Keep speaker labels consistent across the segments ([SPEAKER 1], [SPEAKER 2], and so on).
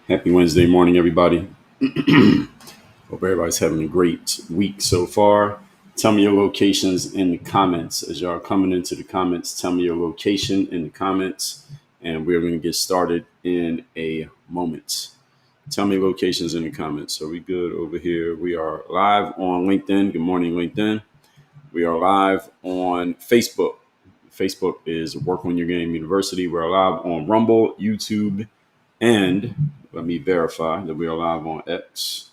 [SPEAKER 1] Happy Wednesday morning, everybody. Hope everybody's having a great week so far. Tell me your locations in the comments. As y'all are coming into the comments, tell me your location in the comments, and we're going to get started in a moment. Tell me locations in the comments. Are we good over here? We are live on LinkedIn. Good morning, LinkedIn. We are live on Facebook. Facebook is Work on Your Game University. We're live on Rumble, YouTube, and let me verify that we are live on X.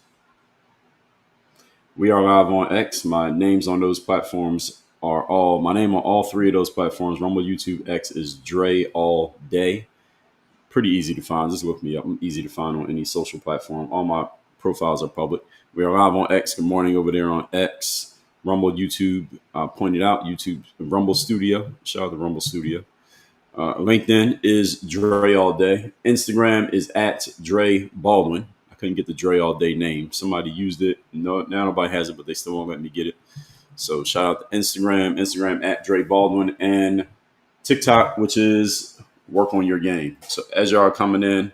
[SPEAKER 1] We are live on X. My names on those platforms are my name on all three of those platforms. Rumble, YouTube, X is Dre All Day. Pretty easy to find. Just look me up. I'm easy to find on any social platform. All my profiles are public. We are live on X. Good morning over there on X. Rumble, YouTube, pointed out, YouTube, Rumble Studio. Shout out to Rumble Studio. LinkedIn is Dre All Day. Instagram is at Dre Baldwin. I couldn't get the Dre All Day name. Somebody used it. No, now nobody has it, but they still won't let me get it. So shout out to Instagram at Dre Baldwin, and TikTok, which is Work on Your Game. So as y'all are coming in,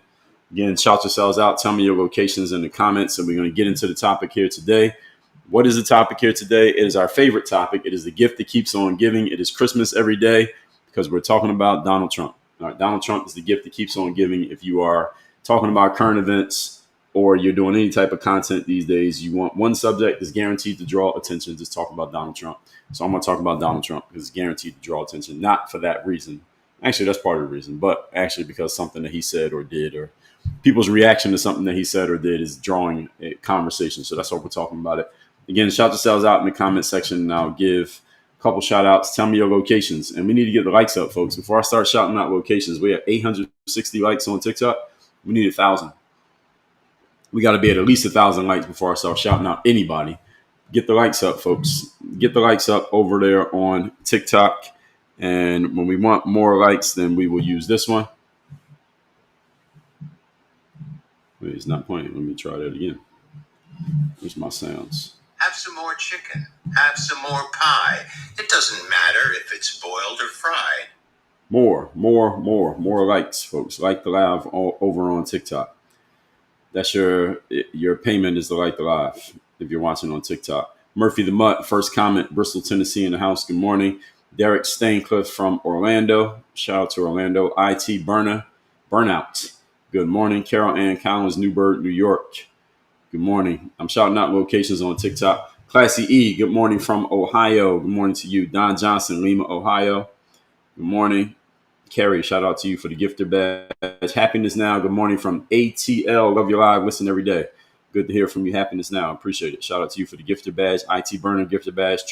[SPEAKER 1] again, shout yourselves out. Tell me your locations in the comments, and we're going to get into the topic here today. What is the topic here today? It is our favorite topic. It is the gift that keeps on giving. It is Christmas every day, because we're talking about Donald Trump. All right, Donald Trump is the gift that keeps on giving. If you are talking about current events or you're doing any type of content these days, you want one subject that's guaranteed to draw attention, just talk about Donald Trump. So I'm going to talk about Donald Trump because it's guaranteed to draw attention, not for that reason. Actually, that's part of the reason, but actually because something that he said or did, or people's reaction to something that he said or did, is drawing a conversation. So that's what we're talking about it. Again, shout yourselves out in the comment section, and I'll give couple shout outs. Tell me your locations, and we need to get the likes up, folks. Before I start shouting out locations, we have 860 likes on TikTok. We need 1,000. We got to be at least 1,000 likes before I start shouting out anybody. Get the likes up, folks. Get the likes up over there on TikTok. And when we want more likes, then we will use this one. Wait, it's not playing. Let me try that again. Here's my sounds.
[SPEAKER 2] Have some more chicken. Have some more pie. It doesn't matter if it's boiled or fried.
[SPEAKER 1] More likes, folks. Like the live over on TikTok. That's your payment is to like the live if you're watching on TikTok. Murphy the Mutt, first comment, Bristol, Tennessee in the house. Good morning. Derek Staincliffe from Orlando. Shout out to Orlando. IT Burnout. Good morning. Carol Ann Collins, Newburgh, New York. Good morning. I'm shouting out locations on TikTok. Classy E, good morning from Ohio. Good morning to you. Don Johnson, Lima, Ohio. Good morning. Carrie, shout out to you for the gifter badge. Happiness Now, good morning from ATL. Love your live. Listen every day. Good to hear from you. Happiness Now. Appreciate it. Shout out to you for the gifter badge. IT Burner gifter badge.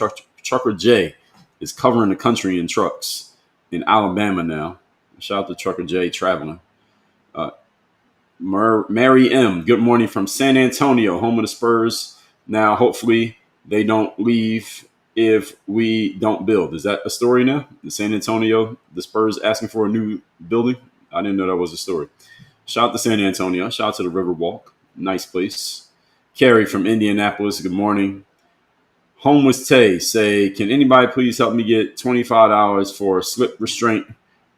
[SPEAKER 1] Trucker J is covering the country in trucks in Alabama now. Shout out to Trucker J traveling. Mary M, good morning from San Antonio, home of the Spurs. Now, hopefully, they don't leave if we don't build. Is that a story now? The San Antonio, the Spurs asking for a new building? I didn't know that was a story. Shout out to San Antonio. Shout out to the Riverwalk. Nice place. Carrie from Indianapolis, good morning. Homeless Tay say, can anybody please help me get $25 for slip restraint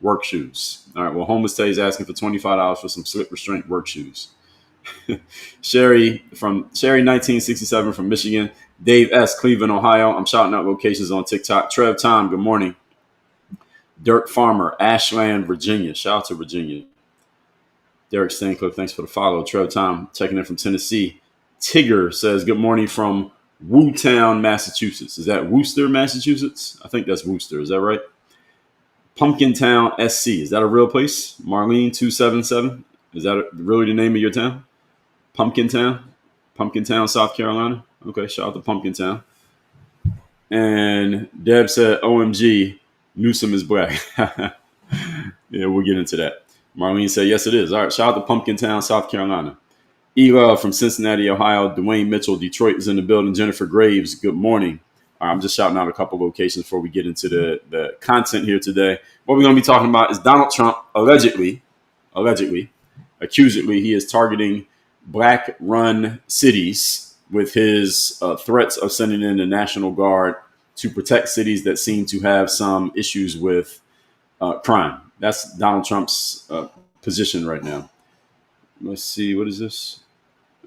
[SPEAKER 1] work shoes? All right. Well, Homeless Tay is asking for $25 for some slip restraint work shoes. Sherry 1967 from Michigan. Dave S, Cleveland, Ohio. I'm shouting out locations on TikTok. Trev Tom, good morning. Dirk Farmer, Ashland, Virginia. Shout out to Virginia. Derek Staincliffe, thanks for the follow. Trev Tom, checking in from Tennessee. Tigger says, good morning from Wootown, Massachusetts. Is that Worcester, Massachusetts? I think that's Worcester. Is that right? Pumpkin Town, SC. Is that a real place? Marlene 277. Is that really the name of your town? Pumpkin Town, South Carolina. Okay, shout out to Pumpkin Town. And Deb said, OMG, Newsom is black. Yeah, we'll get into that. Marlene said, yes, it is. All right, shout out to Pumpkin Town, South Carolina. Ela from Cincinnati, Ohio. Dwayne Mitchell, Detroit is in the building. Jennifer Graves, good morning. All right, I'm just shouting out a couple locations before we get into the content here today. What we're going to be talking about is Donald Trump allegedly, accusedly, he is targeting black-run cities with his threats of sending in the National Guard to protect cities that seem to have some issues with crime. That's Donald Trump's position right now. let's see, what is this?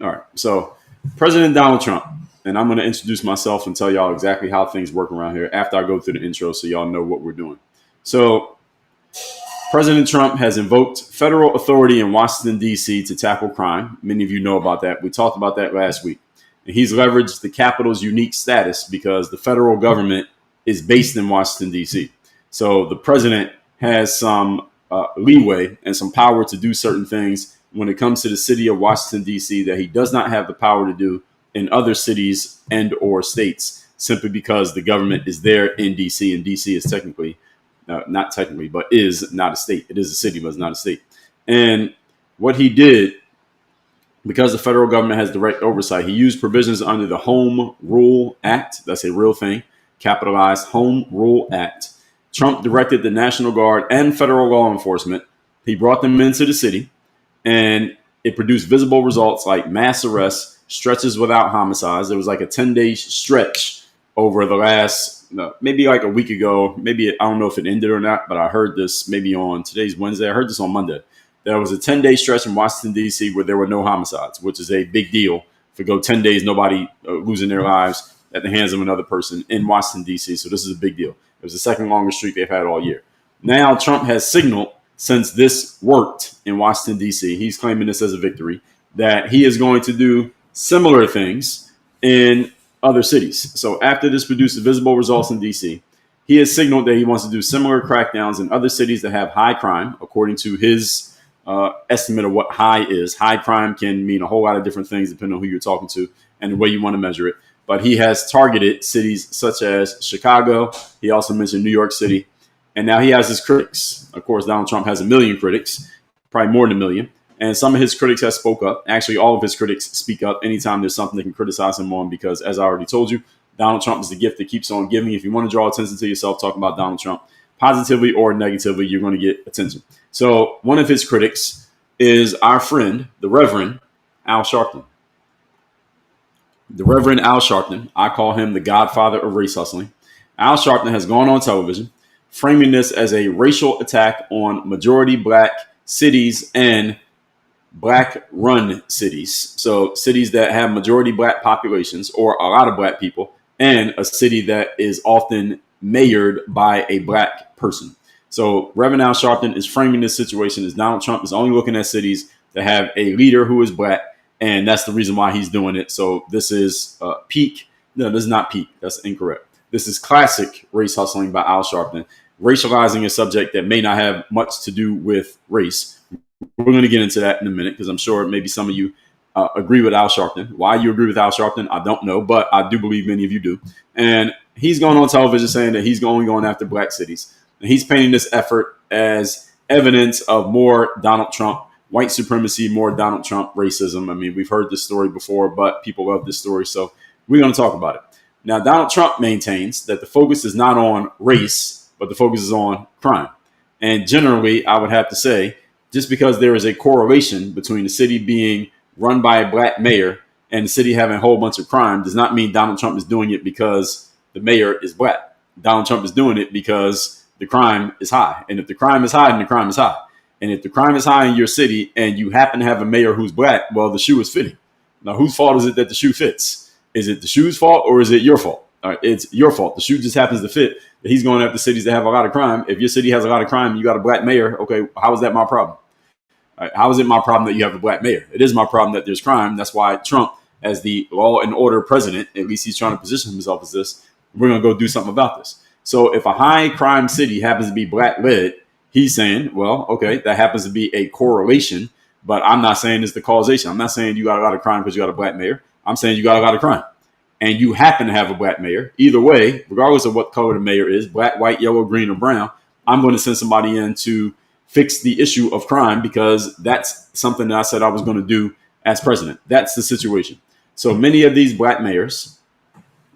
[SPEAKER 1] All right. So President Donald Trump, and I'm going to introduce myself and tell y'all exactly how things work around here after I go through the intro so y'all know what we're doing. So President Trump has invoked federal authority in Washington, D.C. to tackle crime. Many of you know about that. We talked about that last week. And he's leveraged the Capitol's unique status because the federal government is based in Washington, D.C. So the president has some leeway and some power to do certain things when it comes to the city of Washington, D.C. that he does not have the power to do in other cities and or states, simply because the government is there in D.C. and D.C. is technically, not technically, but is not a state. It is a city, but it's not a state. And what he did, because the federal government has direct oversight, he used provisions under the Home Rule Act. That's a real thing, capitalized Home Rule Act. Trump directed the National Guard and federal law enforcement. He brought them into the city, and it produced visible results like mass arrests, stretches without homicides. There was like a 10-day stretch over the last, maybe like a week ago. Maybe, I don't know if it ended or not, but I heard this maybe on, today's Wednesday. I heard this on Monday. There was a 10-day stretch in Washington, D.C. where there were no homicides, which is a big deal. If it go 10 days, nobody losing their lives at the hands of another person in Washington, D.C. So this is a big deal. It was the second longest streak they've had all year. Now Trump has signaled, since this worked in Washington, D.C., he's claiming this as a victory, that he is going to do similar things in other cities. So after this produced visible results in D.C., he has signaled that he wants to do similar crackdowns in other cities that have high crime, according to his estimate of what high is. High crime can mean a whole lot of different things depending on who you're talking to and the way you want to measure it. But he has targeted cities such as Chicago. He also mentioned New York City. And now he has his critics. Of course, Donald Trump has 1 million critics, probably more than 1 million. And some of his critics have spoke up. Actually, all of his critics speak up anytime there's something they can criticize him on, because as I already told you, Donald Trump is the gift that keeps on giving. If you want to draw attention to yourself talking about Donald Trump, positively or negatively, you're going to get attention. So one of his critics is our friend, the Reverend Al Sharpton. The Reverend Al Sharpton, I call him the godfather of race hustling. Al Sharpton has gone on television framing this as a racial attack on majority black cities and black run cities. So cities that have majority black populations or a lot of black people, and a city that is often mayored by a black person. So Reverend Al Sharpton is framing this situation as Donald Trump is only looking at cities that have a leader who is black, and that's the reason why he's doing it. So this is peak. No, this is not peak. That's incorrect. This is classic race hustling by Al Sharpton, racializing a subject that may not have much to do with race. We're going to get into that in a minute, because I'm sure maybe some of you agree with Al Sharpton. Why you agree with Al Sharpton, I don't know, but I do believe many of you do. And he's going on television saying that he's only going after black cities. And he's painting this effort as evidence of more Donald Trump white supremacy, more Donald Trump racism. I mean, we've heard this story before, but people love this story, so we're going to talk about it. Now, Donald Trump maintains that the focus is not on race, but the focus is on crime. And generally, I would have to say, just because there is a correlation between the city being run by a black mayor and the city having a whole bunch of crime does not mean Donald Trump is doing it because the mayor is black. Donald Trump is doing it because the crime is high. And if the crime is high, then the crime is high. And if the crime is high in your city and you happen to have a mayor who's black, well, the shoe is fitting. Now, whose fault is it that the shoe fits? Is it the shoe's fault or is it your fault? All right, it's your fault. The shoe just happens to fit. He's going after cities that have a lot of crime. If your city has a lot of crime and you got a black mayor, okay, how is that my problem? All right, how is it my problem that you have a black mayor? It is my problem that there's crime. That's why Trump, as the law and order president, at least he's trying to position himself as this, we're going to go do something about this. So if a high crime city happens to be black led, he's saying, well, okay, that happens to be a correlation, but I'm not saying it's the causation. I'm not saying you got a lot of crime because you got a black mayor. I'm saying you got a lot of crime and you happen to have a black mayor. Either way, regardless of what color the mayor is, black, white, yellow, green, or brown, I'm going to send somebody in to fix the issue of crime because that's something that I said I was going to do as president. That's the situation. So many of these black mayors,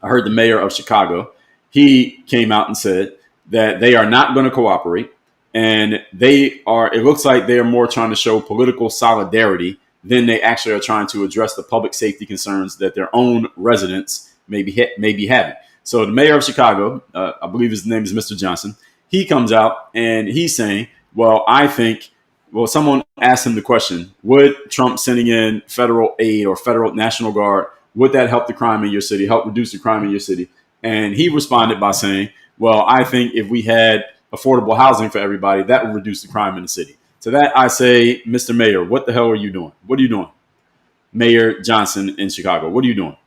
[SPEAKER 1] I heard the mayor of Chicago, he came out and said that they are not going to cooperate. And they are, it looks like they're more trying to show political solidarity than they actually are trying to address the public safety concerns that their own residents may be having. So the mayor of Chicago, I believe his name is Mr. Johnson, he comes out and he's saying, well, I think Well, someone asked him the question, would Trump sending in federal aid or federal National Guard, would that help the crime in your city, help reduce the crime in your city? And he responded by saying, well, I think if we had affordable housing for everybody, that would reduce the crime in the city. To that, I say, Mr. Mayor, what the hell are you doing? What are you doing? Mayor Johnson in Chicago, what are you doing?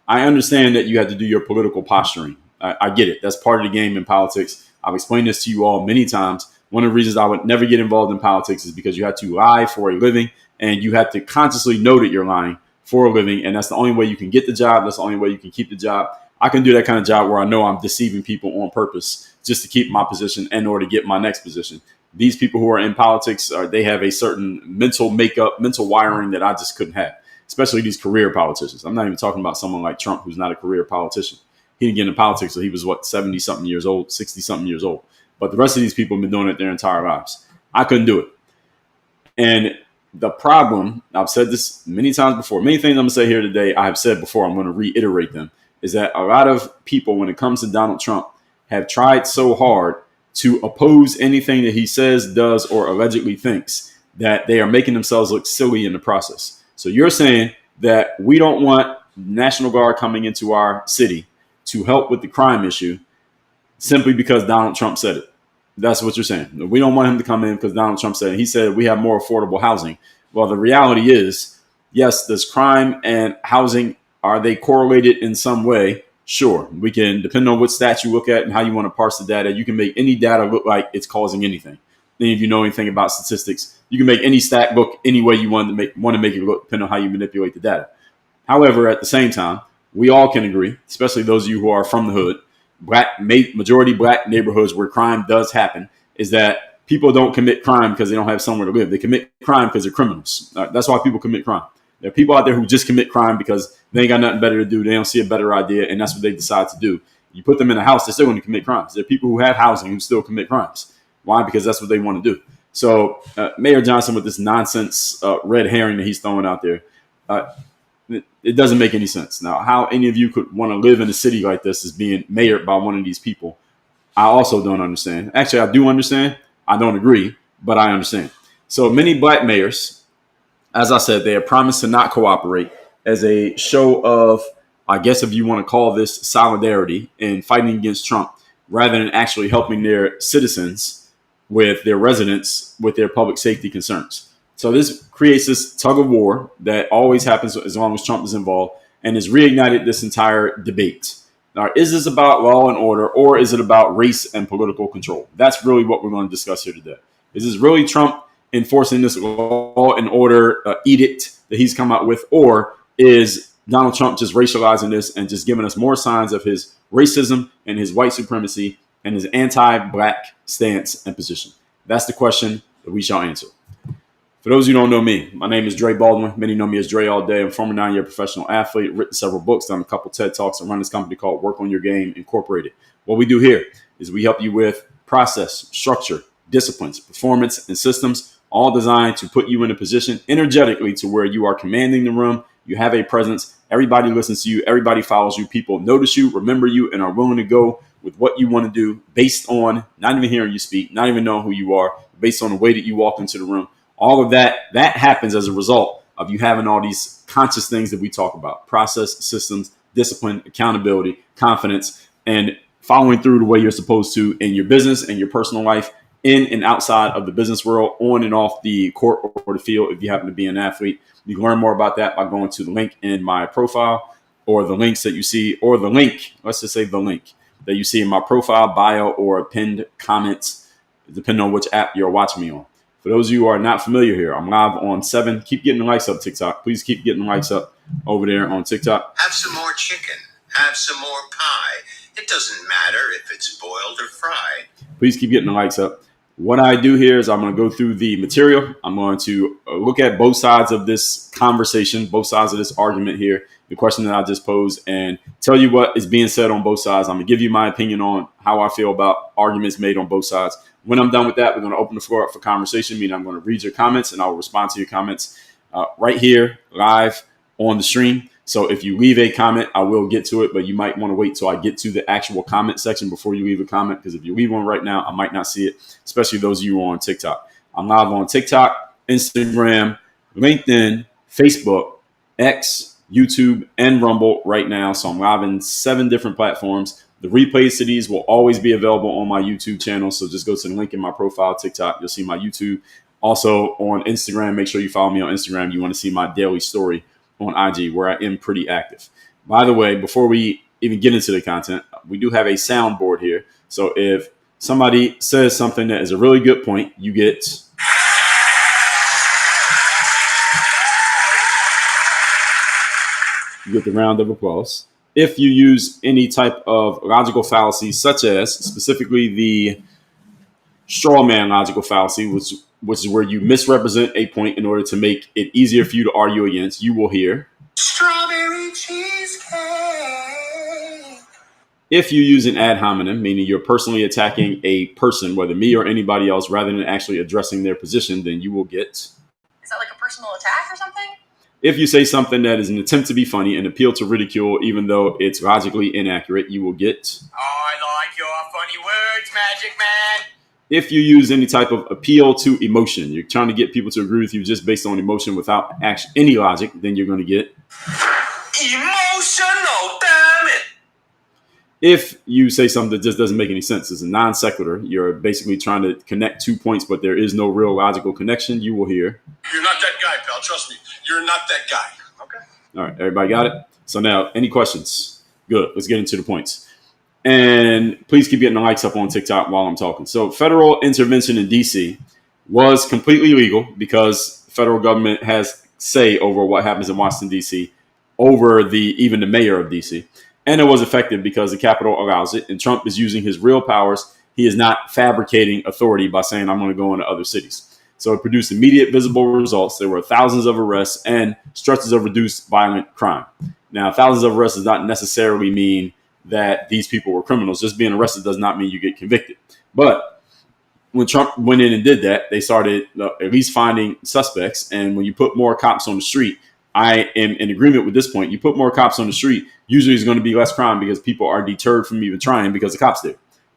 [SPEAKER 1] I understand that you have to do your political posturing. I get it. That's part of the game in politics. I've explained this to you all many times. One of the reasons I would never get involved in politics is because you have to lie for a living, and you have to consciously know that you're lying for a living. And that's the only way you can get the job. That's the only way you can keep the job. I can do that kind of job where I know I'm deceiving people on purpose just to keep my position and or to get my next position. These people who are in politics, they have a certain mental makeup, mental wiring that I just couldn't have, especially these career politicians. I'm not even talking about someone like Trump, who's not a career politician. He didn't get into politics until he was, 70-something years old, 60-something years old. But the rest of these people have been doing it their entire lives. I couldn't do it. And the problem, I've said this many times before, many things I'm going to say here today, I have said before, I'm going to reiterate them, is that a lot of people, when it comes to Donald Trump, have tried so hard to oppose anything that he says, does, or allegedly thinks that they are making themselves look silly in the process. So you're saying that we don't want National Guard coming into our city to help with the crime issue simply because Donald Trump said it. That's what you're saying. We don't want him to come in because Donald Trump said it. He said we have more affordable housing. Well, the reality is, yes, does crime and housing, are they correlated in some way? Sure. We can, depending on what stats you look at and how you want to parse the data, you can make any data look like it's causing anything. Then if you know anything about statistics, you can make any stat look any way you want to make it look, depending on how you manipulate the data. However, at the same time, we all can agree, especially those of you who are from the hood, majority black neighborhoods where crime does happen, is that people don't commit crime because they don't have somewhere to live. They commit crime because they're criminals. That's why people commit crime. There are people out there who just commit crime because they ain't got nothing better to do. They don't see a better idea, and that's what they decide to do. You put them in a house, they're still going to commit crimes. There are people who have housing who still commit crimes. Why? Because that's what they want to do. So Mayor Johnson, with this nonsense red herring that he's throwing out there, it doesn't make any sense. Now, how any of you could want to live in a city like this as being mayored by one of these people, I also don't understand. Actually, I do understand. I don't agree, but I understand. So many black mayors, as I said, they have promised to not cooperate as a show of, I guess if you want to call this solidarity in fighting against Trump, rather than actually helping their citizens with their residents with their public safety concerns. So this creates this tug of war that always happens as long as Trump is involved, and has reignited this entire debate. Now, is this about law and order, or is it about race and political control? That's really what we're going to discuss here today. Is this really Trump enforcing this law and order edict that he's come out with, or is Donald Trump just racializing this and just giving us more signs of his racism and his white supremacy and his anti-black stance and position? That's the question that we shall answer. For those who don't know me, my name is Dre Baldwin. Many know me as Dre all day. I'm a former 9-year professional athlete, written several books, done a couple TED Talks, and run this company called Work on Your Game Incorporated. What we do here is we help you with process, structure, disciplines, performance, and systems, all designed to put you in a position energetically to where you are commanding the room. You have a presence. Everybody listens to you. Everybody follows you. People notice you, remember you, and are willing to go with what you want to do based on not even hearing you speak, not even knowing who you are, based on the way that you walk into the room. All of that happens as a result of you having all these conscious things that we talk about: process, systems, discipline, accountability, confidence, and following through the way you're supposed to in your business and your personal life, in and outside of the business world, on and off the court or the field if you happen to be an athlete. You can learn more about that by going to the link in my profile, or the links that you see, or the link, let's just say the link that you see in my profile, bio, or pinned comments, depending on which app you're watching me on. For those of you who are not familiar here, I'm live on 7. Keep getting the likes up, TikTok. Please keep getting the likes up over there on TikTok.
[SPEAKER 2] Have some more chicken. Have some more pie. It doesn't matter if it's boiled or fried.
[SPEAKER 1] Please keep getting the likes up. What I do here is I'm going to go through the material. I'm going to look at both sides of this conversation, both sides of this argument here, the question that I just posed, and tell you what is being said on both sides. I'm going to give you my opinion on how I feel about arguments made on both sides. When I'm done with that, we're going to open the floor up for conversation, meaning I'm going to read your comments and I'll respond to your comments right here live on the stream. So if you leave a comment, I will get to it, but you might want to wait till I get to the actual comment section before you leave a comment, because if you leave one right now, I might not see it, especially those of you on TikTok. I'm live on TikTok, Instagram, LinkedIn, Facebook, X, YouTube, and Rumble right now. So I'm live in 7 different platforms. The replays to these will always be available on my YouTube channel. So just go to the link in my profile, TikTok. You'll see my YouTube. Also on Instagram, make sure you follow me on Instagram. You want to see my daily story on IG, where I am pretty active. By the way, before we even get into the content, we do have a soundboard here. So if somebody says something that is a really good point, you get the round of applause. If you use any type of logical fallacy, such as specifically the straw man logical fallacy, which is where you misrepresent a point in order to make it easier for you to argue against, you will hear
[SPEAKER 2] Strawberry cheesecake.
[SPEAKER 1] If you use an ad hominem, meaning you're personally attacking a person, whether me or anybody else, rather than actually addressing their position, then you will get.
[SPEAKER 3] Is that like a personal attack or something?
[SPEAKER 1] If you say something that is an attempt to be funny and appeal to ridicule, even though it's logically inaccurate, you will get.
[SPEAKER 2] I like your funny words, Magic Man.
[SPEAKER 1] If you use any type of appeal to emotion, you're trying to get people to agree with you just based on emotion without any logic, then you're going to get.
[SPEAKER 2] Emotional, damn it.
[SPEAKER 1] If you say something that just doesn't make any sense, it's a non sequitur, you're basically trying to connect 2 points, but there is no real logical connection, you will hear.
[SPEAKER 2] You're not that guy, pal. Trust me. You're not that guy. Okay.
[SPEAKER 1] All right, everybody got it? So now, any questions? Good. Let's get into the points. And please keep getting the likes up on TikTok while I'm talking. So federal intervention in D.C. was completely legal because the federal government has say over what happens in Washington, D.C., over even the mayor of D.C., and it was effective because the Capitol allows it. And Trump is using his real powers. He is not fabricating authority by saying, I'm going to go into other cities. So it produced immediate visible results. There were thousands of arrests and stretches of reduced violent crime. Now, thousands of arrests does not necessarily mean that these people were criminals. Just being arrested does not mean you get convicted. But when Trump went in and did that, they started at least finding suspects. And when you put more cops on the street, I am in agreement with this point. You put more cops on the street, usually there's going to be less crime because people are deterred from even trying because the cops there.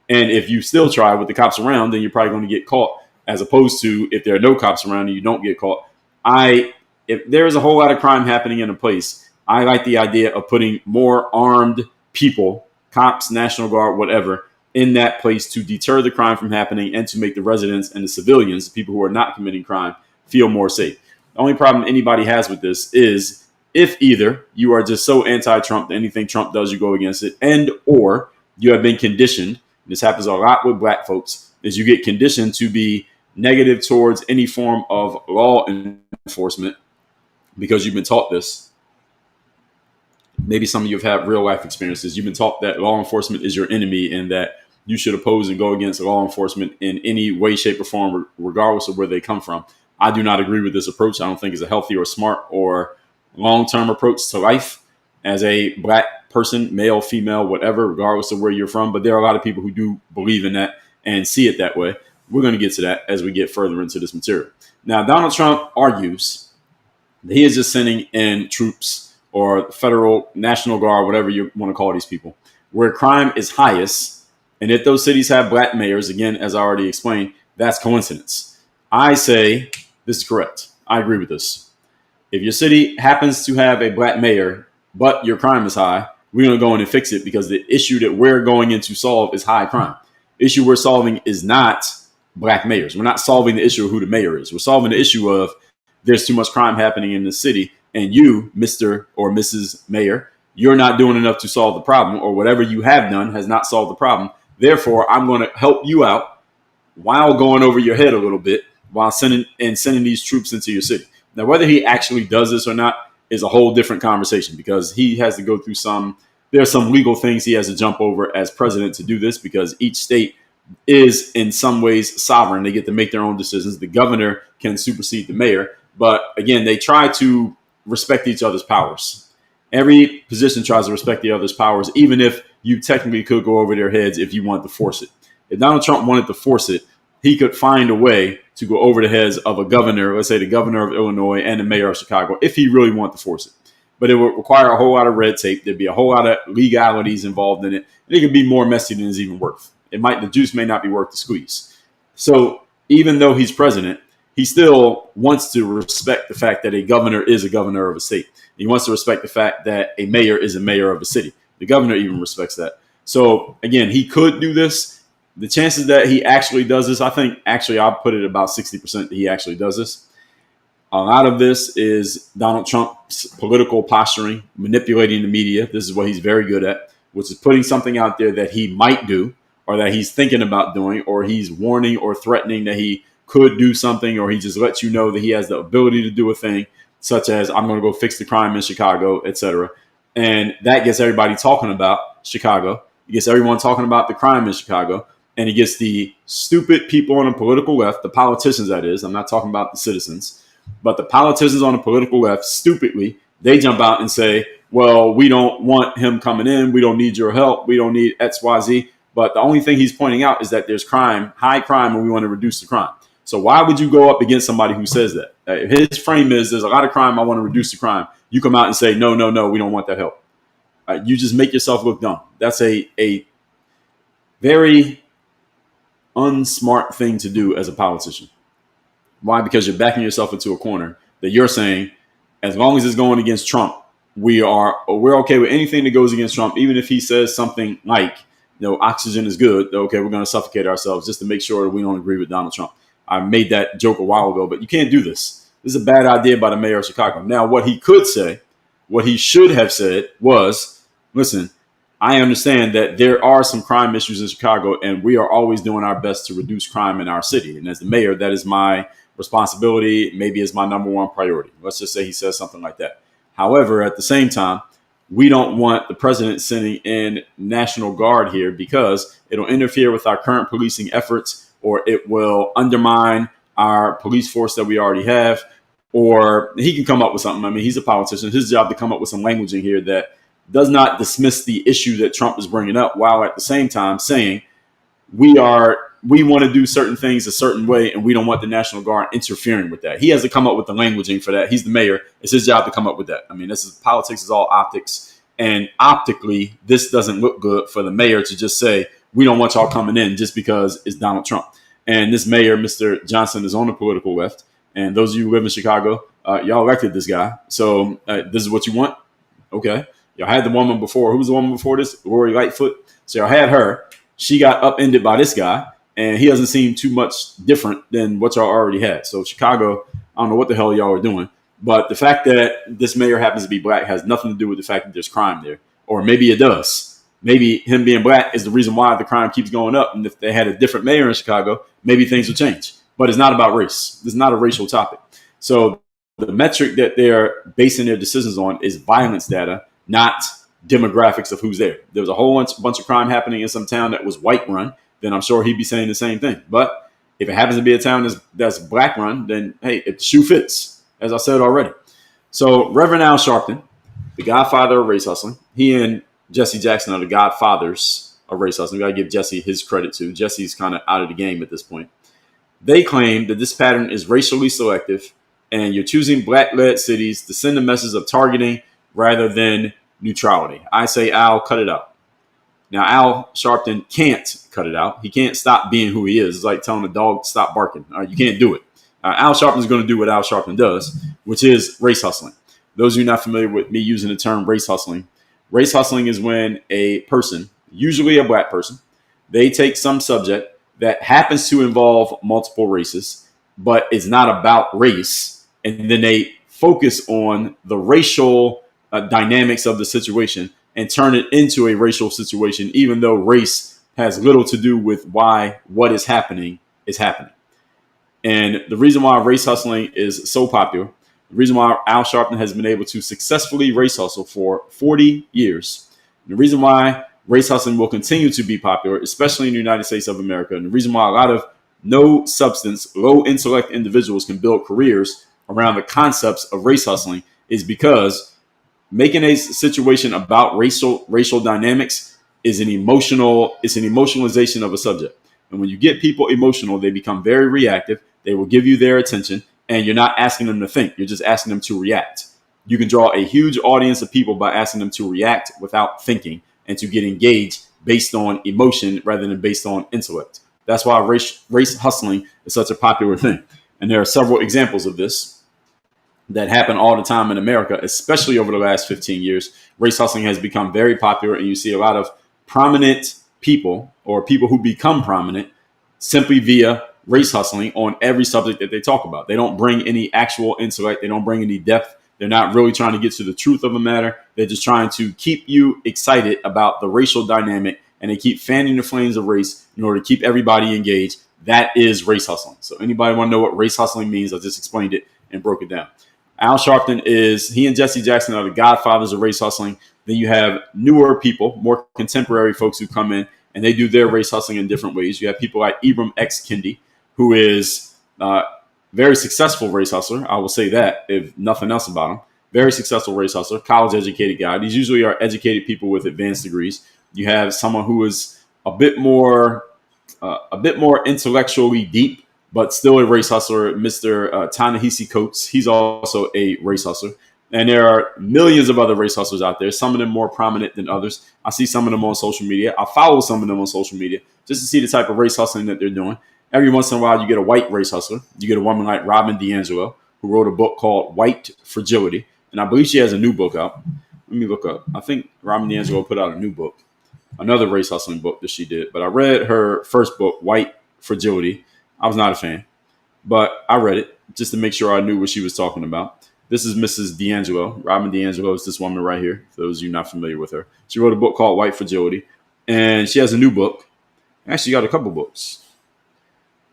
[SPEAKER 1] And if you still try with the cops around, then you're probably going to get caught, as opposed to if there are no cops around and you don't get caught. If there's a whole lot of crime happening in a place, I like the idea of putting more armed people, cops, National Guard, whatever, in that place to deter the crime from happening and to make the residents and the civilians, the people who are not committing crime, feel more safe. The only problem anybody has with this is if either you are just so anti-Trump that anything Trump does, you go against it, and or you have been conditioned, this happens a lot with black folks, is you get conditioned to be negative towards any form of law enforcement because you've been taught this. Maybe some of you have had real life experiences. You've been taught that law enforcement is your enemy and that you should oppose and go against law enforcement in any way, shape, or form, regardless of where they come from. I do not agree with this approach. I don't think it's a healthy or smart or long-term approach to life as a black person, male, female, whatever, regardless of where you're from. But there are a lot of people who do believe in that and see it that way. We're going to get to that as we get further into this material. Now, Donald Trump argues that he is just sending in troops or federal National Guard, whatever you want to call these people, where crime is highest. And if those cities have black mayors, again, as I already explained, that's coincidence. I say this is correct. I agree with this. If your city happens to have a black mayor, but your crime is high, we're going to go in and fix it because the issue that we're going in to solve is high crime. The issue we're solving is not black mayors. We're not solving the issue of who the mayor is. We're solving the issue of there's too much crime happening in the city, and you, Mr. or Mrs. Mayor, you're not doing enough to solve the problem, or whatever you have done has not solved the problem. Therefore, I'm going to help you out while going over your head a little bit while sending these troops into your city. Now, whether he actually does this or not is a whole different conversation because he has to go through there are some legal things he has to jump over as president to do this because each state is in some ways sovereign. They get to make their own decisions. The governor can supersede the mayor. But again, they try to respect each other's powers. Every position tries to respect the other's powers, even if you technically could go over their heads if you want to force it. If Donald Trump wanted to force it, he could find a way to go over the heads of a governor, let's say the governor of Illinois and the mayor of Chicago, if he really wanted to force it. But it would require a whole lot of red tape. There'd be a whole lot of legalities involved in it. And it could be more messy than it's even worth. The juice may not be worth the squeeze. So even though he's president, he still wants to respect the fact that a governor is a governor of a state. He wants to respect the fact that a mayor is a mayor of a city. The governor even respects that. So again, he could do this. The chances that he actually does this, I think actually I'll put it about 60% that he actually does this. A lot of this is Donald Trump's political posturing, manipulating the media. This is what he's very good at, which is putting something out there that he might do or that he's thinking about doing, or he's warning or threatening that he could do something, or he just lets you know that he has the ability to do a thing, such as I'm going to go fix the crime in Chicago, etc. And that gets everybody talking about Chicago. It gets everyone talking about the crime in Chicago. And it gets the stupid people on the political left, the politicians that is, I'm not talking about the citizens, but the politicians on the political left, stupidly, they jump out and say, well, we don't want him coming in. We don't need your help. We don't need XYZ. But the only thing he's pointing out is that there's crime, high crime, and we want to reduce the crime. So why would you go up against somebody who says that? If his frame is there's a lot of crime, I want to reduce the crime. You come out and say, no, we don't want that help. You just make yourself look dumb. That's a very unsmart thing to do as a politician. Why? Because you're backing yourself into a corner that you're saying, as long as it's going against Trump, we're okay with anything that goes against Trump, even if he says something like, oxygen is good. Okay, we're going to suffocate ourselves just to make sure that we don't agree with Donald Trump. I made that joke a while ago, but you can't do this. This is a bad idea by the mayor of Chicago. Now, what he could say, what he should have said was, listen, I understand that there are some crime issues in Chicago, and we are always doing our best to reduce crime in our city. And as the mayor, that is my responsibility, maybe is my number one priority. Let's just say he says something like that. However, at the same time, we don't want the president sending in National Guard here because it'll interfere with our current policing efforts, or it will undermine our police force that we already have, or he can come up with something. I mean, he's a politician. His job to come up with some language in here that does not dismiss the issue that Trump is bringing up, while at the same time saying we want to do certain things a certain way, and we don't want the National Guard interfering with that. He has to come up with the languaging for that. He's the mayor. It's his job to come up with that. I mean, politics is all optics. And optically, this doesn't look good for the mayor to just say, we don't want y'all coming in just because it's Donald Trump. And this mayor, Mr. Johnson, is on the political left. And those of you who live in Chicago, y'all elected this guy. So this is what you want? Okay. Y'all had the woman before. Who was the woman before this? Lori Lightfoot. So y'all had her. She got upended by this guy. And he doesn't seem too much different than what y'all already had. So Chicago, I don't know what the hell y'all are doing. But the fact that this mayor happens to be black has nothing to do with the fact that there's crime there. Or maybe it does. Maybe him being black is the reason why the crime keeps going up. And if they had a different mayor in Chicago, maybe things would change. But it's not about race. It's not a racial topic. So the metric that they're basing their decisions on is violence data, not demographics of who's there. There was a whole bunch of crime happening in some town that was white run. Then I'm sure he'd be saying the same thing. But if it happens to be a town that's black run, then, hey, if the shoe fits, as I said already. So Reverend Al Sharpton, the godfather of race hustling, he and Jesse Jackson are the godfathers of race hustling. We got to give Jesse his credit too. Jesse's kind of out of the game at this point. They claim that this pattern is racially selective, and you're choosing black-led cities to send a message of targeting rather than neutrality. I say, Al, cut it out. Now, Al Sharpton can't cut it out. He can't stop being who he is. It's like telling a dog to stop barking. You can't do it. Al Sharpton is going to do what Al Sharpton does, which is race hustling. Those of you not familiar with me using the term race hustling is when a person, usually a black person, they take some subject that happens to involve multiple races, but it's not about race, and then they focus on the racial dynamics of the situation and turn it into a racial situation, even though race has little to do with why what is happening is happening. And the reason why race hustling is so popular, the reason why Al Sharpton has been able to successfully race hustle for 40 years, the reason why race hustling will continue to be popular, especially in the United States of America, and the reason why a lot of no substance, low intellect individuals can build careers around the concepts of race hustling is because making a situation about racial dynamics is an emotionalization of a subject. And when you get people emotional, they become very reactive. They will give you their attention, and you're not asking them to think. You're just asking them to react. You can draw a huge audience of people by asking them to react without thinking and to get engaged based on emotion rather than based on intellect. That's why race hustling is such a popular thing. And there are several examples of this that happen all the time in America, especially over the last 15 years. Race hustling has become very popular, and you see a lot of prominent people or people who become prominent simply via race hustling on every subject that they talk about. They don't bring any actual intellect. They don't bring any depth. They're not really trying to get to the truth of a matter. They're just trying to keep you excited about the racial dynamic, and they keep fanning the flames of race in order to keep everybody engaged. That is race hustling. So anybody want to know what race hustling means? I just explained it and broke it down. Al Sharpton he and Jesse Jackson are the godfathers of race hustling. Then you have newer people, more contemporary folks who come in and they do their race hustling in different ways. You have people like Ibram X. Kendi, who is very successful race hustler. I will say that, if nothing else about him. Very successful race hustler, college educated guy. These usually are educated people with advanced degrees. You have someone who is a bit more intellectually deep, but still a race hustler, Mr. Ta-Nehisi Coates. He's also a race hustler. And there are millions of other race hustlers out there, some of them more prominent than others. I see some of them on social media. I follow some of them on social media just to see the type of race hustling that they're doing. Every once in a while, you get a white race hustler. You get a woman like Robin DiAngelo, who wrote a book called White Fragility. And I believe she has a new book out. Let me look up. I think Robin DiAngelo put out a new book, another race hustling book that she did. But I read her first book, White Fragility. I was not a fan, but I read it just to make sure I knew what she was talking about. This is Mrs. DiAngelo. Robin DiAngelo is this woman right here, for those of you not familiar with her. She wrote a book called White Fragility, and she has a new book. Actually, got a couple books.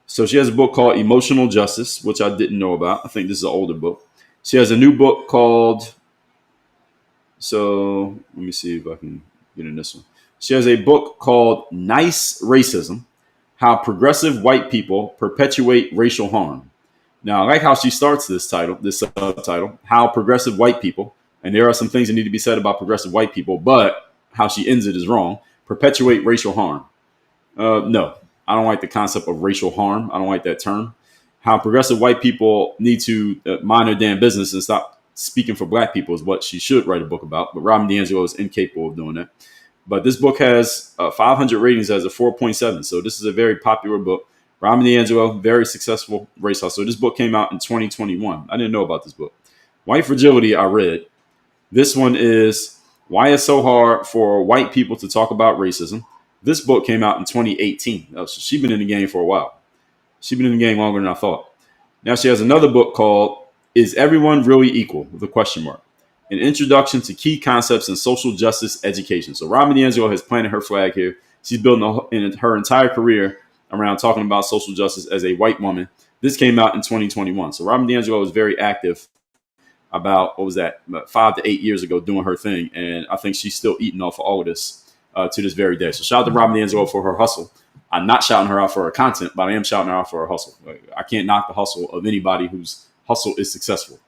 [SPEAKER 1] So she has a book called Emotional Justice, which I didn't know about. I think this is an older book. She has a new book called, so let me see if I can get in this one. She has a book called Nice Racism, How Progressive White People Perpetuate Racial Harm. Now, I like how she starts this subtitle, How Progressive White People, and there are some things that need to be said about progressive white people, but how she ends it is wrong, perpetuate racial harm. No, I don't like the concept of racial harm. I don't like that term. How progressive white people need to mind their damn business and stop speaking for black people is what she should write a book about, but Robin DiAngelo is incapable of doing that. But this book has 500 ratings as a 4.7, so this is a very popular book. Robin DiAngelo, very successful race hustler. This book came out in 2021. I didn't know about this book. White Fragility, I read. This one is Why It's So Hard for White People to Talk About Racism. This book came out in 2018. So she's been in the game for a while. She's been in the game longer than I thought. Now she has another book called Is Everyone Really Equal? With a question mark. An Introduction to Key Concepts in Social Justice Education. So Robin DiAngelo has planted her flag here. She's building her entire career around talking about social justice as a white woman. This came out in 2021. So Robin DiAngelo was very active about, about 5 to 8 years ago doing her thing. And I think she's still eating off of all of this to this very day. So shout out to Robin DiAngelo for her hustle. I'm not shouting her out for her content, but I am shouting her out for her hustle. I can't knock the hustle of anybody whose hustle is successful.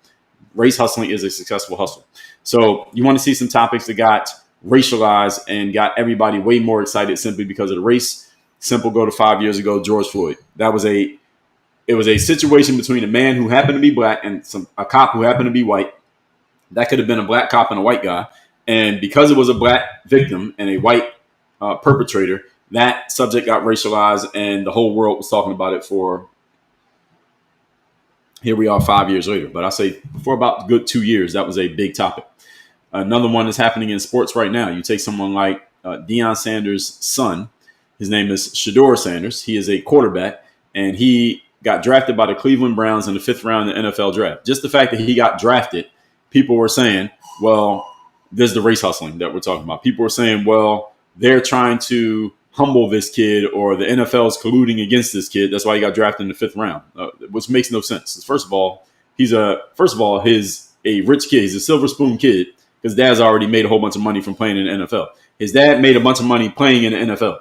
[SPEAKER 1] Race hustling is a successful hustle. So you want to see some topics that got racialized and got everybody way more excited simply because of the race. Simple go to 5 years ago, George Floyd. It was a situation between a man who happened to be black and a cop who happened to be white. That could have been a black cop and a white guy. And because it was a black victim and a white perpetrator, that subject got racialized and the whole world was talking about it for, here we are 5 years later. But I say for about a good 2 years, that was a big topic. Another one is happening in sports right now. You take someone like Deion Sanders' son. His name is Shedeur Sanders. He is a quarterback, and he got drafted by the Cleveland Browns in the 5th round in the NFL draft. Just the fact that he got drafted, people were saying, well, this is the race hustling that we're talking about. People were saying, well, they're trying to humble this kid, or the NFL is colluding against this kid. That's why he got drafted in the 5th round, which makes no sense. First of all, he's a rich kid. He's a silver spoon kid because dad's already made a whole bunch of money from playing in the NFL. His dad made a bunch of money playing in the NFL.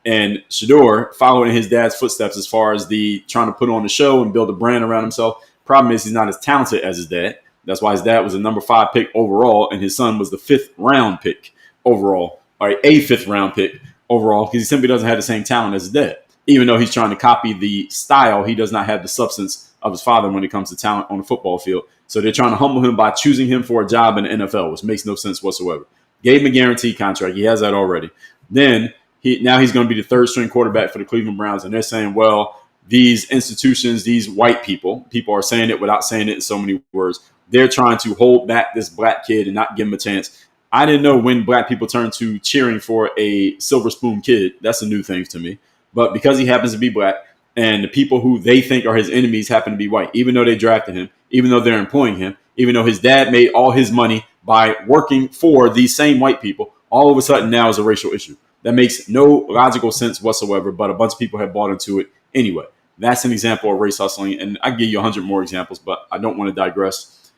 [SPEAKER 1] And Shedeur followed in his dad's footsteps as far as the trying to put on a show and build a brand around himself. Problem is he's not as talented as his dad. That's why his dad was a number 5 pick overall, and his son was the 5th round pick overall, or a 5th round pick overall, because he simply doesn't have the same talent as his dad. Even though he's trying to copy the style, he does not have the substance of his father when it comes to talent on the football field. So they're trying to humble him by choosing him for a job in the NFL, which makes no sense whatsoever. Gave him a guaranteed contract. He has that already. Then now he's going to be the 3rd string quarterback for the Cleveland Browns. And they're saying, well, these institutions, these white people are saying it without saying it in so many words. They're trying to hold back this black kid and not give him a chance. I didn't know when black people turned to cheering for a silver spoon kid. That's a new thing to me. But because he happens to be black and the people who they think are his enemies happen to be white, even though they drafted him, even though they're employing him, even though his dad made all his money by working for these same white people, all of a sudden now is a racial issue. That makes no logical sense whatsoever, but a bunch of people have bought into it anyway. That's an example of race hustling, and I can give you 100 more examples, but I don't want to digress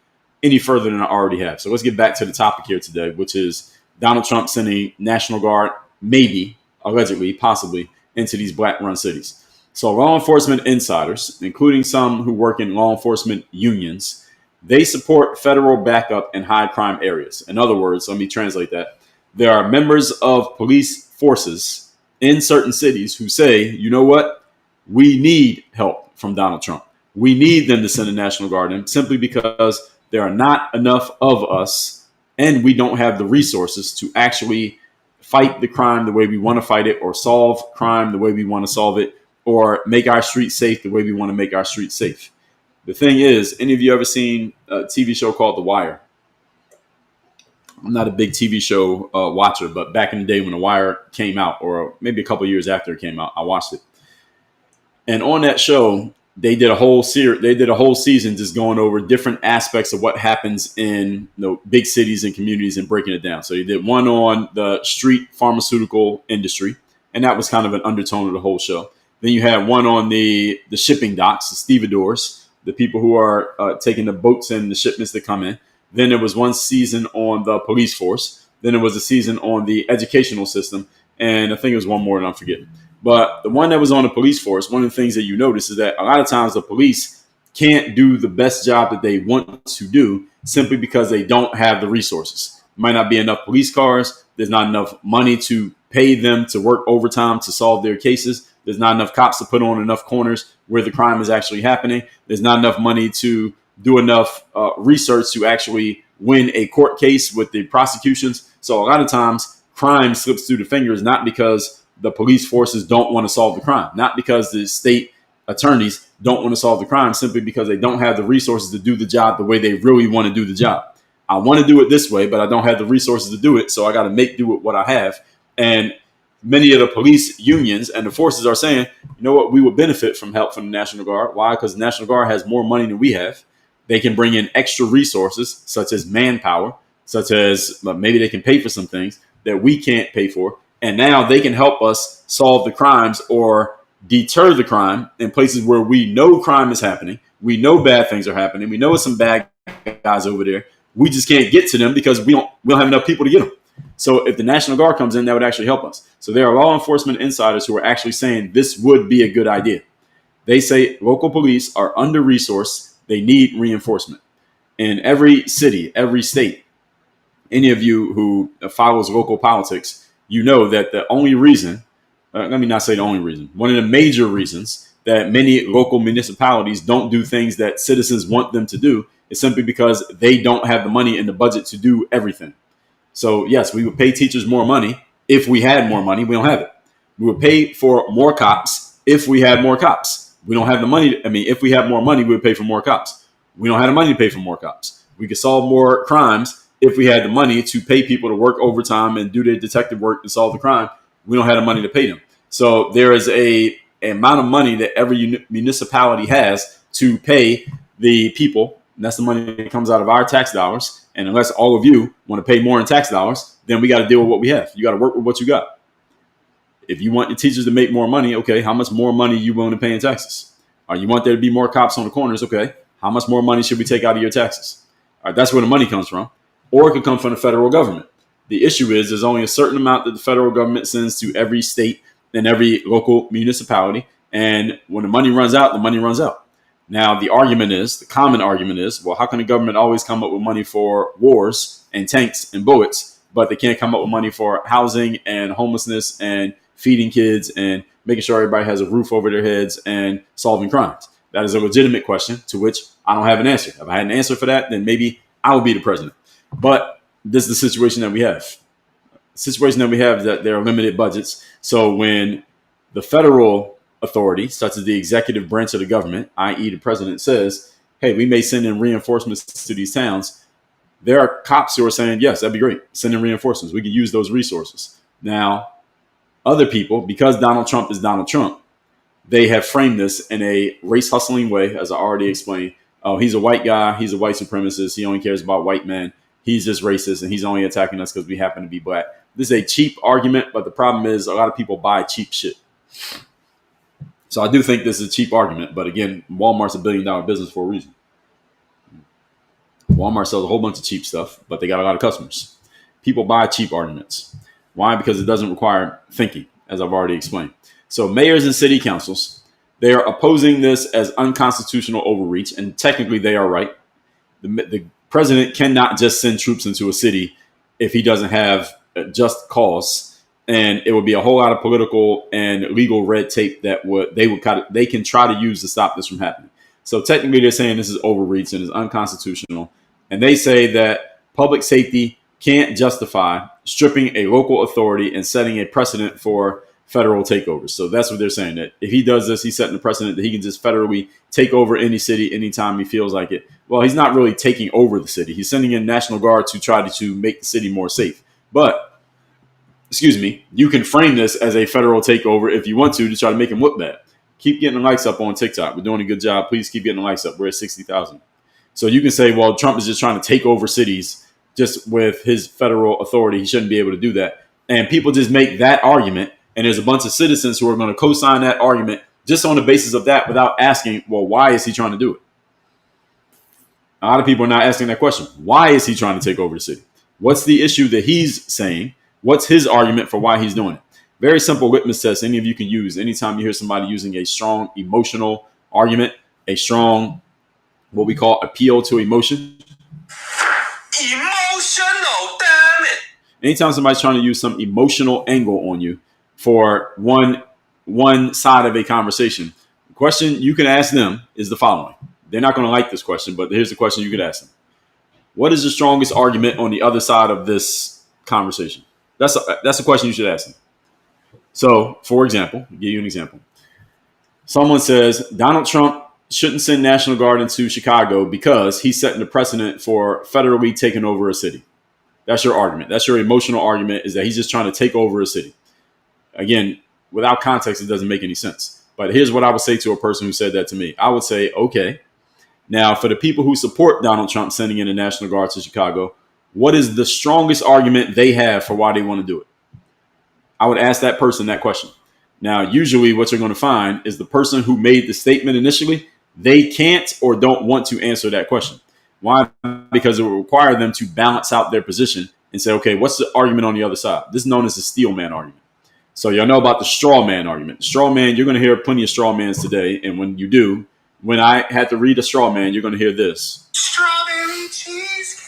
[SPEAKER 1] any further than I already have. So let's get back to the topic here today, which is Donald Trump sending National Guard, maybe, allegedly, possibly, into these black-run cities. So law enforcement insiders, including some who work in law enforcement unions, they support federal backup in high crime areas. In other words, let me translate that. There are members of police forces in certain cities who say, you know what? We need help from Donald Trump. We need them to send a National Guard in simply because there are not enough of us and we don't have the resources to actually fight the crime the way we want to fight it, or solve crime the way we want to solve it, or make our streets safe the way we want to make our streets safe. The thing is, any of you ever seen a TV show called The Wire? I'm not a big TV show watcher, but back in the day when The Wire came out, or maybe a couple of years after it came out, I watched it. And on that show, they did a whole season just going over different aspects of what happens in big cities and communities and breaking it down. So they did one on the street pharmaceutical industry, and that was kind of an undertone of the whole show. Then you had one on the shipping docks, the stevedores, the people who are taking the boats and the shipments that come in. Then there was one season on the police force. Then there was a season on the educational system. And I think it was one more that I'm forgetting. But the one that was on the police force, one of the things that you notice is that a lot of times the police can't do the best job that they want to do simply because they don't have the resources. There might not be enough police cars. There's not enough money to pay them to work overtime to solve their cases. There's not enough cops to put on enough corners where the crime is actually happening. There's not enough money to do enough research to actually win a court case with the prosecutions. So a lot of times crime slips through the fingers, not because the police forces don't want to solve the crime, not because the state attorneys don't want to solve the crime, simply because they don't have the resources to do the job the way they really want to do the job. I want to do it this way, but I don't have the resources to do it. So I got to make do with what I have. And many of the police unions and the forces are saying, you know what, we will benefit from help from the National Guard. Why? Because the National Guard has more money than we have. They can bring in extra resources, such as manpower, such as maybe they can pay for some things that we can't pay for. And now they can help us solve the crimes or deter the crime in places where we know crime is happening. We know bad things are happening. We know some bad guys over there. We just can't get to them because we don't have enough people to get them. So if the National Guard comes in, that would actually help us. So there are law enforcement insiders who are actually saying this would be a good idea. They say local police are under-resourced. They need reinforcement. In every city, every state, any of you who follows local politics, you know that the only reason, let me not say the only reason, one of the major reasons that many local municipalities don't do things that citizens want them to do is simply because they don't have the money in the budget to do everything. So yes, we would pay teachers more money if we had more money. We don't have it. We would pay for more cops if we had more cops. We don't have the money. If we had more money, we would pay for more cops. We don't have the money to pay for more cops. We could solve more crimes if we had the money to pay people to work overtime and do their detective work to solve the crime. We don't have the money to pay them. So there is an amount of money that every municipality has to pay the people. And that's the money that comes out of our tax dollars. And unless all of you want to pay more in tax dollars, then we got to deal with what we have. You got to work with what you got. If you want your teachers to make more money, okay, how much more money are you willing to pay in taxes? You want there to be more cops on the corners, okay, how much more money should we take out of your taxes? All right, that's where the money comes from. Or it could come from the federal government. The issue is there's only a certain amount that the federal government sends to every state and every local municipality. And when the money runs out, the money runs out. Now, the common argument is, well, how can the government always come up with money for wars and tanks and bullets, but they can't come up with money for housing and homelessness and feeding kids and making sure everybody has a roof over their heads and solving crimes? That is a legitimate question to which I don't have an answer. If I had an answer for that, then maybe I would be the president. But this is the situation that we have. The situation that we have is that there are limited budgets. So when the federal authority, such as the executive branch of the government, i.e., the president, says, hey, we may send in reinforcements to these towns, there are cops who are saying, yes, that'd be great. Send in reinforcements. We could use those resources. Now, other people, because Donald Trump is Donald Trump, they have framed this in a race hustling way, as I already explained. Oh, he's a white guy. He's a white supremacist. He only cares about white men. He's just racist, and he's only attacking us because we happen to be black. This is a cheap argument, but the problem is a lot of people buy cheap shit. So I do think this is a cheap argument. But again, Walmart's $1 billion business for a reason. Walmart sells a whole bunch of cheap stuff, but they got a lot of customers. People buy cheap arguments. Why? Because it doesn't require thinking, as I've already explained. So mayors and city councils, they are opposing this as unconstitutional overreach, and technically they are right. The president cannot just send troops into a city if he doesn't have a just cause, and it would be a whole lot of political and legal red tape that they can try to use to stop this from happening. So technically they're saying this is overreach and is unconstitutional, and they say that public safety can't justify stripping a local authority and setting a precedent for federal takeovers. So that's what they're saying, that if he does this, he's setting the precedent that he can just federally take over any city anytime he feels like it. Well, he's not really taking over the city. He's sending in National Guard to try to make the city more safe. But, you can frame this as a federal takeover if you want to try to make him look bad. Keep getting the likes up on TikTok. We're doing a good job. Please keep getting the likes up. We're at 60,000. So you can say, well, Trump is just trying to take over cities just with his federal authority. He shouldn't be able to do that. And people just make that argument. And there's a bunch of citizens who are going to co-sign that argument just on the basis of that without asking, well, why is he trying to do it? A lot of people are not asking that question. Why is he trying to take over the city? What's the issue that he's saying? What's his argument for why he's doing it? Very simple litmus test any of you can use anytime you hear somebody using a strong emotional argument, a strong, what we call appeal to emotion.
[SPEAKER 2] Emotional, damn it.
[SPEAKER 1] Anytime somebody's trying to use some emotional angle on you for one side of a conversation, the question you can ask them is the following. They're not going to like this question, but here's the question you could ask them. What is the strongest argument on the other side of this conversation? That's a question you should ask them. So, for example, I'll give you an example. Someone says Donald Trump shouldn't send National Guard into Chicago because he's setting the precedent for federally taking over a city. That's your argument. That's your emotional argument, is that he's just trying to take over a city. Again, without context, it doesn't make any sense. But here's what I would say to a person who said that to me. I would say, okay, now for the people who support Donald Trump sending in the National Guard to Chicago, what is the strongest argument they have for why they want to do it? I would ask that person that question. Now, usually what you're going to find is the person who made the statement initially, they can't or don't want to answer that question. Why? Because it will require them to balance out their position and say, okay, what's the argument on the other side? This is known as the steel man argument. So y'all know about the straw man argument. Straw man, you're going to hear plenty of straw mans today. And when you do, when I had to read a straw man, you're going to hear this.
[SPEAKER 2] Strawberry cheesecake.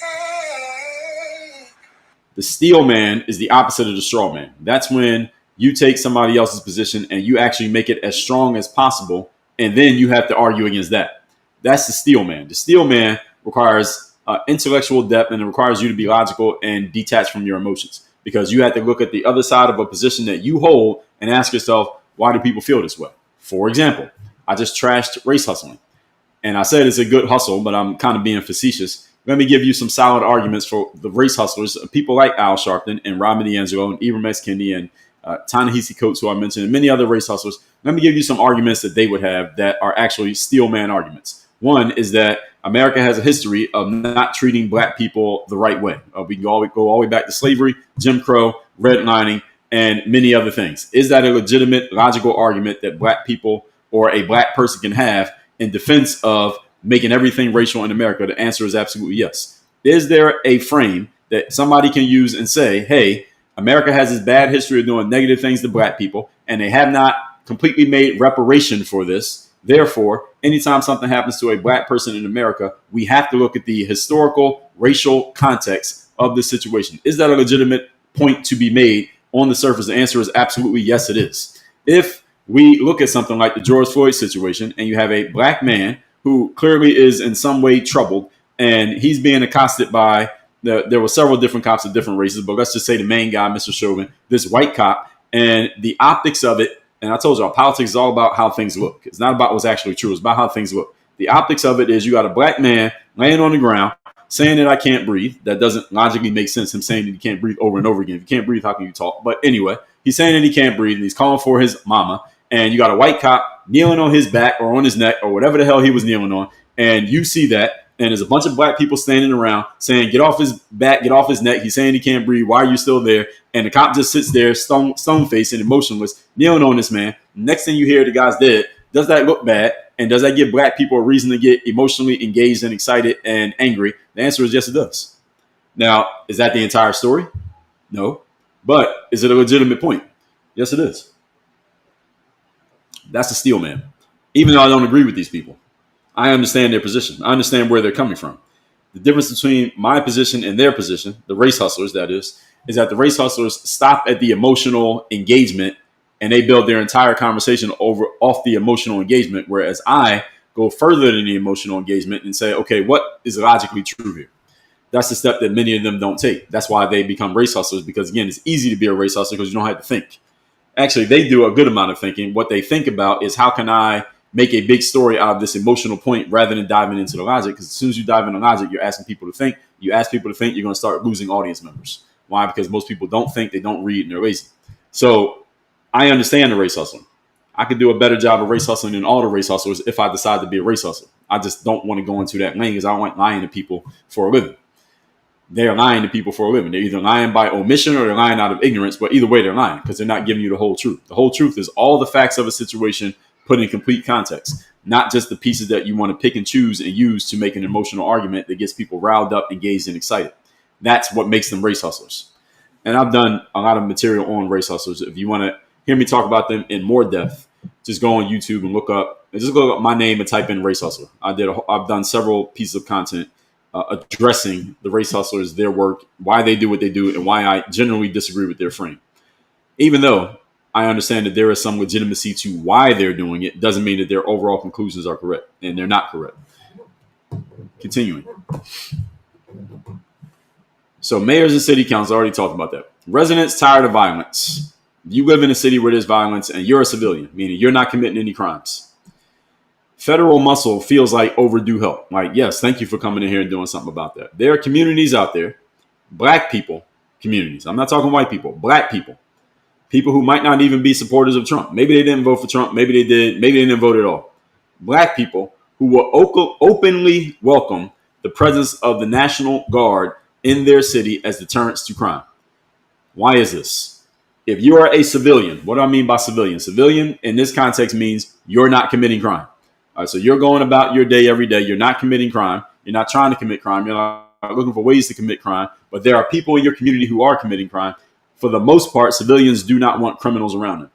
[SPEAKER 1] The steel man is the opposite of the straw man. That's when you take somebody else's position and you actually make it as strong as possible, and then you have to argue against that. That's the steel man. The steel man requires intellectual depth, and it requires you to be logical and detached from your emotions, because you have to look at the other side of a position that you hold and ask yourself, why do people feel this way? For example, I just trashed race hustling, and I said it's a good hustle, but I'm kind of being facetious. Let me give you some solid arguments for the race hustlers, people like Al Sharpton and Robin DiAngelo and Ibram X. Kendi and Ta-Nehisi Coates, who I mentioned, and many other race hustlers. Let me give you some arguments that they would have that are actually steel man arguments. One is that America has a history of not treating black people the right way. We can go all the way back to slavery, Jim Crow, redlining, and many other things. Is that a legitimate, logical argument that black people or a black person can have in defense of making everything racial in America? The answer is absolutely yes. Is there a frame that somebody can use and say, hey, America has this bad history of doing negative things to black people, and they have not completely made reparation for this. Therefore, anytime something happens to a black person in America, we have to look at the historical, racial context of the situation. Is that a legitimate point to be made on the surface? The answer is absolutely yes, it is. If we look at something like the George Floyd situation, and you have a black man who clearly is in some way troubled, and he's being accosted by there were several different cops of different races, but let's just say the main guy, Mr. Chauvin, this white cop, and the optics of it And I told y'all, politics is all about how things look. It's not about what's actually true. It's about how things look. The optics of it is you got a black man laying on the ground saying that I can't breathe. That doesn't logically make sense. Him saying that he can't breathe over and over again. If you can't breathe, how can you talk? But anyway, he's saying that he can't breathe and he's calling for his mama. And you got a white cop kneeling on his back or on his neck or whatever the hell he was kneeling on. And you see that. And there's a bunch of black people standing around saying, get off his back, get off his neck. He's saying he can't breathe. Why are you still there? And the cop just sits there, stone-faced and emotionless, kneeling on this man. Next thing you hear, the guy's dead. Does that look bad? And does that give black people a reason to get emotionally engaged and excited and angry? The answer is yes, it does. Now, is that the entire story? No. But is it a legitimate point? Yes, it is. That's a steal, man. Even though I don't agree with these people, I understand their position. I understand where they're coming from. The difference between my position and their position, the race hustlers, that is that the race hustlers stop at the emotional engagement and they build their entire conversation off the emotional engagement, whereas I go further than the emotional engagement and say, okay, what is logically true here? That's the step that many of them don't take. That's why they become race hustlers, because, again, it's easy to be a race hustler because you don't have to think. Actually, they do a good amount of thinking. What they think about is, how can I make a big story out of this emotional point rather than diving into the logic? Because as soon as you dive into logic, you're asking people to think. You ask people to think, you're going to start losing audience members. Why? Because most people don't think, they don't read, and they're lazy. So I understand the race hustling. I could do a better job of race hustling than all the race hustlers if I decide to be a race hustler. I just don't want to go into that lane because I don't like lying to people for a living. They're lying to people for a living. They're either lying by omission or they're lying out of ignorance, but either way, they're lying because they're not giving you the whole truth. The whole truth is all the facts of a situation put in complete context, not just the pieces that you want to pick and choose and use to make an emotional argument that gets people riled up, engaged, and excited. That's what makes them race hustlers. And I've done a lot of material on race hustlers. If you want to hear me talk about them in more depth, just go on YouTube and look up my name and type in race hustler. I've done several pieces of content addressing the race hustlers, their work, why they do what they do, and why I generally disagree with their frame. Even though I understand that there is some legitimacy to why they're doing it, doesn't mean that their overall conclusions are correct, and they're not correct. Continuing. So mayors and city councils, already talked about that. Residents tired of violence. You live in a city where there's violence and you're a civilian, meaning you're not committing any crimes. Federal muscle feels like overdue help. Like, yes, thank you for coming in here and doing something about that. There are communities out there, black people communities. I'm not talking white people, black people. People who might not even be supporters of Trump. Maybe they didn't vote for Trump. Maybe they did. Maybe they didn't vote at all. Black people who will openly welcome the presence of the National Guard in their city as deterrents to crime. Why is this? If you are a civilian, what do I mean by civilian? Civilian in this context means you're not committing crime. All right, so you're going about your day every day. You're not committing crime. You're not trying to commit crime. You're not looking for ways to commit crime. But there are people in your community who are committing crime. For the most part, civilians do not want criminals around them.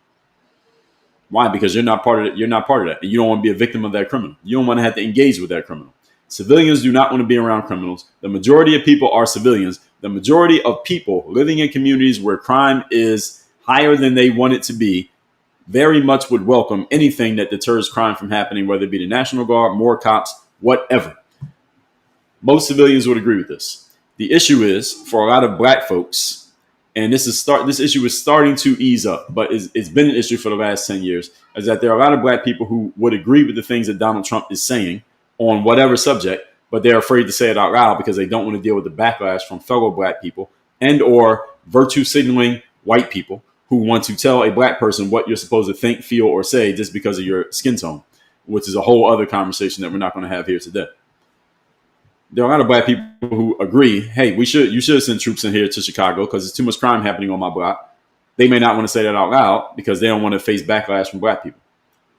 [SPEAKER 1] Why? Because you're not part of it. You're not part of that. And you don't want to be a victim of that criminal. You don't want to have to engage with that criminal. Civilians do not want to be around criminals. The majority of people are civilians. The majority of people living in communities where crime is higher than they want it to be very much would welcome anything that deters crime from happening, whether it be the National Guard, more cops, whatever. Most civilians would agree with this. The issue is, for a lot of black folks, and this issue is starting to ease up, but it's been an issue for the last 10 years, is that there are a lot of black people who would agree with the things that Donald Trump is saying on whatever subject, but they're afraid to say it out loud because they don't want to deal with the backlash from fellow black people and or virtue signaling white people who want to tell a black person what you're supposed to think, feel, or say just because of your skin tone, which is a whole other conversation that we're not going to have here today. There are a lot of black people who agree, hey, you should send troops in here to Chicago because there's too much crime happening on my block. They may not want to say that out loud because they don't want to face backlash from black people.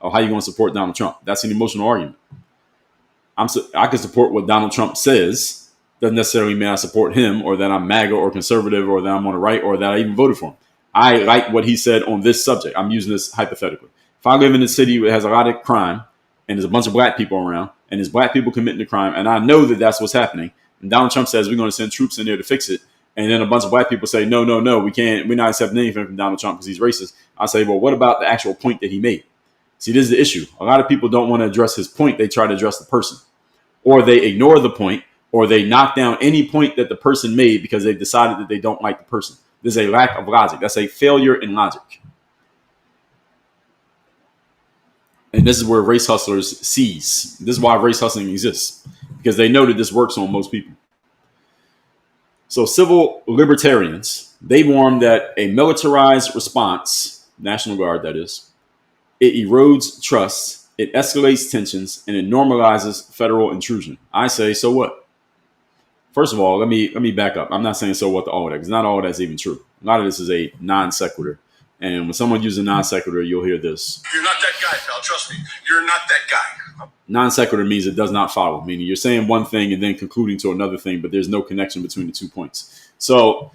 [SPEAKER 1] Oh, how are you going to support Donald Trump? That's an emotional argument. I can support what Donald Trump says. Doesn't necessarily mean I support him or that I'm MAGA or conservative or that I'm on the right or that I even voted for him. I like what he said on this subject. I'm using this hypothetically. If I live in a city that has a lot of crime and there's a bunch of black people around and there's black people committing the crime and I know that that's what's happening, and Donald Trump says we're going to send troops in there to fix it, and then a bunch of black people say, no, we can't, we're not accepting anything from Donald Trump because he's racist. I say, well, what about the actual point that he made? See, this is the issue. A lot of people don't want to address his point. They try to address the person. Or they ignore the point, or they knock down any point that the person made because they've decided that they don't like the person. There's a lack of logic. That's a failure in logic. And this is where race hustlers seize. This is why race hustling exists, because they know that this works on most people. So civil libertarians, they warn that a militarized response, National Guard that is, it erodes trust, it escalates tensions, and it normalizes federal intrusion. I say, so what? First of all, let me back up. I'm not saying so what to all that, because not all that's even true. A lot of this is a non sequitur. And when someone uses non sequitur, you'll hear this.
[SPEAKER 2] You're not that guy, pal. Trust me. You're not that guy.
[SPEAKER 1] Non sequitur means it does not follow, meaning you're saying one thing and then concluding to another thing, but there's no connection between the 2 points. So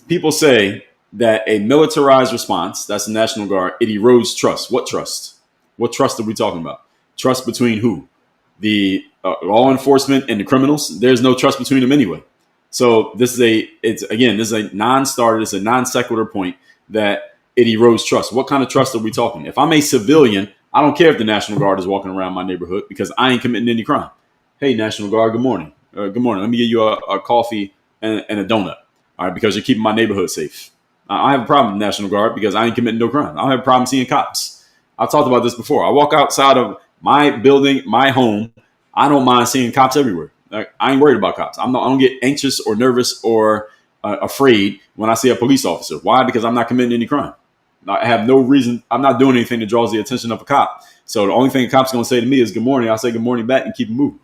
[SPEAKER 1] people say that a militarized response, that's the National Guard, it erodes trust. What trust? What trust are we talking about? Trust between who? The law enforcement and the criminals? There's no trust between them anyway. So this is a non-starter, it's a non sequitur point that it erodes trust. What kind of trust are we talking? If I'm a civilian, I don't care if the National Guard is walking around my neighborhood because I ain't committing any crime. Hey, National Guard, good morning. Good morning. Let me give you a coffee and a donut. All right, because you're keeping my neighborhood safe. I have a problem with the National Guard because I ain't committing no crime. I don't have a problem seeing cops. I've talked about this before. I walk outside of my building, my home. I don't mind seeing cops everywhere. Like, I ain't worried about cops. I don't get anxious or nervous or afraid when I see a police officer. Why? Because I'm not committing any crime. I have no reason. I'm not doing anything that draws the attention of a cop. So the only thing a cop's going to say to me is good morning. I'll say good morning back and keep it moving.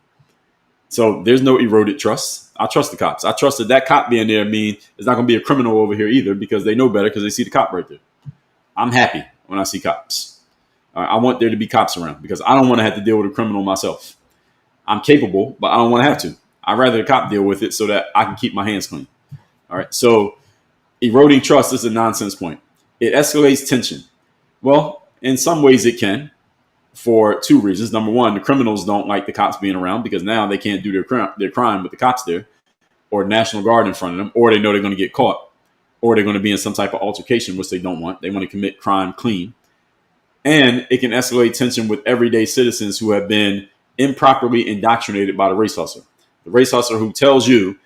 [SPEAKER 1] So there's no eroded trust. I trust the cops. I trust that cop being there means there's not going to be a criminal over here either because they know better because they see the cop right there. I'm happy when I see cops. I want there to be cops around because I don't want to have to deal with a criminal myself. I'm capable, but I don't want to have to. I'd rather the cop deal with it so that I can keep my hands clean. All right. So eroding trust is a nonsense point. It escalates tension. Well, in some ways it can for 2 reasons. Number one, the criminals don't like the cops being around because now they can't do their crime with the cops there or National Guard in front of them, or they know they're going to get caught, or they're going to be in some type of altercation, which they don't want. They want to commit crime clean. And it can escalate tension with everyday citizens who have been improperly indoctrinated by the race hustler. The race hustler who tells you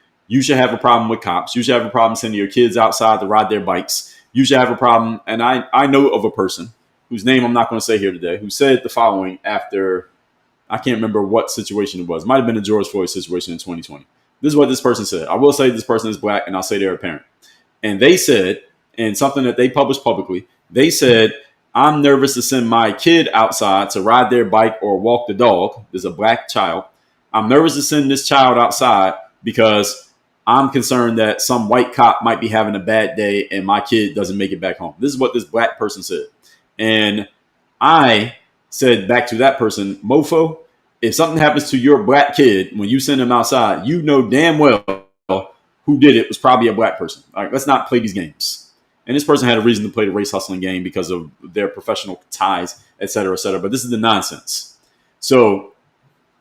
[SPEAKER 1] should have a problem with cops. You should have a problem sending your kids outside to ride their bikes. You should have a problem. And I know of a person whose name I'm not going to say here today, who said the following after, I can't remember what situation it was. It might have been a George Floyd situation in 2020. This is what this person said. I will say this person is black, and I'll say they're a parent. And they said, and something that they published publicly, they said, I'm nervous to send my kid outside to ride their bike or walk the dog. There's a black child. I'm nervous to send this child outside because I'm concerned that some white cop might be having a bad day and my kid doesn't make it back home. This is what this black person said. And I said back to that person, mofo, if something happens to your black kid when you send him outside, you know damn well who did it was probably a black person. All right, let's not play these games. And this person had a reason to play the race hustling game because of their professional ties, et cetera, et cetera. But this is the nonsense. So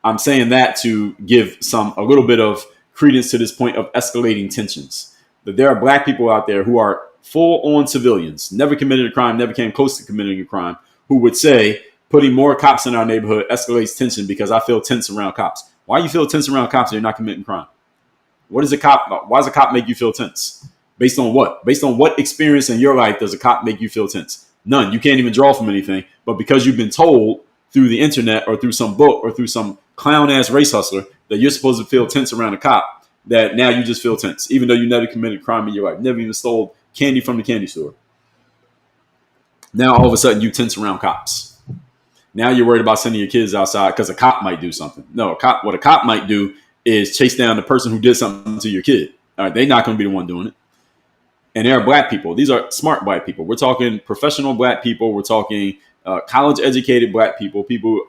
[SPEAKER 1] I'm saying that to give a little bit of credence to this point of escalating tensions. That there are black people out there who are full-on civilians, never committed a crime, never came close to committing a crime, who would say putting more cops in our neighborhood escalates tension because I feel tense around cops. Why you feel tense around cops if you're not committing crime? Why does a cop make you feel tense? Based on what? Based on what experience in your life does a cop make you feel tense? None. You can't even draw from anything. But because you've been told through the internet or through some book or through some clown-ass race hustler that you're supposed to feel tense around a cop, that now you just feel tense, even though you never committed crime in your life, never even stole candy from the candy store. Now all of a sudden you tense around cops. Now you're worried about sending your kids outside because a cop might do something. No, what a cop might do is chase down the person who did something to your kid. All right, they're not going to be the one doing it. And there are black people. These are smart black people. We're talking professional black people. We're talking college-educated black people. People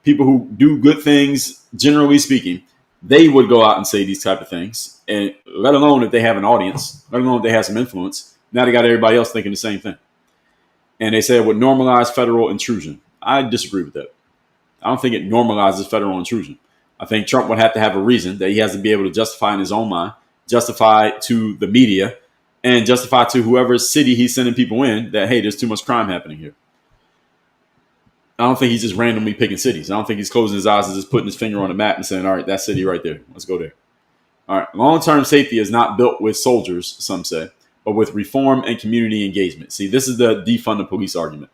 [SPEAKER 1] who do good things, generally speaking. They would go out and say these type of things. And let alone if they have an audience, let alone if they have some influence. Now they got everybody else thinking the same thing. And they said it would normalize federal intrusion. I disagree with that. I don't think it normalizes federal intrusion. I think Trump would have to have a reason that he has to be able to justify in his own mind, justify to the media, and justify to whoever city he's sending people in that, hey, there's too much crime happening here. I don't think he's just randomly picking cities. I don't think he's closing his eyes and just putting his finger on the map and saying, all right, that city right there. Let's go there. All right. Long-term safety is not built with soldiers, some say, but with reform and community engagement. See, this is the defund the police argument.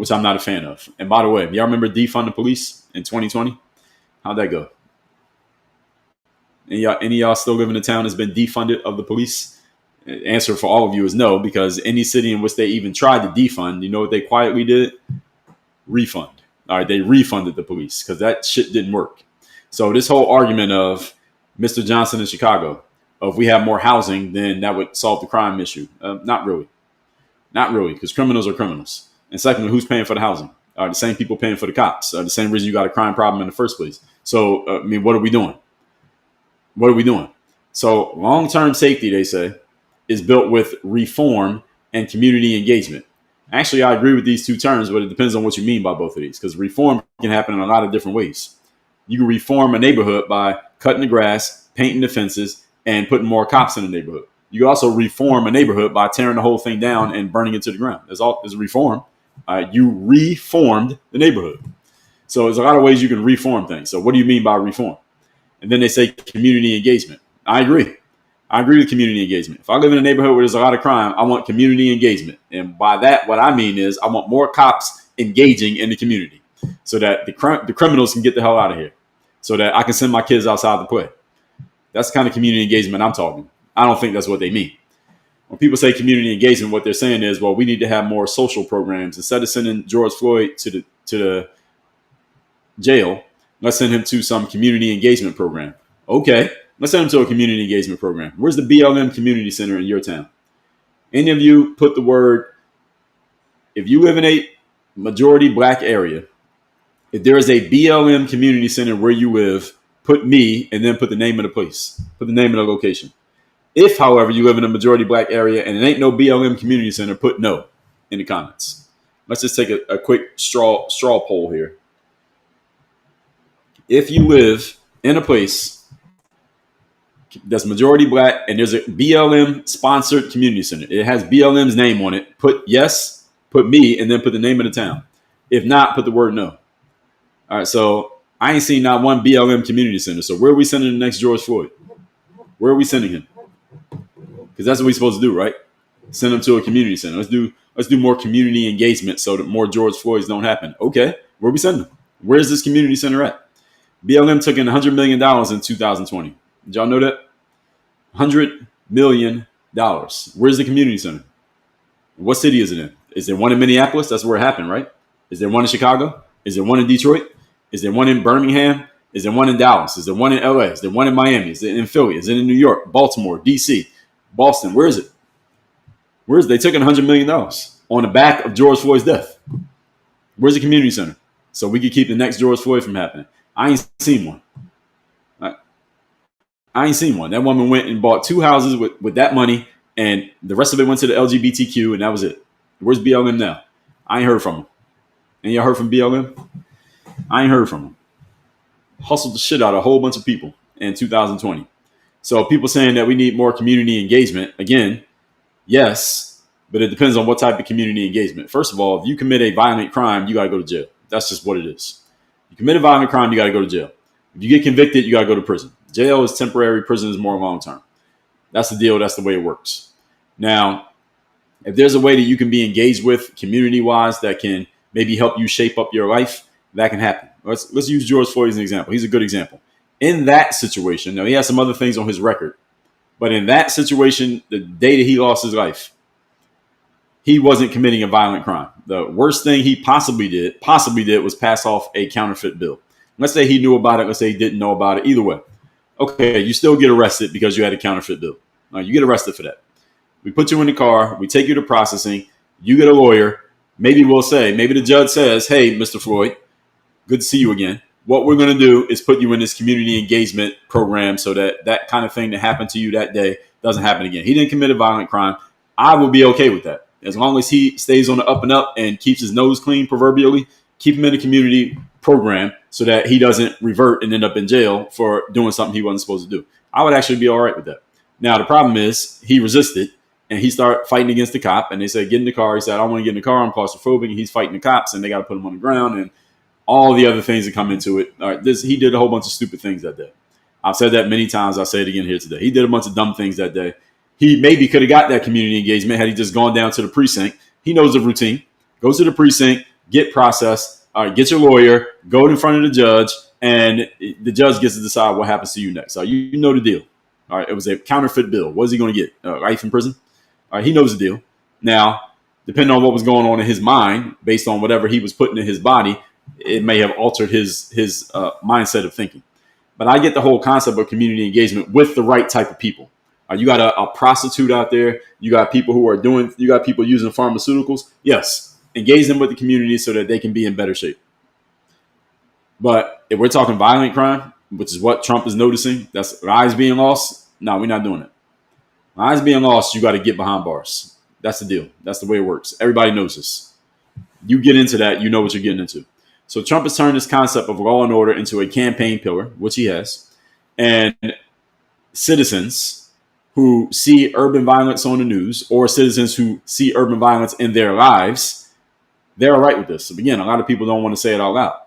[SPEAKER 1] which I'm not a fan of. And by the way, y'all remember defund the police in 2020? How'd that go? Any of y'all still live in a town that's been defunded of the police? The answer for all of you is no, because any city in which they even tried to defund, you know what they quietly did? Refund. All right, they refunded the police because that shit didn't work. So this whole argument of Mr. Johnson in Chicago, if we have more housing, then that would solve the crime issue. Not really. Not really, because criminals are criminals. And secondly, who's paying for the housing? The same people paying for the cops. The same reason you got a crime problem in the first place. So, I mean, what are we doing? What are we doing? So long-term safety, they say, is built with reform and community engagement. Actually, I agree with these two terms, but it depends on what you mean by both of these, because reform can happen in a lot of different ways. You can reform a neighborhood by cutting the grass, painting the fences, and putting more cops in the neighborhood. You can also reform a neighborhood by tearing the whole thing down and burning it to the ground. That's all is reform. You reformed the neighborhood. So there's a lot of ways you can reform things. So what do you mean by reform? And then they say community engagement. I agree. I agree with community engagement. If I live in a neighborhood where there's a lot of crime, I want community engagement. And by that, what I mean is I want more cops engaging in the community so that the criminals can get the hell out of here, so that I can send my kids outside to play. That's the kind of community engagement I'm talking. I don't think that's what they mean. When people say community engagement, what they're saying is, well, we need to have more social programs. Instead of sending George Floyd to the jail, let's send him to some community engagement program. Okay, let's send him to a community engagement program. Where's the BLM Community Center in your town? Any of you put the word, if you live in a majority black area, if there is a BLM Community Center where you live, put me and then put the name of the place, put the name of the location. If, however, you live in a majority black area and it ain't no BLM Community Center, put no in the comments. Let's just take a quick straw poll here. If you live in a place that's majority black and there's a BLM sponsored community center, it has BLM's name on it, put yes, put me, and then put the name of the town. If not, put the word no. All right, so I ain't seen not one BLM community center. So where are we sending the next George Floyd? Where are we sending him? Because that's what we're supposed to do, right? Send him to a community center. Let's do more community engagement so that more George Floyds don't happen. Okay, where are we sending him? Where's this community center at? BLM took in $100 million in 2020. Did y'all know that? $100 million. Where's the community center? What city is it in? Is there one in Minneapolis? That's where it happened, right? Is there one in Chicago? Is there one in Detroit? Is there one in Birmingham? Is there one in Dallas? Is there one in LA? Is there one in Miami? Is it in Philly? Is it in New York, Baltimore, DC, Boston? Where is it? They took in $100 million on the back of George Floyd's death. Where's the community center? So we could keep the next George Floyd from happening. I ain't seen one. I ain't seen one. That woman went and bought 2 houses with that money, and the rest of it went to the LGBTQ, and that was it. Where's BLM now? I ain't heard from them. And y'all heard from BLM? I ain't heard from them. Hustled the shit out of a whole bunch of people in 2020. So people saying that we need more community engagement, again, yes, but it depends on what type of community engagement. First of all, if you commit a violent crime, you got to go to jail. That's just what it is. You commit a violent crime, you got to go to jail. If you get convicted, you got to go to prison. Jail is temporary, prison is more long-term. That's the deal. That's the way it works. Now, if there's a way that you can be engaged with community-wise that can maybe help you shape up your life, that can happen. Let's use George Floyd as an example. He's a good example. In that situation, now he has some other things on his record, but in that situation, the day that he lost his life, he wasn't committing a violent crime. The worst thing he possibly did was pass off a counterfeit bill. Let's say he knew about it. Let's say he didn't know about it. Either way. Okay, you still get arrested because you had a counterfeit bill. You get arrested for that. We put you in the car. We take you to processing. You get a lawyer. Maybe the judge says, hey, Mr. Floyd, good to see you again. What we're going to do is put you in this community engagement program so that kind of thing that happened to you that day doesn't happen again. He didn't commit a violent crime. I will be okay with that. As long as he stays on the up and up and keeps his nose clean, proverbially, keep him in a community program so that he doesn't revert and end up in jail for doing something he wasn't supposed to do. I would actually be all right with that. Now, the problem is he resisted and he started fighting against the cop, and they said, get in the car. He said, I don't want to get in the car. I'm claustrophobic. And he's fighting the cops, and they got to put him on the ground and all the other things that come into it. All right, he did a whole bunch of stupid things that day. I've said that many times. I'll say it again here today. He did a bunch of dumb things that day. He maybe could have got that community engagement had he just gone down to the precinct. He knows the routine. Goes to the precinct, get processed, get your lawyer, go in front of the judge, and the judge gets to decide what happens to you next. You know the deal. All right, it was a counterfeit bill. What is he going to get? Life in prison? All right, he knows the deal. Now, depending on what was going on in his mind, based on whatever he was putting in his body, it may have altered his mindset of thinking. But I get the whole concept of community engagement with the right type of people. You got a prostitute out there. You got people you got people using pharmaceuticals. Yes, engage them with the community so that they can be in better shape. But if we're talking violent crime, which is what Trump is noticing, that's lives being lost. No, we're not doing it. Lives being lost, you got to get behind bars. That's the deal. That's the way it works. Everybody knows this. You get into that, you know what you're getting into. So Trump has turned this concept of law and order into a campaign pillar, which he has. And citizens who see urban violence on the news, or citizens who see urban violence in their lives, they're all right with this. So again, a lot of people don't want to say it out loud.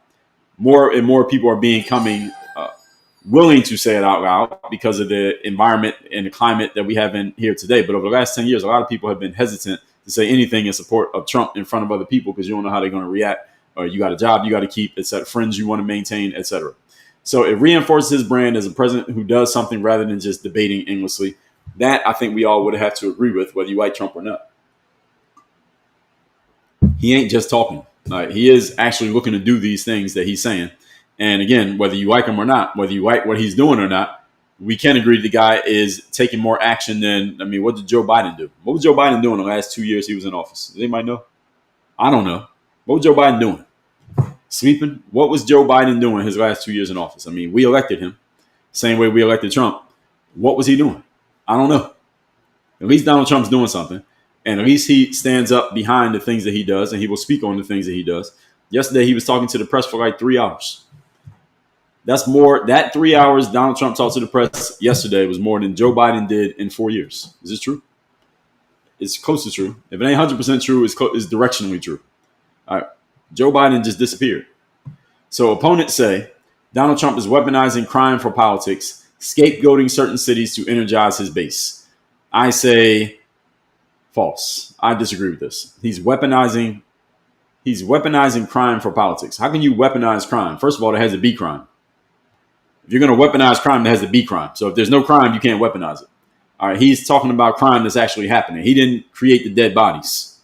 [SPEAKER 1] More and more people are becoming willing to say it out loud because of the environment and the climate that we have in here today. But over the last 10 years, a lot of people have been hesitant to say anything in support of Trump in front of other people because you don't know how they're going to react. Or you got a job you got to keep, etc., friends you want to maintain, etc. So it reinforces his brand as a president who does something rather than just debating endlessly. That I think we all would have to agree with, whether you like Trump or not. He ain't just talking. He is actually looking to do these things that he's saying. And again, whether you like him or not, whether you like what he's doing or not, we can agree the guy is taking more action than, what did Joe Biden do? What was Joe Biden doing the last 2 years he was in office? Does anybody know? I don't know. What was Joe Biden doing? Sleeping? What was Joe Biden doing his last 2 years in office? We elected him. Same way we elected Trump. What was he doing? I don't know. At least Donald Trump's doing something. And at least he stands up behind the things that he does, and he will speak on the things that he does. Yesterday, he was talking to the press for like 3 hours. That's more. That 3 hours Donald Trump talked to the press yesterday was more than Joe Biden did in 4 years. Is this true? It's close to true. If it ain't 100% true, it's directionally true. All right. Joe Biden just disappeared. So opponents say Donald Trump is weaponizing crime for politics, scapegoating certain cities to energize his base. I say false. I disagree with this. He's weaponizing crime for politics. How can you weaponize crime? First of all, there has to be crime. If you're going to weaponize crime, there has to be crime. So if there's no crime, you can't weaponize it. All right. He's talking about crime that's actually happening. He didn't create the dead bodies.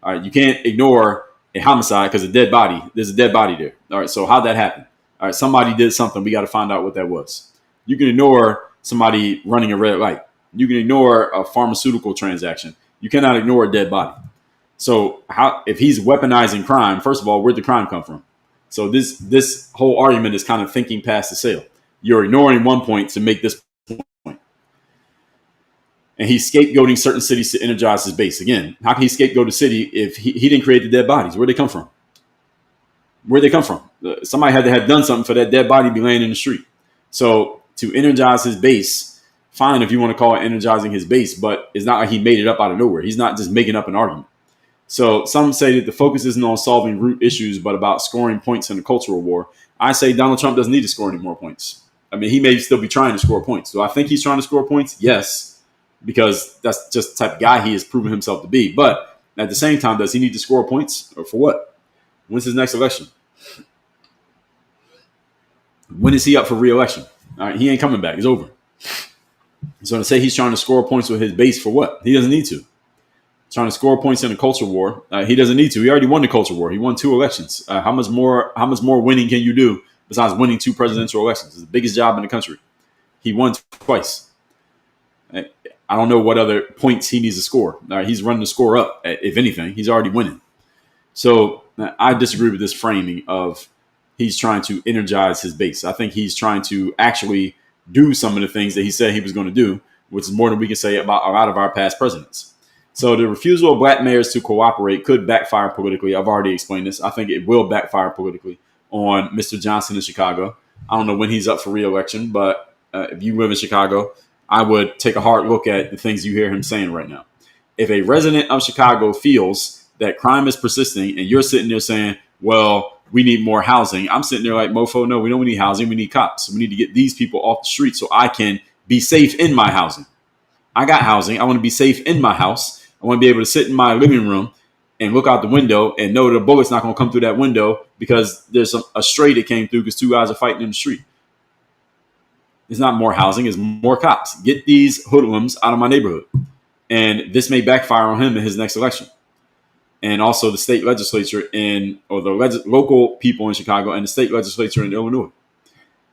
[SPEAKER 1] All right. You can't ignore a homicide because there's a dead body there. All right. So how'd that happen? All right. Somebody did something. We got to find out what that was. You can ignore somebody running a red light. You can ignore a pharmaceutical transaction. You cannot ignore a dead body. So if he's weaponizing crime, first of all, where'd the crime come from? So this whole argument is kind of thinking past the sale. You're ignoring one point to make this point. And he's scapegoating certain cities to energize his base. Again, how can he scapegoat a city if he didn't create the dead bodies? Where'd they come from? Somebody had to have done something for that dead body to be laying in the street. So to energize his base, fine if you want to call it energizing his base, but it's not like he made it up out of nowhere. He's not just making up an argument. So some say that the focus isn't on solving root issues, but about scoring points in a cultural war. I say Donald Trump doesn't need to score any more points. He may still be trying to score points. Do I think he's trying to score points? Yes, because that's just the type of guy he has proven himself to be. But at the same time, does he need to score points? Or for what? When's his next election? When is he up for re-election? All right, he ain't coming back. It's over. So to say he's trying to score points with his base for what? He doesn't need to. Trying to score points in a culture war. He doesn't need to. He already won the culture war. He won 2 elections. How much more winning can you do besides winning 2 presidential elections? It's the biggest job in the country. He won twice. I don't know what other points he needs to score. He's running the score up. If anything, he's already winning. So I disagree with this framing of he's trying to energize his base. I think he's trying to actually do some of the things that he said he was going to do, which is more than we can say about a lot of our past presidents. So the refusal of black mayors to cooperate could backfire politically. I've already explained this. I think it will backfire politically on Mr. Johnson in Chicago. I don't know when he's up for re-election, but if you live in Chicago, I would take a hard look at the things you hear him saying right now. If a resident of Chicago feels that crime is persisting and you're sitting there saying, well, we need more housing, I'm sitting there like, mofo, no, we don't need housing. We need cops. So we need to get these people off the street so I can be safe in my housing. I got housing. I want to be safe in my house. I want to be able to sit in my living room and look out the window and know that a bullet's not going to come through that window because there's a stray that came through because two guys are fighting in the street. It's not more housing, it's more cops. Get these hoodlums out of my neighborhood. And this may backfire on him in his next election. And also the state legislature or the local people in Chicago and the state legislature in Illinois.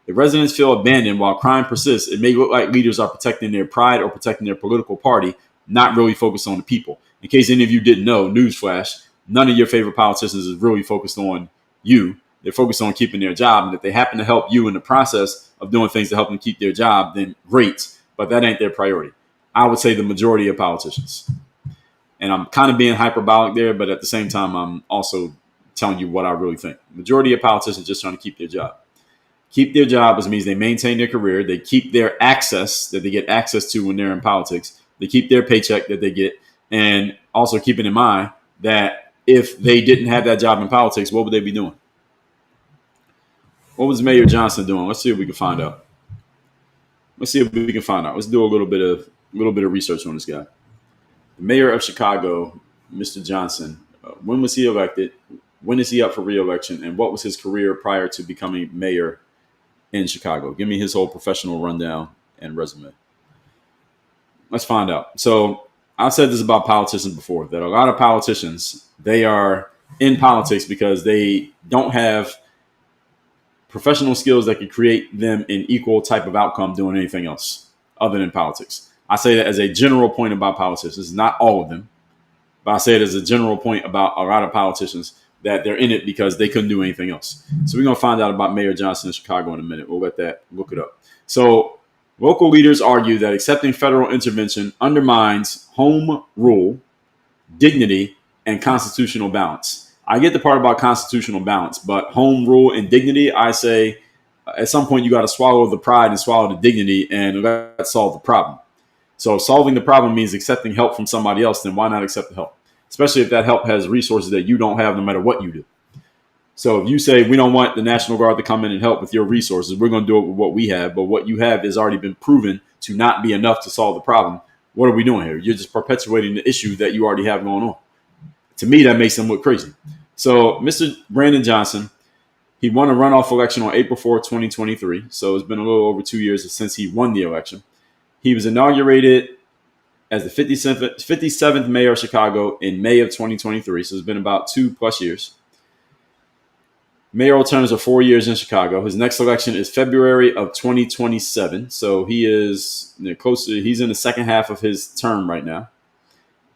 [SPEAKER 1] If residents feel abandoned while crime persists, it may look like leaders are protecting their pride or protecting their political party, not really focused on the people. In case any of you didn't know, newsflash, none of your favorite politicians is really focused on you. They're focused on keeping their job. And if they happen to help you in the process of doing things to help them keep their job, then great. But that ain't their priority. I would say the majority of politicians. And I'm kind of being hyperbolic there, but at the same time, I'm also telling you what I really think. Majority of politicians just trying to keep their job. Keep their job, which means they maintain their career. They keep their access that they get access to when they're in politics. They keep their paycheck that they get. And also keeping in mind that if they didn't have that job in politics, what would they be doing? What was Mayor Johnson doing? Let's see if we can find out. Let's do a little bit of research on this guy. The mayor of Chicago, Mr. Johnson. When was he elected? When is he up for re-election? And what was his career prior to becoming mayor in Chicago? Give me his whole professional rundown and resume. Let's find out. So I've said this about politicians before, that a lot of politicians, they are in politics because they don't have professional skills that could create them an equal type of outcome doing anything else other than politics. I say that as a general point about politicians, not all of them, but I say it as a general point about a lot of politicians that they're in it because they couldn't do anything else. So we're going to find out about Mayor Johnson in Chicago in a minute. We'll look it up. So local leaders argue that accepting federal intervention undermines home rule, dignity, and constitutional balance. I get the part about constitutional balance, but home rule and dignity, I say at some point you got to swallow the pride and swallow the dignity and let's solve the problem. So if solving the problem means accepting help from somebody else, then why not accept the help? Especially if that help has resources that you don't have no matter what you do. So if you say we don't want the National Guard to come in and help with your resources, we're going to do it with what we have, but what you have has already been proven to not be enough to solve the problem. What are we doing here? You're just perpetuating the issue that you already have going on. To me, that makes them look crazy. So Mr. Brandon Johnson, he won a runoff election on April 4, 2023. So it's been a little over 2 years since he won the election. He was inaugurated as the 57th mayor of Chicago in May of 2023. So it's been about 2+ years. Mayoral terms are 4 years in Chicago. His next election is February of 2027. So he is he's in the second half of his term right now.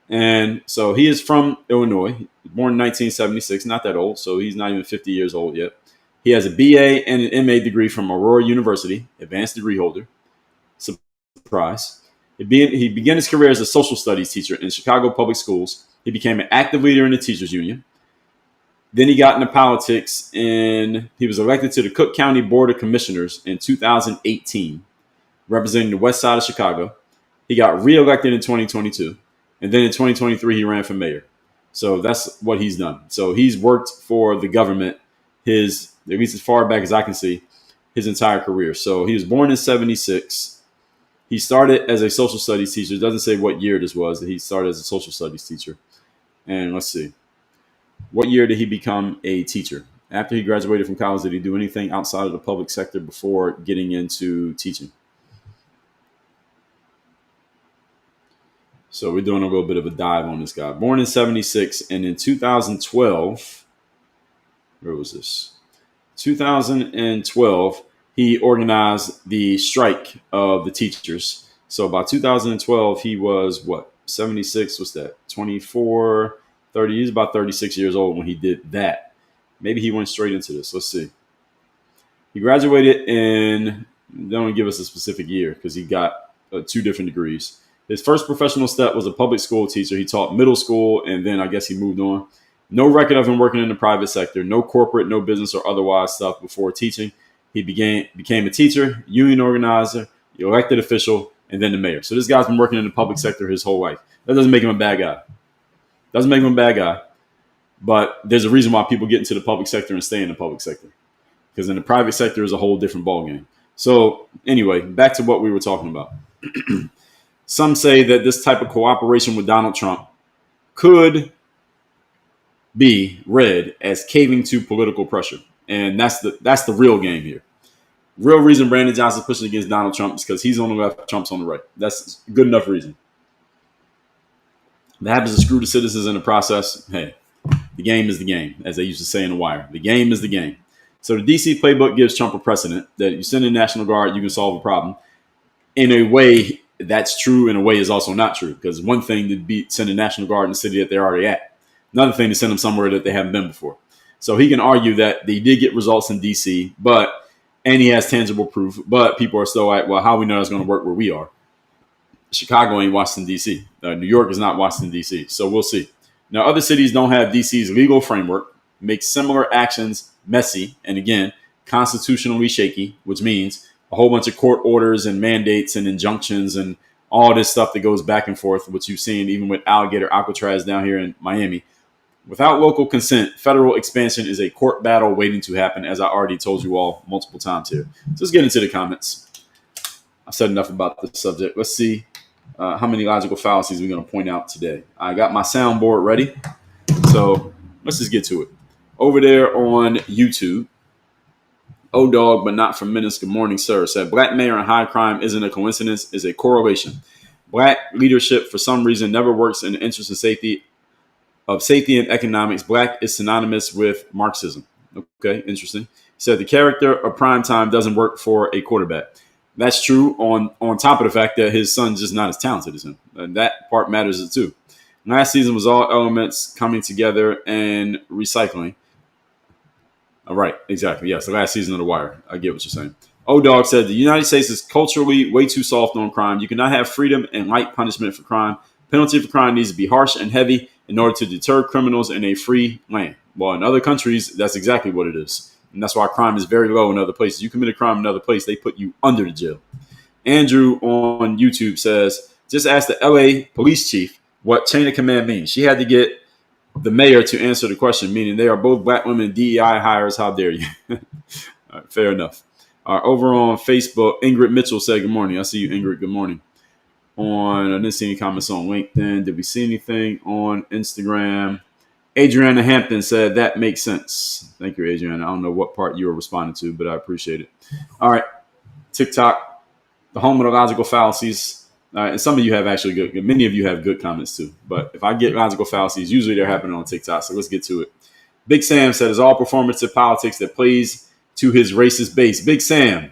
[SPEAKER 1] And so he is from Illinois, born in 1976, not that old. So he's not even 50 years old yet. He has a BA and an MA degree from Aurora University, advanced degree holder. Surprise. He began his career as a social studies teacher in Chicago public schools. He became an active leader in the teachers union. Then he got into politics and he was elected to the Cook County Board of Commissioners in 2018, representing the west side of Chicago. He got reelected in 2022. And then in 2023, he ran for mayor. So that's what he's done. So he's worked for the government at least as far back as I can see, his entire career. So he was born in 76. He started as a social studies teacher. It doesn't say what year this was that he started as a social studies teacher. And let's see. What year did he become a teacher? After he graduated from college, did he do anything outside of the public sector before getting into teaching? So we're doing a little bit of a dive on this guy. Born in 76, and in 2012, where was this? 2012, he organized the strike of the teachers. So by 2012, he was what? 76, what's that? 24, 30. He's about 36 years old when he did that. Maybe he went straight into this. Let's see. He graduated in, they don't give us a specific year because he got 2 different degrees. His first professional step was a public school teacher. He taught middle school, and then I guess he moved on. No record of him working in the private sector, no corporate, no business or otherwise stuff before teaching. He became a teacher, union organizer, elected official, and then the mayor. So this guy's been working in the public sector his whole life. That doesn't make him a bad guy. But there's a reason why people get into the public sector and stay in the public sector. Because in the private sector is a whole different ballgame. So anyway, back to what we were talking about. Some say that this type of cooperation with Donald Trump could be read as caving to political pressure. And that's the real game here. Real reason Brandon Johnson's pushing against Donald Trump is because he's on the left, Trump's on the right. That's good enough reason. If it happens to screw the citizens in the process, hey, the game is the game, as they used to say in The Wire. The game is the game. So the DC playbook gives Trump a precedent that you send in National Guard, you can solve a problem. In a way, that's true. In a way, is also not true. Because one thing to send a National Guard in the city that they're already at. Another thing to send them somewhere that they haven't been before. So he can argue that they did get results in DC, and he has tangible proof. But people are still like, well, how do we know that's going to work where we are? Chicago ain't Washington, D.C. New York is not Washington, D.C. So we'll see. Now, other cities don't have D.C.'s legal framework, make similar actions messy, and again, constitutionally shaky, which means a whole bunch of court orders and mandates and injunctions and all this stuff that goes back and forth, which you've seen even with Alligator Alcatraz down here in Miami. Without local consent, federal expansion is a court battle waiting to happen, as I already told you all multiple times here. So let's get into the comments. I've said enough about this subject. Let's see how many logical fallacies we're going to point out today. I got my soundboard ready, so let's just get to it. Over there on YouTube, O-Dog, but not from Menace, good morning, sir, said, Black mayor and high crime isn't a coincidence, it's a correlation. Black leadership, for some reason, never works in the interest of safety and economics. Black is synonymous with Marxism. Okay, interesting. He said the character of primetime doesn't work for a quarterback. That's true on top of the fact that his son's just not as talented as him. And that part matters too. Last season was all elements coming together and recycling. All right, exactly. Yes, the last season of The Wire. I get what you're saying. O-Dog said the United States is culturally way too soft on crime. You cannot have freedom and light punishment for crime. Penalty for crime needs to be harsh and heavy in order to deter criminals in a free land. Well, in other countries, that's exactly what it is. And that's why crime is very low in other places. You commit a crime in another place, they put you under the jail. Andrew on YouTube says, just ask the LA police chief what chain of command means. She had to get the mayor to answer the question, meaning they are both black women DEI hires. How dare you? All right, fair enough. Over on Facebook, Ingrid Mitchell said, good morning. I see you, Ingrid. Good morning. I didn't see any comments on LinkedIn. Did we see anything on Instagram? Adriana Hampton said, that makes sense. Thank you, Adriana. I don't know what part you were responding to, but I appreciate it. All right. TikTok, the home of the logical fallacies. And some of you have actually many of you have good comments too. But if I get logical fallacies, usually they're happening on TikTok. So let's get to it. Big Sam said, it's all performative politics that plays to his racist base. Big Sam,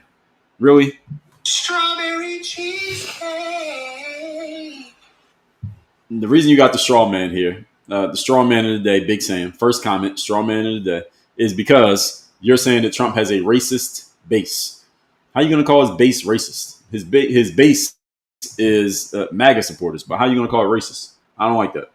[SPEAKER 1] really?
[SPEAKER 2] Strawberry cheesecake.
[SPEAKER 1] The reason you got the straw man here, the straw man of the day, Big Sam, first comment, straw man of the day, is because you're saying that Trump has a racist base. How are you going to call his base racist? His base is MAGA supporters, but how are you going to call it racist? I don't like that.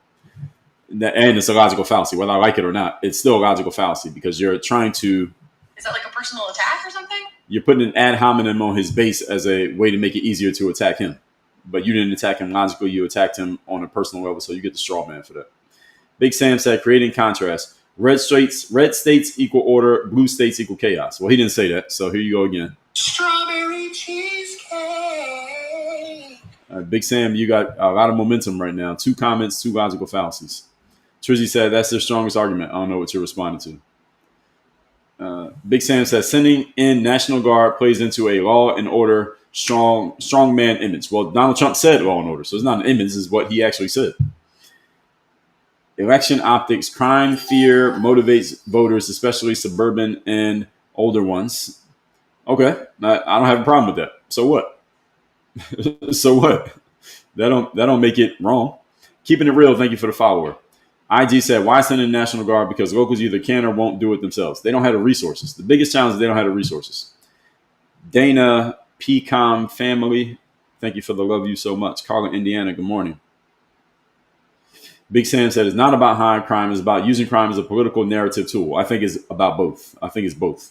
[SPEAKER 1] And it's a logical fallacy. Whether I like it or not, it's still a logical fallacy because you're trying to...
[SPEAKER 3] Is that like a personal attack or something?
[SPEAKER 1] You're putting an ad hominem on his base as a way to make it easier to attack him. But you didn't attack him logically. You attacked him on a personal level, so you get the straw man for that. Big Sam said, creating contrast. Red states equal order, blue states equal chaos. Well, he didn't say that, so here you go again.
[SPEAKER 2] Strawberry cheesecake.
[SPEAKER 1] Big Sam, you got a lot of momentum right now. 2 comments, 2 logical fallacies. Trizzy said, that's their strongest argument. I don't know what you're responding to. Big Sam says, sending in National Guard plays into a law and order strong man image. Well, Donald Trump said law and order, so it's not an image, it's what he actually said. Election optics, crime fear motivates voters, especially suburban and older ones. Okay, I don't have a problem with that. So what? So what? That don't make it wrong. Keeping it real, thank you for the follower. IG said, why send in National Guard? Because locals either can or won't do it themselves. They don't have the resources. The biggest challenge is they don't have the resources. Dana PCOM family, thank you for the love you so much. Carla, Indiana, good morning. Big Sam said, it's not about high crime. It's about using crime as a political narrative tool. I think it's about both. I think it's both.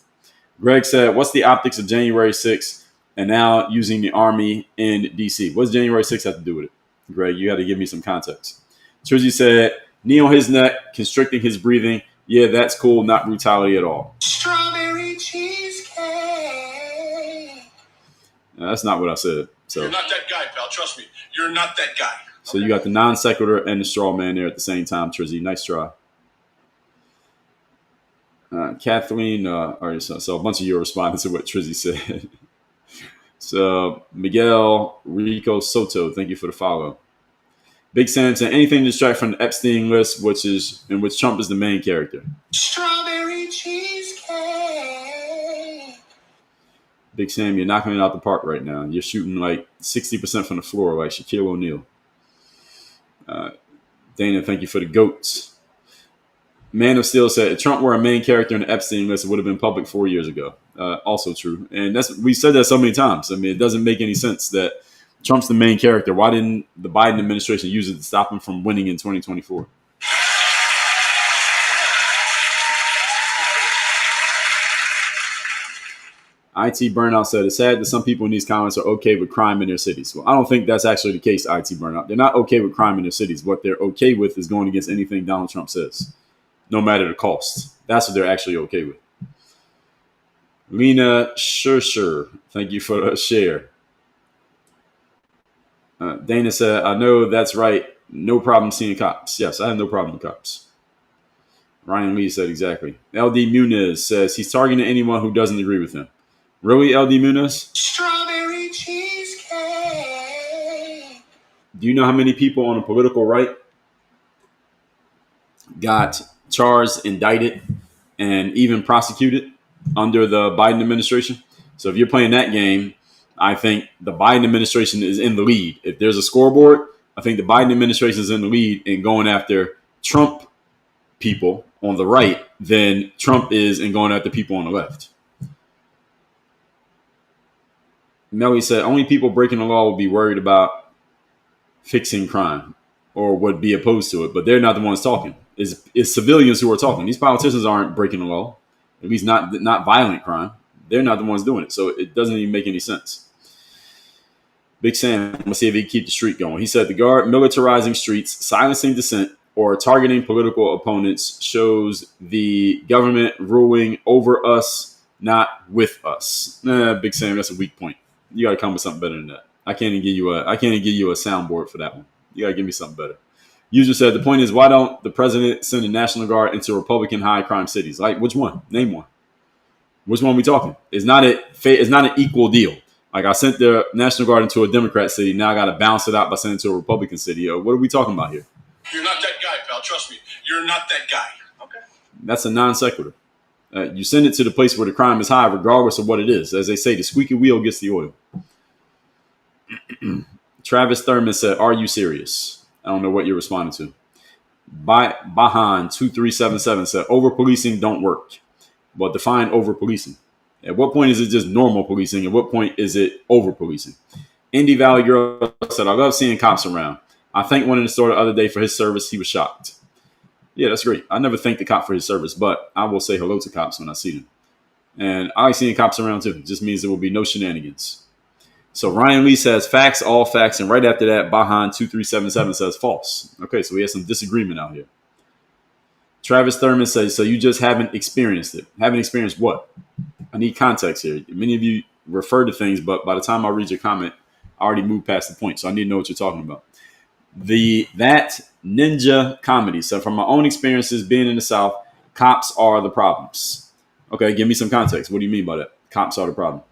[SPEAKER 1] Greg said, what's the optics of January 6th and now using the army in D.C.? What's January 6th have to do with it? Greg, you got to give me some context. Trizzy said, knee on his neck, constricting his breathing. Yeah, that's cool. Not brutality at all.
[SPEAKER 2] Strawberry cheesecake.
[SPEAKER 1] That's not what I said. So
[SPEAKER 2] You're not that guy, pal. Trust me. You're not that guy.
[SPEAKER 1] So you got the non sequitur and the straw man there at the same time, Trizzy. Nice try. Kathleen, already so a bunch of you are responding to what Trizzy said. So Miguel Rico Soto, thank you for the follow. Big Sam said anything to distract from the Epstein list, which is in which Trump is the main character.
[SPEAKER 2] Strawberry cheesecake.
[SPEAKER 1] Big Sam, you're knocking it out the park right now. You're shooting like 60% from the floor, like Shaquille O'Neal. Dana, thank you for the goats. Man of Steel said, if Trump were a main character in the Epstein list, it would have been public 4 years ago. Also true. And we said that so many times. I mean, it doesn't make any sense that Trump's the main character. Why didn't the Biden administration use it to stop him from winning in 2024? IT Burnout said, it's sad that some people in these comments are okay with crime in their cities. Well, I don't think that's actually the case, IT Burnout. They're not okay with crime in their cities. What they're okay with is going against anything Donald Trump says, no matter the cost. That's what they're actually okay with. Lena Sure, thank you for the share. Dana said, I know that's right. No problem seeing cops. Yes, I have no problem with cops. Ryan Lee said exactly. LD Muniz says he's targeting anyone who doesn't agree with him. Really, LD Muniz?
[SPEAKER 2] Strawberry cheesecake.
[SPEAKER 1] Do you know how many people on the political right got charged, indicted, and even prosecuted under the Biden administration? So if you're playing that game, I think the Biden administration is in the lead. If there's a scoreboard, I think the Biden administration is in the lead in going after Trump people on the right than Trump is in going after people on the left. Melly said, only people breaking the law will be worried about fixing crime or would be opposed to it, but they're not the ones talking. It's civilians who are talking. These politicians aren't breaking the law, at least not violent crime. They're not the ones doing it, so it doesn't even make any sense. Big Sam, let's see if he can keep the streak going. He said the guard militarizing streets, silencing dissent, or targeting political opponents shows the government ruling over us, not with us. Big Sam, that's a weak point. You got to come with something better than that. I can't even give you a soundboard for that one. You got to give me something better. User said the point is, why don't the president send the National Guard into Republican high crime cities? Like which one? Name one. Which one are we talking? It's not an equal deal. Like I sent the National Guard into a Democrat city. Now I got to balance it out by sending it to a Republican city. What are we talking about here?
[SPEAKER 2] You're not that guy, pal. Trust me. You're not that guy. Okay.
[SPEAKER 1] That's a non sequitur. You send it to the place where the crime is high, regardless of what it is. As they say, the squeaky wheel gets the oil. Travis Thurman said, are you serious? I don't know what you're responding to. Bahan2377 said, over-policing don't work. But define over-policing. At what point is it just normal policing? At what point is it over-policing? Indie Valley Girl said, I love seeing cops around. I thanked one in the store the other day for his service. He was shocked. Yeah, that's great. I never thank the cop for his service, but I will say hello to cops when I see them. And I like seeing cops around too. It just means there will be no shenanigans. So Ryan Lee says facts, all facts. And right after that, Bahan2377 says false. Okay, so we have some disagreement out here. Travis Thurman says, so you just haven't experienced it. Haven't experienced what? I need context here. Many of you refer to things, but by the time I read your comment, I already moved past the point. So I need to know what you're talking about. That ninja comedy. So from my own experiences being in the South, cops are the problems. Okay, give me some context. What do you mean by that? Cops are the problem.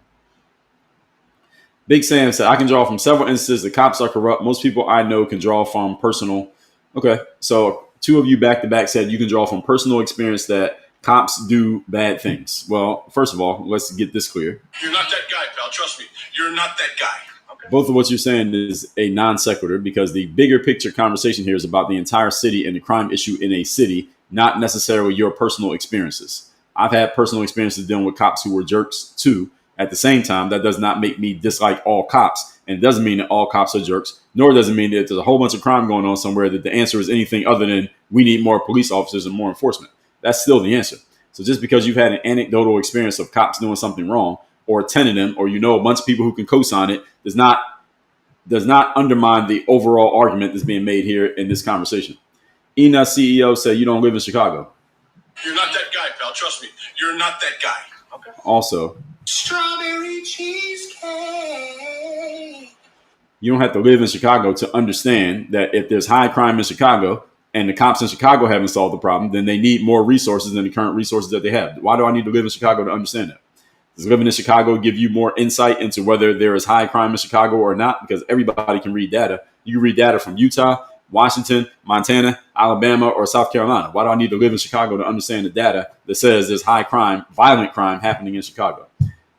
[SPEAKER 1] Big Sam said, I can draw from several instances the cops are corrupt. Most people I know can draw from personal. Okay, so two of you back to back said you can draw from personal experience that cops do bad things. Well, first of all, let's get this clear.
[SPEAKER 2] You're not that guy, pal. Trust me. You're not that guy. Okay.
[SPEAKER 1] Both of what you're saying is a non sequitur because the bigger picture conversation here is about the entire city and the crime issue in a city, not necessarily your personal experiences. I've had personal experiences dealing with cops who were jerks too. At the same time, that does not make me dislike all cops. And it doesn't mean that all cops are jerks, nor does it mean that there's a whole bunch of crime going on somewhere that the answer is anything other than we need more police officers and more enforcement. That's still the answer. So just because you've had an anecdotal experience of cops doing something wrong or 10 of them, or you know a bunch of people who can co-sign it, does not undermine the overall argument that's being made here in this conversation. ENA CEO said you don't live in Chicago.
[SPEAKER 2] You're not that guy, pal. Trust me. You're not that guy. Okay.
[SPEAKER 1] Also,
[SPEAKER 2] strawberry cheesecake.
[SPEAKER 1] You don't have to live in Chicago to understand that if there's high crime in Chicago and the cops in Chicago haven't solved the problem, then they need more resources than the current resources that they have. Why do I need to live in Chicago to understand that? Does living in Chicago give you more insight into whether there is high crime in Chicago or not? Because everybody can read data. You can read data from Utah, Washington, Montana, Alabama, or South Carolina. Why do I need to live in Chicago to understand the data that says there's high crime, violent crime happening in Chicago?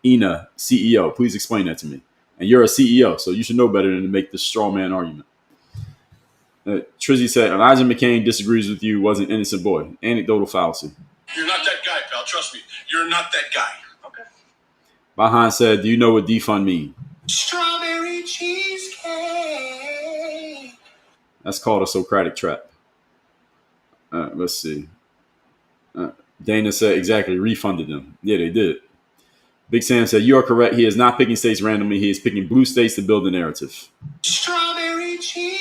[SPEAKER 1] Ina, CEO, please explain that to me. And you're a CEO, so you should know better than to make this straw man argument. Trizzy said, Elijah McCain disagrees with you, was an innocent boy. Anecdotal fallacy.
[SPEAKER 2] You're not that guy, pal. Trust me. You're not that guy. Okay.
[SPEAKER 1] Bahan said, do you know what defund mean?
[SPEAKER 2] Strawberry cheesecake.
[SPEAKER 1] That's called a Socratic trap. Let's see. Dana said, exactly, refunded them. Yeah, they did. Big Sam said, you are correct. He is not picking states randomly. He is picking blue states to build the narrative.
[SPEAKER 2] Strawberry cheesecake.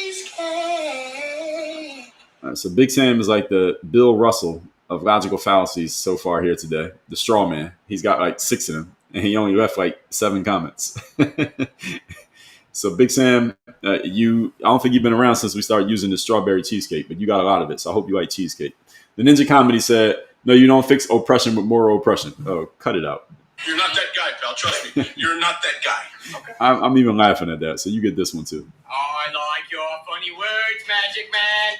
[SPEAKER 1] So Big Sam is like the Bill Russell of logical fallacies so far here today. The straw man. He's got like 6 of them, and he only left like 7 comments. So Big Sam, I don't think you've been around since we started using the strawberry cheesecake, but you got a lot of it. So I hope you like cheesecake. The Ninja Comedy said, no, you don't fix oppression with more oppression. Oh, cut it out.
[SPEAKER 2] You're not that guy, pal. Trust me. You're not that guy. Okay.
[SPEAKER 1] I'm even laughing at that. So you get this one too.
[SPEAKER 4] Oh, I like your funny words, Magic Man.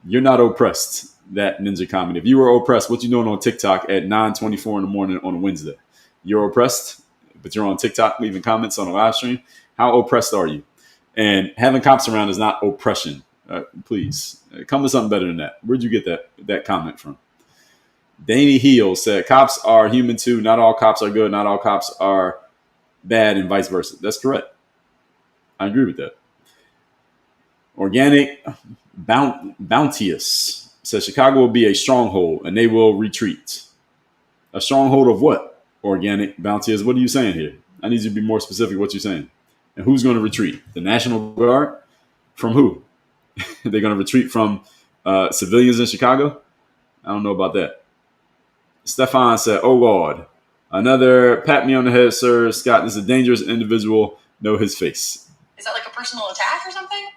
[SPEAKER 1] You're not oppressed, that Ninja Comedy. If you were oppressed, what you doing on TikTok at 9:24 in the morning on a Wednesday? You're oppressed, but you're on TikTok leaving comments on a live stream. How oppressed are you? And having cops around is not oppression. Please, come with something better than that. Where'd you get that comment from? Danny Heel said, cops are human too. Not all cops are good. Not all cops are bad and vice versa. That's correct. I agree with that. Organic Bounteous says Chicago will be a stronghold and they will retreat. A stronghold of what? Organic Bounteous. What are you saying here? I need you to be more specific what you're saying. And who's going to retreat? The National Guard? From who? They're going to retreat from civilians in Chicago? I don't know about that. Stefan said, oh, Lord. Another pat me on the head, sir. Scott, this is a dangerous individual. Know his face.
[SPEAKER 3] Is that like a personal attack or something?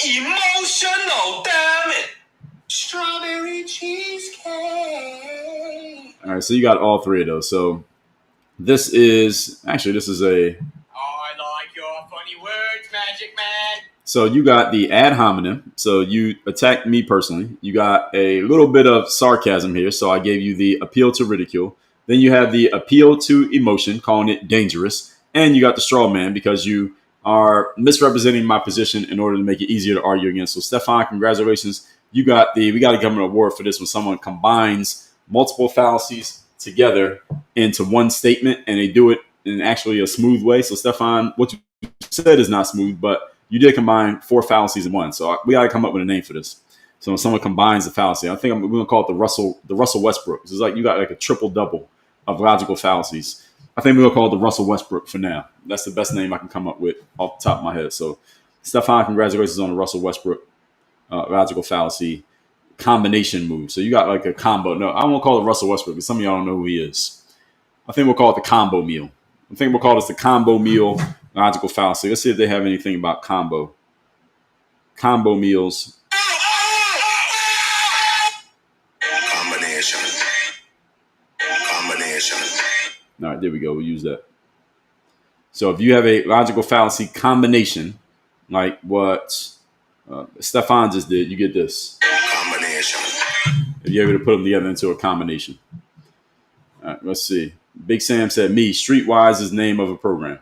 [SPEAKER 2] Emotional, damn it. Strawberry cheesecake.
[SPEAKER 1] All right, so you got all 3 of those. So this is a...
[SPEAKER 4] Oh, I like your funny words, Magic Man.
[SPEAKER 1] So you got the ad hominem. So you attacked me personally. You got a little bit of sarcasm here. So I gave you the appeal to ridicule. Then you have the appeal to emotion, calling it dangerous. And you got the straw man because you are misrepresenting my position in order to make it easier to argue against. So Stefan, congratulations. We got to give him an award for this when someone combines multiple fallacies together into one statement and they do it in actually a smooth way. So Stefan, what you said is not smooth, but you did combine 4 fallacies in one. So we got to come up with a name for this. So when someone combines the fallacy, I think we're going to call it the Russell Westbrook. It's like you got like a triple double of logical fallacies. I think we're going to call it the Russell Westbrook for now. That's the best name I can come up with off the top of my head. So Stefan, congratulations on the Russell Westbrook logical fallacy combination move. So you got like a combo. No, I won't call it Russell Westbrook because some of y'all don't know who he is. I think we'll call it the combo meal. I think we'll call this the combo meal logical fallacy. Let's see if they have anything about combo meals.
[SPEAKER 2] Combination.
[SPEAKER 1] All right, there we go. We'll use that. So if you have a logical fallacy combination, like what Stefan just did, you get this.
[SPEAKER 2] Combination.
[SPEAKER 1] If you're able to put them together into a combination. All right, let's see. Big Sam said, me, Streetwise is the name of a program.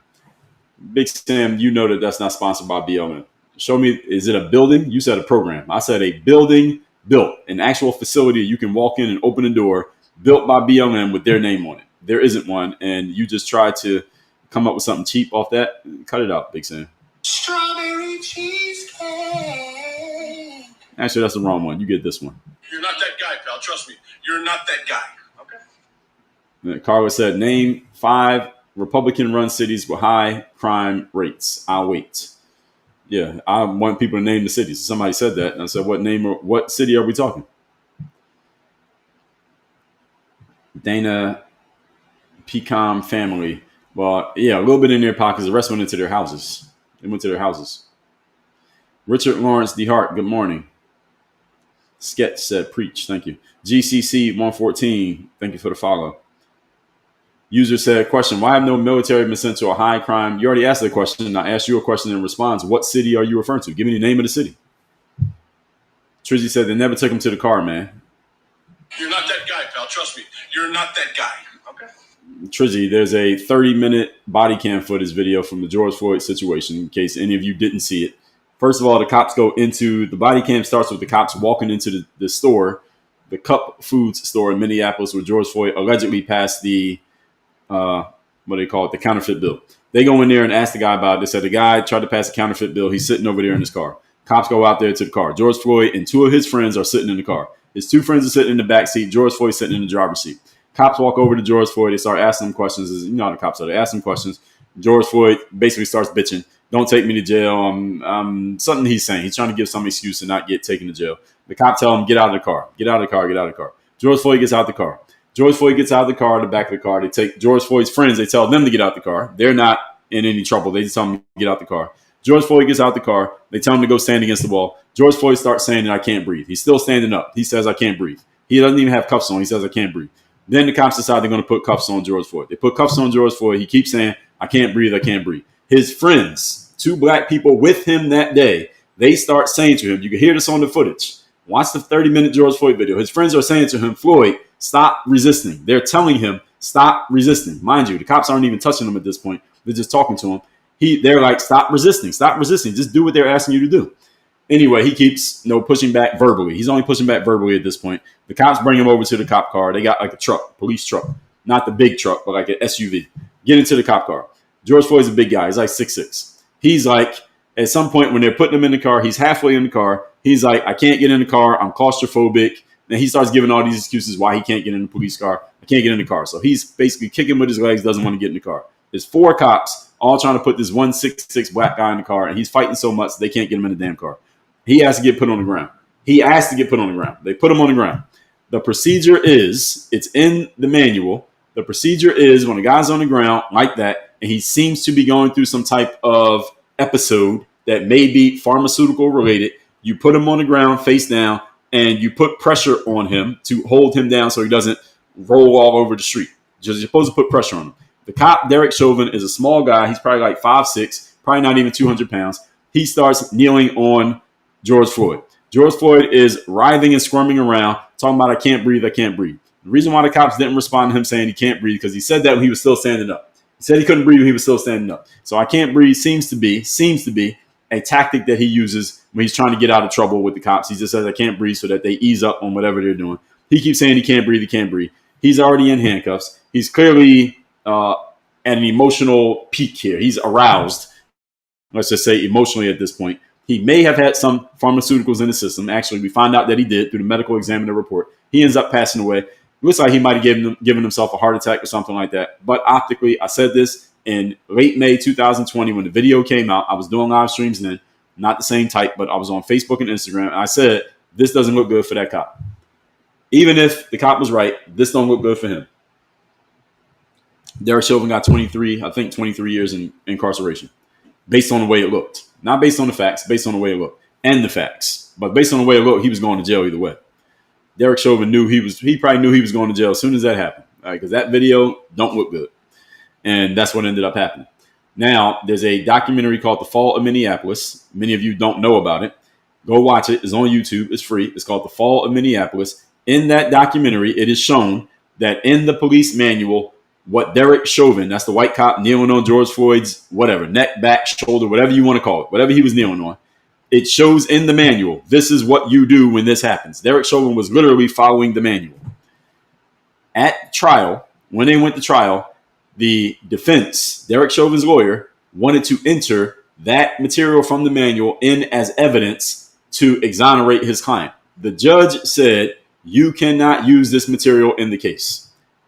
[SPEAKER 1] Big Sam, you know that that's not sponsored by BLM. Show me, is it a building? You said a program. I said a building built, an actual facility you can walk in and open the door, built by BLM with their name on it. There isn't one, and you just tried to come up with something cheap off that. Cut it out, Big Sam.
[SPEAKER 2] Strawberry cheesecake.
[SPEAKER 1] Actually, that's the wrong one. You get this one.
[SPEAKER 2] You're not that guy, pal. Trust me. You're not that guy. Okay.
[SPEAKER 1] Carver said, name 5 Republican-run cities with high crime rates. I'll wait. Yeah, I want people to name the cities. Somebody said that, and I said, what city are we talking? Dana Pecom family. Well, yeah, a little bit in their pockets. The rest went into their houses. They went to their houses. Richard Lawrence DeHart, good morning. Sketch said, preach. Thank you. GCC 114, thank you for the follow. User said, question, why have no military been sent to a high crime? You already asked the question. I asked you a question in response. What city are you referring to? Give me the name of the city. Trizzy said, they never took him to the car, man.
[SPEAKER 5] You're not that guy, pal. Trust me. You're not that guy. Okay.
[SPEAKER 1] Trizzy, there's a 30-minute body cam footage video from the George Floyd situation, in case any of you didn't see it. First of all, the cops go into, the body cam starts with the cops walking into the store, the Cup Foods store in Minneapolis, where George Floyd allegedly passed the, what do they call it, the counterfeit bill. They go in there and ask the guy about it. They said the guy tried to pass a counterfeit bill. He's sitting over there in his car. Cops go out there to the car. George Floyd and two of his friends are sitting in the car. His two friends are sitting in the back seat. George Floyd sitting in the driver's seat. Cops walk over to George Floyd. They start asking him questions. You know how the cops are. They ask him questions. George Floyd basically starts bitching. Don't take me to jail. Something he's saying. He's trying to give some excuse to not get taken to jail. The cop tell him, get out of the car. Get out of the car. Get out of the car. George Floyd gets out of the car. George Floyd gets out of the car, the back of the car. They take George Floyd's friends. They tell them to get out the car. They're not in any trouble. They just tell him to get out the car. George Floyd gets out the car. They tell him to go stand against the wall. George Floyd starts saying that I can't breathe. He's still standing up. He says, I can't breathe. He doesn't even have cuffs on. He says, I can't breathe. Then the cops decide they're going to put cuffs on George Floyd. They put cuffs on George Floyd. He keeps saying, I can't breathe. I can't breathe. His friends, two black people with him that day, they start saying to him, you can hear this on the footage. Watch the 30-minute George Floyd video. His friends are saying to him, Floyd, stop resisting. They're telling him, stop resisting. Mind you, the cops aren't even touching him at this point. They're just talking to him. They're like, stop resisting. Stop resisting. Just do what they're asking you to do. Anyway, he keeps pushing back verbally. He's only pushing back verbally at this point. The cops bring him over to the cop car. They got like a truck, police truck. Not the big truck, but like an SUV. Get into the cop car. George Floyd's a big guy. He's like 6'6". He's like, at some point when they're putting him in the car, he's halfway in the car. He's like, I can't get in the car. I'm claustrophobic. And he starts giving all these excuses why he can't get in the police car. I can't get in the car. So he's basically kicking with his legs, doesn't want to get in the car. There's 4 cops all trying to put this 1'6" black guy in the car, and he's fighting so much they can't get him in the damn car. He has to get put on the ground. He asked to get put on the ground. They put him on the ground. The procedure is, it's in the manual. The procedure is when a guy's on the ground like that, and he seems to be going through some type of episode that may be pharmaceutical related, you put him on the ground face down, and you put pressure on him to hold him down so he doesn't roll all over the street. You're supposed to put pressure on him. The cop, Derek Chauvin, is a small guy. He's probably like 5'6", probably not even 200 pounds. He starts kneeling on George Floyd. George Floyd is writhing and squirming around, talking about, I can't breathe, I can't breathe. The reason why the cops didn't respond to him saying he can't breathe, because he said that when he was still standing up. He said he couldn't breathe when he was still standing up. So I can't breathe seems to be a tactic that he uses when he's trying to get out of trouble with the cops. He just says, I can't breathe, so that they ease up on whatever they're doing. He keeps saying he can't breathe, he can't breathe. He's already in handcuffs. He's clearly at an emotional peak here. He's aroused, let's just say emotionally at this point. He may have had some pharmaceuticals in the system. Actually, we find out that he did through the medical examiner report. He ends up passing away. It looks like he might have given himself a heart attack or something like that. But optically, I said this in late May 2020 when the video came out. I was doing live streams then, not the same type, but I was on Facebook and Instagram. And I said, this doesn't look good for that cop. Even if the cop was right, this don't look good for him. Derek Chauvin got 23 years in incarceration based on the way it looked. Not based on the facts, based on the way it looked. And the facts. But based on the way it looked, he was going to jail either way. Derek Chauvin he probably knew he was going to jail as soon as that happened. Because that video don't look good. And that's what ended up happening. Now, there's a documentary called The Fall of Minneapolis. Many of you don't know about it. Go watch it. It's on YouTube. It's free. It's called The Fall of Minneapolis. In that documentary, it is shown that in the police manual, what Derek Chauvin, that's the white cop kneeling on George Floyd's whatever, neck, back, shoulder, whatever you want to call it, whatever he was kneeling on, it shows in the manual, this is what you do when this happens. Derek Chauvin was literally following the manual. At trial, when they went to trial, the defense, Derek Chauvin's lawyer, wanted to enter that material from the manual in as evidence to exonerate his client. The judge said, you cannot use this material in the case.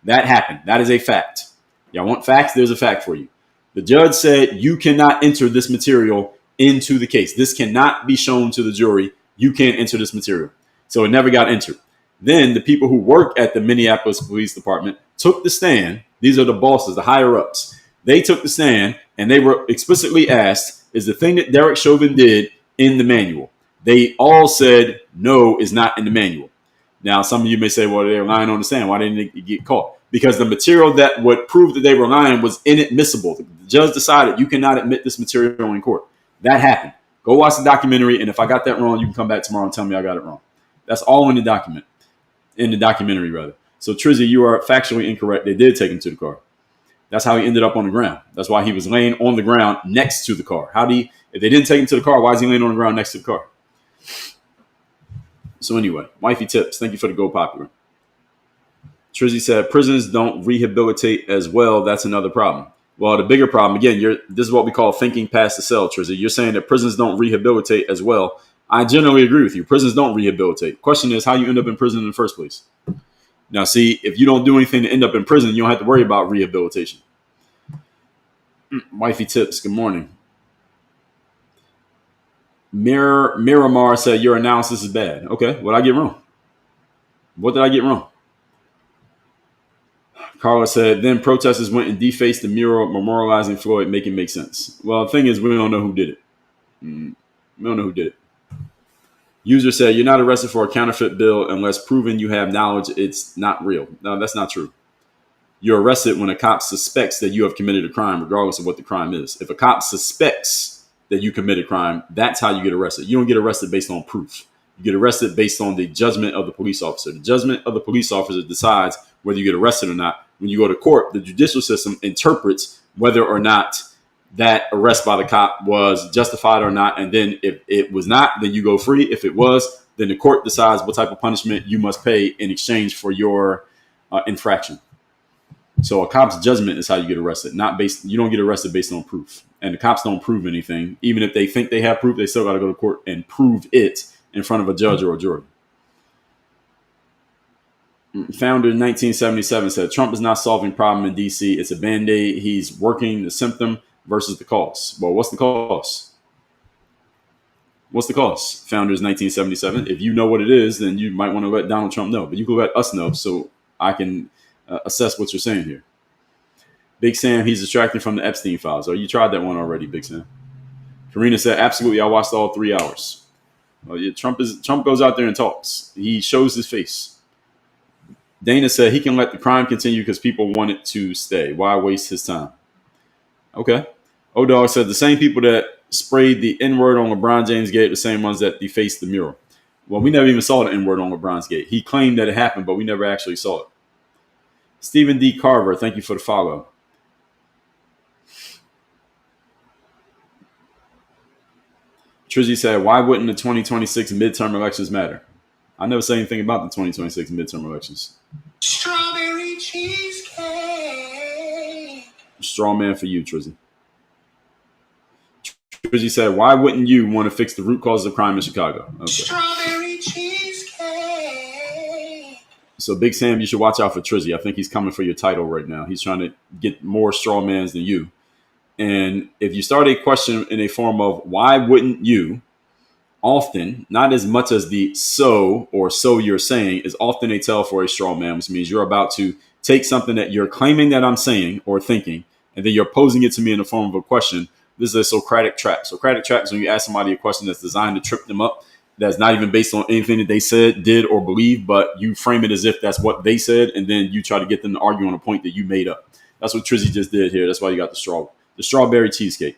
[SPEAKER 1] That happened. That is a fact. Y'all want facts? There's a fact for you. The judge said you cannot enter this material into the case. This cannot be shown to the jury. You can't enter this material. So it never got entered. Then the people who work at the Minneapolis Police Department took the stand. These are the bosses, the higher ups. They took the stand and they were explicitly asked, is the thing that Derek Chauvin did in the manual. They all said no is not in the manual. Now, some of you may say, well, they're lying on the stand. Why didn't they get caught? Because the material that would prove that they were lying was inadmissible. The judge decided you cannot admit this material in court. That happened. Go watch the documentary, and if I got that wrong, you can come back tomorrow and tell me I got it wrong. That's all in the document, in the documentary, rather. So, Trizzy, you are factually incorrect. They did take him to the car. That's how he ended up on the ground. That's why he was laying on the ground next to the car. If they didn't take him to the car, why is he laying on the ground next to the car? So anyway, Wifey Tips, thank you for the Go Popular. Trizzy said, prisons don't rehabilitate as well. That's another problem. Well, the bigger problem, again, this is what we call thinking past the cell, Trizzy. You're saying that prisons don't rehabilitate as well. I generally agree with you. Prisons don't rehabilitate. Question is how you end up in prison in the first place. Now, see, if you don't do anything to end up in prison, you don't have to worry about rehabilitation. Wifey Tips, good morning. Miramar said, your analysis is bad. Okay, what did I get wrong? What did I get wrong? Carla said, then protesters went and defaced the mural memorializing Floyd, make it make sense. Well, the thing is, we don't know who did it. We don't know who did it. User said, you're not arrested for a counterfeit bill unless proven you have knowledge it's not real. No, that's not true. You're arrested when a cop suspects that you have committed a crime, regardless of what the crime is. If a cop suspects that you commit a crime, that's how you get arrested. You don't get arrested based on proof. You get arrested based on the judgment of the police officer. The judgment of the police officer decides whether you get arrested or not. When you go to court, the judicial system interprets whether or not that arrest by the cop was justified or not. And then if it was not, then you go free. If it was, then the court decides what type of punishment you must pay in exchange for your infraction. So a cop's judgment is how you get arrested. You don't get arrested based on proof. And the cops don't prove anything. Even if they think they have proof, they still got to go to court and prove it in front of a judge or a jury. Founder 1977 said, Trump is not solving problem in D.C. It's a Band-Aid. He's working the symptom versus the cause. Well, what's the cause? What's the cause? Founders 1977. If you know what it is, then you might want to let Donald Trump know. But you can let us know so I can assess what you're saying here. Big Sam, he's distracted from the Epstein files. Oh, you tried that one already, Big Sam. Karina said, absolutely, I watched all 3 hours. Well, yeah, Trump goes out there and talks. He shows his face. Dana said he can let the crime continue because people want it to stay. Why waste his time? Okay. O-Dog said the same people that sprayed the N-word on LeBron James' gate, the same ones that defaced the mural. Well, we never even saw the N-word on LeBron's gate. He claimed that it happened, but we never actually saw it. Stephen D. Carver, thank you for the follow. Trizzy said, why wouldn't the 2026 midterm elections matter? I never said anything about the 2026 midterm elections.
[SPEAKER 4] Strawberry cheesecake.
[SPEAKER 1] Straw man for you, Trizzy. Trizzy said, why wouldn't you want to fix the root causes of crime in Chicago? Okay.
[SPEAKER 4] Strawberry cheesecake.
[SPEAKER 1] So Big Sam, you should watch out for Trizzy. I think he's coming for your title right now. He's trying to get more straw mans than you. And if you start a question in a form of why wouldn't you, often, not as much as the so or so you're saying, is often a tell for a straw man, which means you're about to take something that you're claiming that I'm saying or thinking, and then you're posing it to me in the form of a question. This is a Socratic trap. Socratic trap is when you ask somebody a question that's designed to trip them up, that's not even based on anything that they said, did, or believed, but you frame it as if that's what they said, and then you try to get them to argue on a point that you made up. That's what Trizzy just did here. That's why you got the strawberry cheesecake.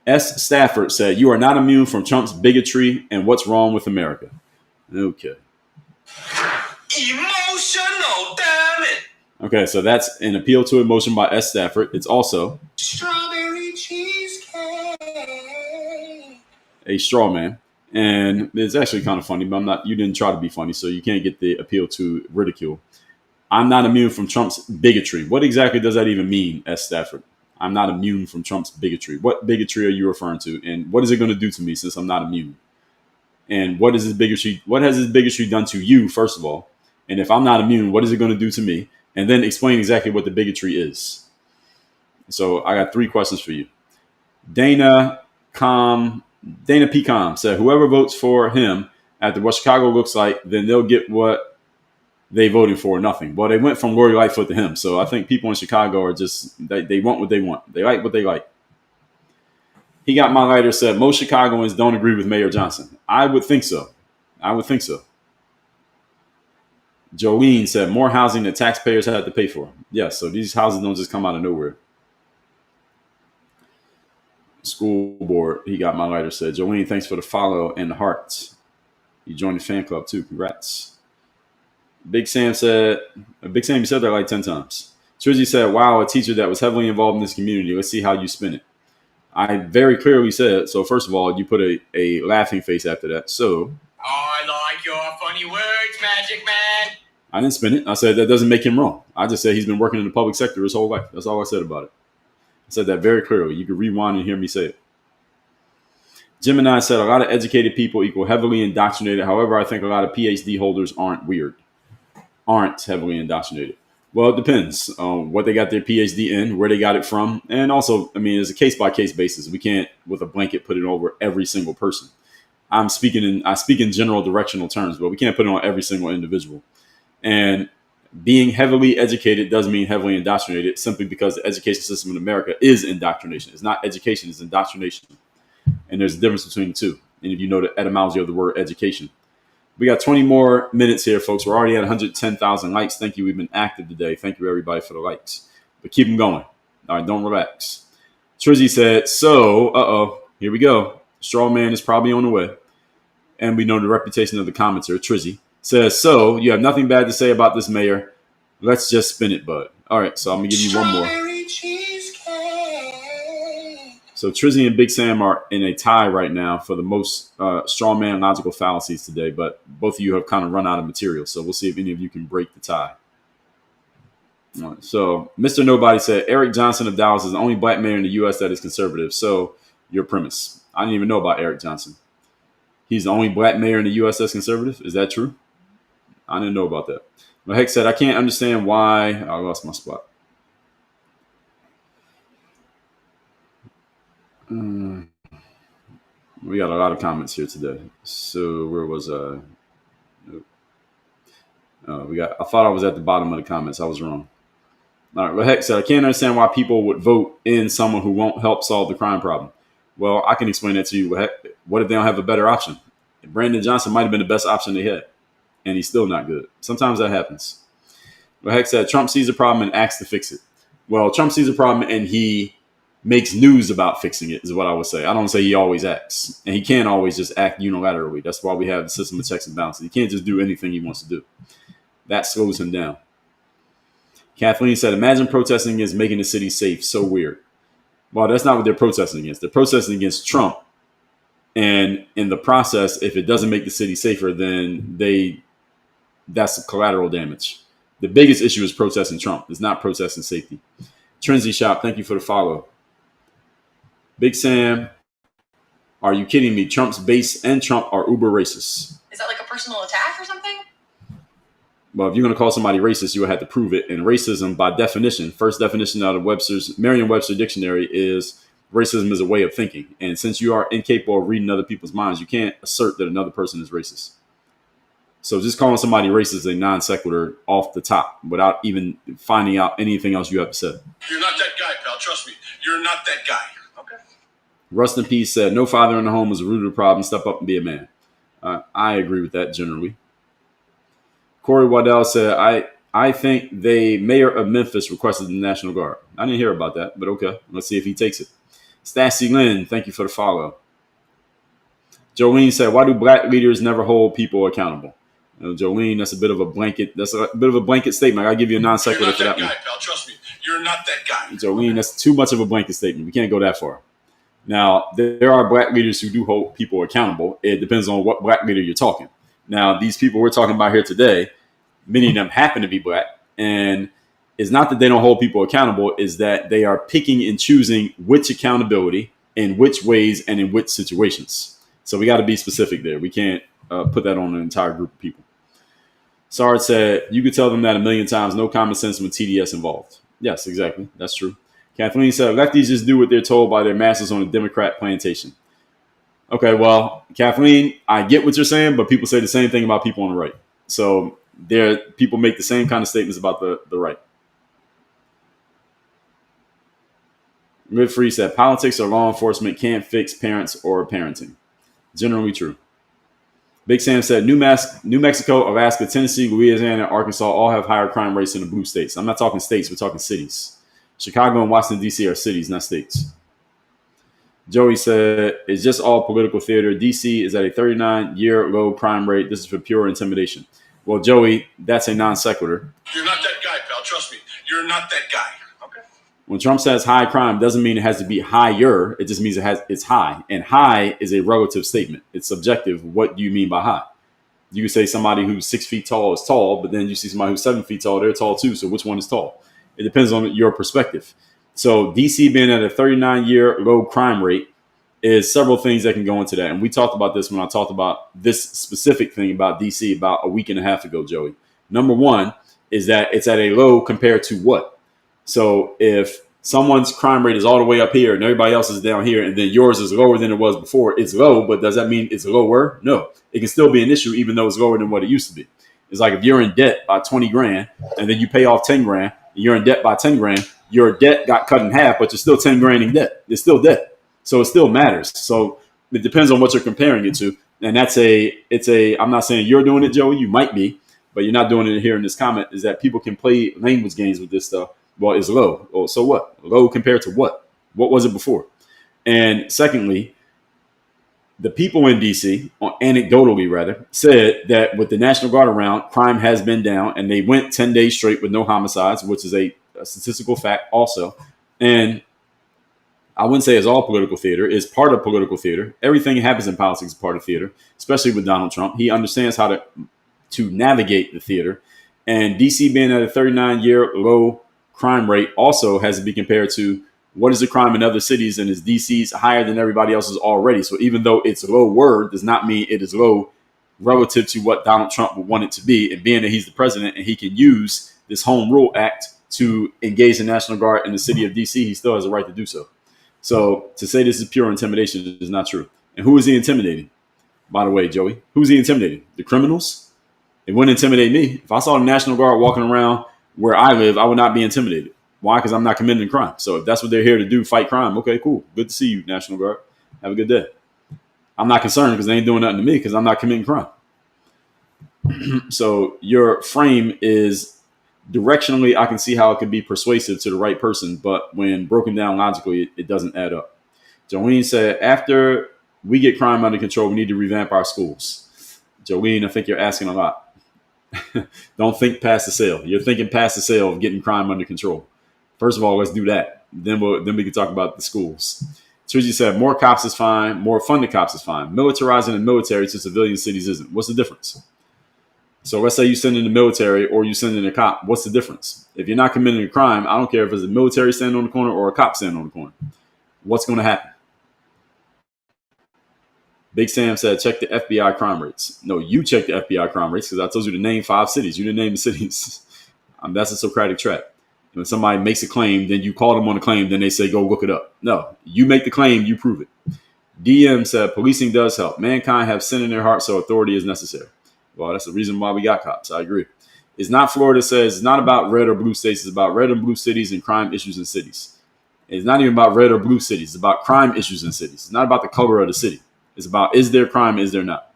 [SPEAKER 1] S. Stafford said, you are not immune from Trump's bigotry and what's wrong with America. Okay.
[SPEAKER 4] Emotional, damn it.
[SPEAKER 1] Okay, so that's an appeal to emotion by S. Stafford. It's also
[SPEAKER 4] Strawberry cheesecake.
[SPEAKER 1] a straw man. And it's actually kind of funny, but you didn't try to be funny, so you can't get the appeal to ridicule. I'm not immune from Trump's bigotry. What exactly does that even mean, S. Stafford? I'm not immune from Trump's bigotry. What bigotry are you referring to? And what is it going to do to me since I'm not immune? And what has his bigotry done to you, first of all? And if I'm not immune, what is it going to do to me? And then explain exactly what the bigotry is. So I got 3 questions for you. Dana P. Com said, whoever votes for him after what Chicago looks like, then they'll get what they voted for, nothing. Well, they went from Lori Lightfoot to him. So I think people in Chicago are just, they want what they want. They like what they like. He got my lighter said most Chicagoans don't agree with Mayor Johnson. I would think so. I would think so. Jolene said more housing that taxpayers had to pay for. Yes, so these houses don't just come out of nowhere. School board, he got my lighter said. Jolene, thanks for the follow and the hearts. You joined the fan club too. Congrats. Big Sam, you said that like 10 times. Trizzy said, wow, a teacher that was heavily involved in this community. Let's see how you spin it. I very clearly said, so first of all, you put a laughing face after that. So.
[SPEAKER 4] I like your funny words, Magic Man.
[SPEAKER 1] I didn't spin it. I said that doesn't make him wrong. I just said he's been working in the public sector his whole life. That's all I said about it. I said that very clearly. You can rewind and hear me say it. Gemini said a lot of educated people equal heavily indoctrinated. However, I think a lot of PhD holders aren't heavily indoctrinated. Well, it depends on what they got their PhD in, where they got it from. And also, I mean, it's a case-by-case basis. We can't, with a blanket, put it over every single person. I speak in general directional terms, but we can't put it on every single individual. And being heavily educated doesn't mean heavily indoctrinated simply because the education system in America is indoctrination. It's not education, it's indoctrination. And there's a difference between the two. And if you know the etymology of the word education. We got 20 more minutes here, folks. We're already at 110,000 likes. Thank you. We've been active today. Thank you, everybody, for the likes. But keep them going. All right, don't relax. Trizzy said, so, here we go. Straw man is probably on the way. And we know the reputation of the commenter, Trizzy. Says, so, you have nothing bad to say about this mayor. Let's just spin it, bud. All right, so I'm going to give you one more. So Trizzy and Big Sam are in a tie right now for the most strongman logical fallacies today, but both of you have kind of run out of material. So we'll see if any of you can break the tie. All right, so Mr. Nobody said, Eric Johnson of Dallas is the only black mayor in the U.S. that is conservative. So your premise. I didn't even know about Eric Johnson. He's the only black mayor in the U.S. that's conservative. Is that true? I didn't know about that. But Heck said, I can't understand why. I lost my spot. We got a lot of comments here today. So where was I? I thought I was at the bottom of the comments. I was wrong. All right. Well, Heck said, I can't understand why people would vote in someone who won't help solve the crime problem. Well, I can explain that to you. What if they don't have a better option? Brandon Johnson might have been the best option they had, and he's still not good. Sometimes that happens. Well, Heck said, Trump sees a problem and acts to fix it. Well, Trump sees a problem and he makes news about fixing it is what I would say. I don't say he always acts. And he can't always just act unilaterally. That's why we have the system of checks and balances. He can't just do anything he wants to do. That slows him down. Kathleen said, imagine protesting against making the city safe. So weird. Well, that's not what they're protesting against. They're protesting against Trump. And in the process, if it doesn't make the city safer, then that's collateral damage. The biggest issue is protesting Trump. It's not protesting safety. Trinzy Shop, thank you for the follow. Big Sam, are you kidding me? Trump's base and Trump are uber racist.
[SPEAKER 3] Is that like a personal attack or something?
[SPEAKER 1] Well, if you're going to call somebody racist, you would have to prove it. And racism, by definition, first definition out of Merriam-Webster dictionary is racism is a way of thinking. And since you are incapable of reading other people's minds, you can't assert that another person is racist. So just calling somebody racist is a non sequitur off the top without even finding out anything else you have to say.
[SPEAKER 5] You're not that guy, pal. Trust me. You're not that guy. Okay.
[SPEAKER 1] Rust in Peace said, no father in the home is the root of the problem. Step up and be a man. I agree with that generally. Corey Waddell said, I think the mayor of Memphis requested the National Guard. I didn't hear about that, but okay. Let's see if he takes it. Stassi Lynn, thank you for the follow. Jolene said, why do black leaders never hold people accountable? Jolene, that's a bit of a blanket statement. I'll give you a non sequitur for that one.
[SPEAKER 5] You're not that guy, pal. Trust me. You're not that guy.
[SPEAKER 1] Jolene, that's too much of a blanket statement. We can't go that far. Now, there are black leaders who do hold people accountable. It depends on what black leader you're talking. Now, these people we're talking about here today, many of them happen to be black. And it's not that they don't hold people accountable, is that they are picking and choosing which accountability, in which ways, and in which situations. So we got to be specific there. We can't put that on an entire group of people. Sard said, you could tell them that a million times, no common sense with TDS involved. Yes, exactly. That's true. Kathleen said, lefties just do what they're told by their masters on a Democrat plantation. Okay, well, Kathleen, I get what you're saying, but people say the same thing about people on the right. So people make the same kind of statements about the right. Midfree said politics or law enforcement can't fix parents or parenting. Generally true. Big Sam said New Mexico, Alaska, Tennessee, Louisiana, Arkansas all have higher crime rates than the blue states. I'm not talking states, we're talking cities. Chicago and Washington, D.C. are cities, not states. Joey said, it's just all political theater. D.C. is at a 39-year low crime rate. This is for pure intimidation. Well, Joey, that's a non sequitur.
[SPEAKER 5] You're not that guy, pal. Trust me. You're not that guy. Okay.
[SPEAKER 1] When Trump says high crime, doesn't mean it has to be higher. It just means it's high. And high is a relative statement. It's subjective. What do you mean by high? You can say somebody who's 6 feet tall is tall, but then you see somebody who's 7 feet tall, they're tall too. So which one is tall? It depends on your perspective. So DC being at a 39-year low crime rate is several things that can go into that. And we talked about this when I talked about this specific thing about DC about a week and a half ago, Joey. Number one is that it's at a low compared to what? So if someone's crime rate is all the way up here and everybody else is down here and then yours is lower than it was before, it's low, but does that mean it's lower? No. It can still be an issue even though it's lower than what it used to be. It's like if you're in debt by 20 grand and then you pay off 10 grand, and you're in debt by 10 grand, your debt got cut in half, but you're still 10 grand in debt. It's still debt. So it still matters. So it depends on what you're comparing it to. And I'm not saying you're doing it, Joey, you might be, but you're not doing it here in this comment, is that people can play language games with this stuff. Well, it's low. Oh, so what? Low compared to what? What was it before? And secondly, the people in DC, anecdotally rather, said that with the National Guard around, crime has been down, and they went 10 days straight with no homicides, which is a statistical fact also. And I wouldn't say it's all political theater. It's part of political theater. Everything that happens in politics is part of theater, especially with Donald Trump. He understands how to navigate the theater. And DC being at a 39-year low crime rate also has to be compared to what is the crime in other cities, and is DC's higher than everybody else's already. So even though it's lower, does not mean it is low relative to what Donald Trump would want it to be. And being that he's the president and he can use this Home Rule Act to engage the National Guard in the city of DC, he still has a right to do so. So to say this is pure intimidation is not true. And who is he intimidating? By the way, Joey, who's he intimidating? The criminals? It wouldn't intimidate me. If I saw the National Guard walking around where I live, I would not be intimidated. Why? Because I'm not committing a crime. So if that's what they're here to do, fight crime, okay, cool. Good to see you, National Guard. Have a good day. I'm not concerned because they ain't doing nothing to me because I'm not committing crime. So your frame is directionally, I can see how it could be persuasive to the right person, but when broken down logically, it doesn't add up. Jolene said, after we get crime under control, we need to revamp our schools. Jolene, I think you're asking a lot. Don't think past the sale. You're thinking past the sale of getting crime under control. First of all, let's do that. Then we can talk about the schools. Trizy said, more cops is fine. More funded cops is fine. Militarizing the military to civilian cities isn't. What's the difference? So let's say you send in the military or you send in a cop. What's the difference? If you're not committing a crime, I don't care if it's a military standing on the corner or a cop standing on the corner. What's going to happen? Big Sam said, check the FBI crime rates. No, you check the FBI crime rates because I told you to name 5 cities. You didn't name the cities. That's a Socratic trap. When somebody makes a claim, then you call them on the claim, then they say, go look it up. No, you make the claim, you prove it. DM said, policing does help. Mankind have sin in their heart, so authority is necessary. Well, that's the reason why we got cops. I agree. It's not Florida says it's not about red or blue states. It's about red and blue cities and crime issues in cities. It's not even about red or blue cities. It's about crime issues in cities. It's not about the color of the city. It's about, is there crime, is there not?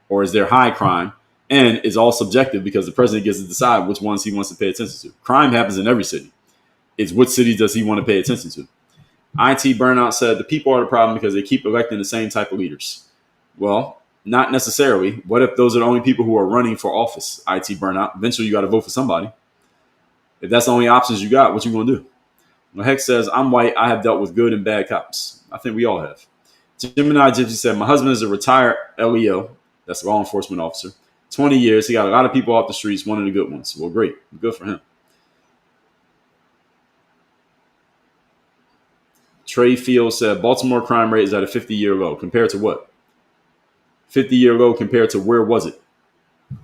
[SPEAKER 1] Or is there high crime? And it's all subjective because the president gets to decide which ones he wants to pay attention to. Crime happens in every city. It's which city does he want to pay attention to? IT Burnout said the people are the problem because they keep electing the same type of leaders. Well, not necessarily. What if those are the only people who are running for office? IT Burnout. Eventually, you got to vote for somebody. If that's the only options you got, what you going to do? Well, Hex says, I'm white. I have dealt with good and bad cops. I think we all have. Gemini Gypsy said, my husband is a retired LEO. That's a law enforcement officer. 20 years. He got a lot of people off the streets, one of the good ones. Well, great. Good for him. Trey Field said, Baltimore crime rate is at a 50-year low. Compared to what? 50-year low compared to where was it?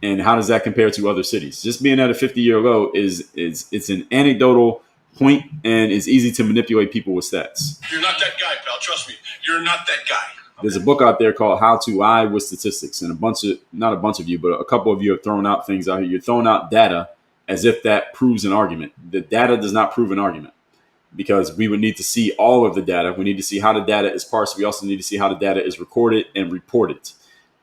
[SPEAKER 1] And how does that compare to other cities? Just being at a 50-year low it's an anecdotal point, and it's easy to manipulate people with stats.
[SPEAKER 5] You're not that guy, pal. Trust me. You're not that guy. Okay?
[SPEAKER 1] There's a book out there called How to Lie with Statistics, and not a bunch of you, but a couple of you have thrown out things out here. You're throwing out data as if that proves an argument. The data does not prove an argument. because we would need to see all of the data. We need to see how the data is parsed. We also need to see how the data is recorded and reported.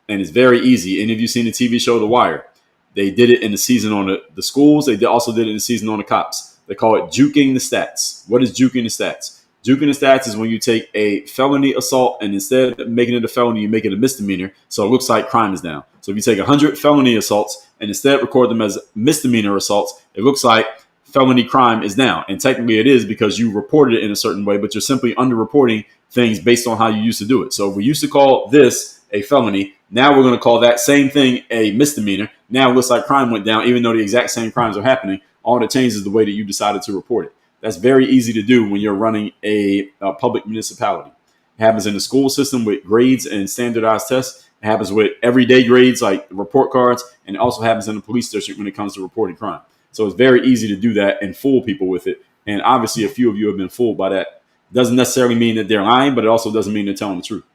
[SPEAKER 1] And it's very easy. Any of you seen the TV show The Wire? They did it in the season on the schools. They also did it in the season on the cops. They call it juking the stats. What is juking the stats? Juking the stats is when you take a felony assault and instead of making it a felony, you make it a misdemeanor. So it looks like crime is down. So if you take 100 felony assaults and instead record them as misdemeanor assaults, it looks like felony crime is down. And technically it is because you reported it in a certain way, but you're simply underreporting things based on how you used to do it. So we used to call this a felony. Now we're going to call that same thing a misdemeanor. Now it looks like crime went down, even though the exact same crimes are happening. All that changes is the way that you decided to report it. That's very easy to do when you're running a public municipality. It happens in the school system with grades and standardized tests. It happens with everyday grades like report cards, and it also happens in the police district when it comes to reporting crime. So it's very easy to do that and fool people with it. And obviously, a few of you have been fooled by that. Doesn't necessarily mean that they're lying, but it also doesn't mean they're telling the truth.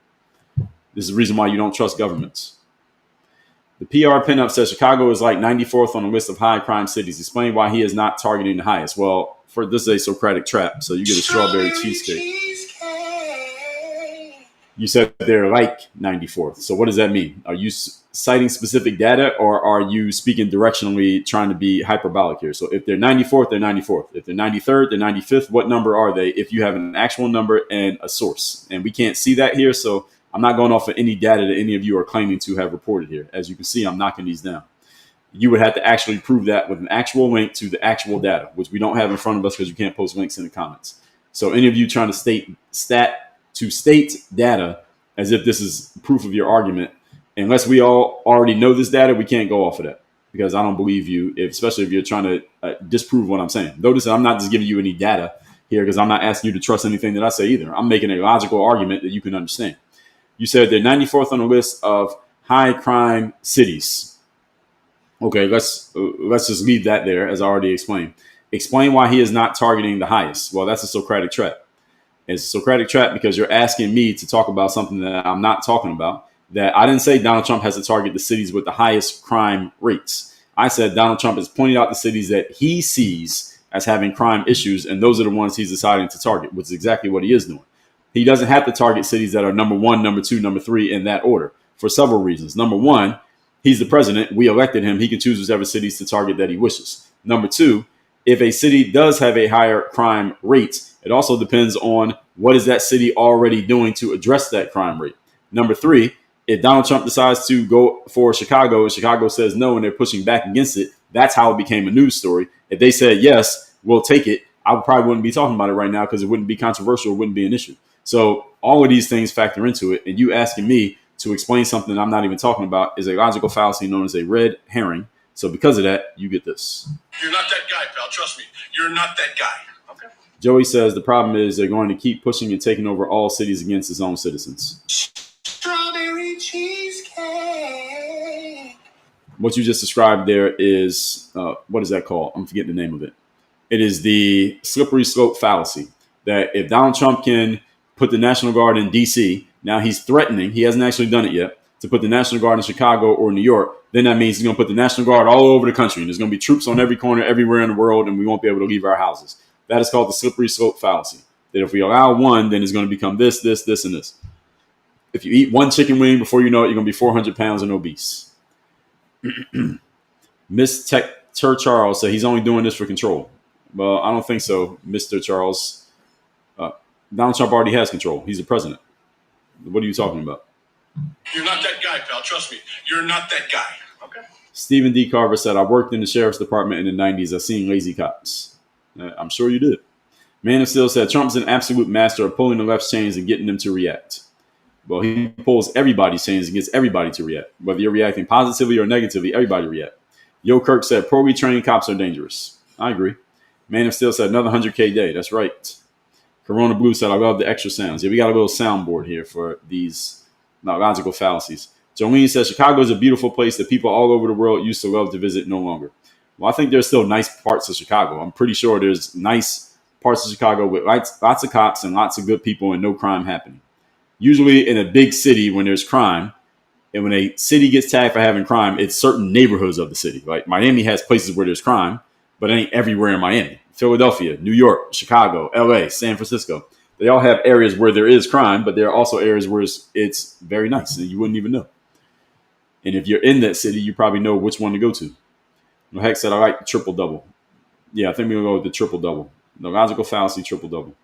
[SPEAKER 1] This is the reason why you don't trust governments. The PR pinup says Chicago is like 94th on the list of high crime cities. Explain why he is not targeting the highest. Well, for this is a Socratic trap, so you get a strawberry cheesecake. You said they're like 94th. So what does that mean? Are you citing specific data, or are you speaking directionally trying to be hyperbolic here? So if they're 94th, they're 94th. If they're 93rd, they're 95th. What number are they if you have an actual number and a source? And we can't see that here, so I'm not going off of any data that any of you are claiming to have reported here. As you can see, I'm knocking these down. You would have to actually prove that with an actual link to the actual data, which we don't have in front of us because you can't post links in the comments. So any of you trying to state data as if this is proof of your argument, unless we all already know this data, we can't go off of that because I don't believe you, especially if you're trying to disprove what I'm saying. Notice that I'm not just giving you any data here because I'm not asking you to trust anything that I say either. I'm making a logical argument that you can understand. You said they're 94th on the list of high crime cities. Okay, let's just leave that there, as I already explained. Explain why he is not targeting the highest. Well, that's a Socratic trap. It's a Socratic trap because you're asking me to talk about something that I'm not talking about. That I didn't say Donald Trump has to target the cities with the highest crime rates. I said Donald Trump has pointed out the cities that he sees as having crime issues, and those are the ones he's deciding to target, which is exactly what he is doing. He doesn't have to target cities that are number 1, number 2, number 3 in that order for several reasons. Number 1, he's the president. We elected him. He can choose whichever cities to target that he wishes. Number 2, if a city does have a higher crime rate, it also depends on what is that city already doing to address that crime rate. Number 3, if Donald Trump decides to go for Chicago and Chicago says no and they're pushing back against it, that's how it became a news story. If they said, yes, we'll take it, I probably wouldn't be talking about it right now because it wouldn't be controversial. It wouldn't be an issue. So all of these things factor into it. And you asking me to explain something I'm not even talking about is a logical fallacy known as a red herring. So because of that, you get this.
[SPEAKER 5] You're not that guy, pal. Trust me. You're not that guy.
[SPEAKER 4] Okay.
[SPEAKER 1] Joey says the problem is they're going to keep pushing and taking over all cities against its own citizens.
[SPEAKER 2] Strawberry cheesecake.
[SPEAKER 1] What you just described there is, what is that called? I'm forgetting the name of it. It is the slippery slope fallacy that if Donald Trump can put the National Guard in D.C., now he's threatening, he hasn't actually done it yet, to put the National Guard in Chicago or New York, then that means he's going to put the National Guard all over the country. And there's going to be troops on every corner, everywhere in the world, and we won't be able to leave our houses. That is called the slippery slope fallacy. That if we allow one, then it's going to become this, this, this, and this. If you eat one chicken wing, before you know it, you're going to be 400 pounds and obese. Miss Ter Charles said he's only doing this for control. Well, I don't think so, Mr. Charles. Donald Trump already has control. He's the president. What are you talking about?
[SPEAKER 5] You're not that guy, pal. Trust me. You're not that guy.
[SPEAKER 4] Okay.
[SPEAKER 1] Stephen D. Carver said, I worked in the sheriff's department in the 90s. I've seen lazy cops. I'm sure you did. Man of Steel said, Trump's an absolute master of pulling the left's chains and getting them to react. Well, he pulls everybody's chains and gets everybody to react. Whether you're reacting positively or negatively, everybody react. Yo Kirk said, poorly trained cops are dangerous. I agree. Man of Steel said, another 100K day. That's right. Corona Blue said, I love the extra sounds. Yeah, we got a little soundboard here for these logical fallacies. Jolene says, Chicago is a beautiful place that people all over the world used to love to visit no longer. Well, I think there's still nice parts of Chicago. I'm pretty sure there's nice parts of Chicago with lots of cops and lots of good people and no crime happening. Usually in a big city when there's crime, and when a city gets tagged for having crime, it's certain neighborhoods of the city. Like Miami has places where there's crime, but it ain't everywhere in Miami. Philadelphia, New York, Chicago, LA, San Francisco. They all have areas where there is crime, but there are also areas where it's very nice and you wouldn't even know. And if you're in that city, you probably know which one to go to. Heck said, I like the triple double. Yeah, I think we're going to go with the triple double. The logical fallacy, triple double.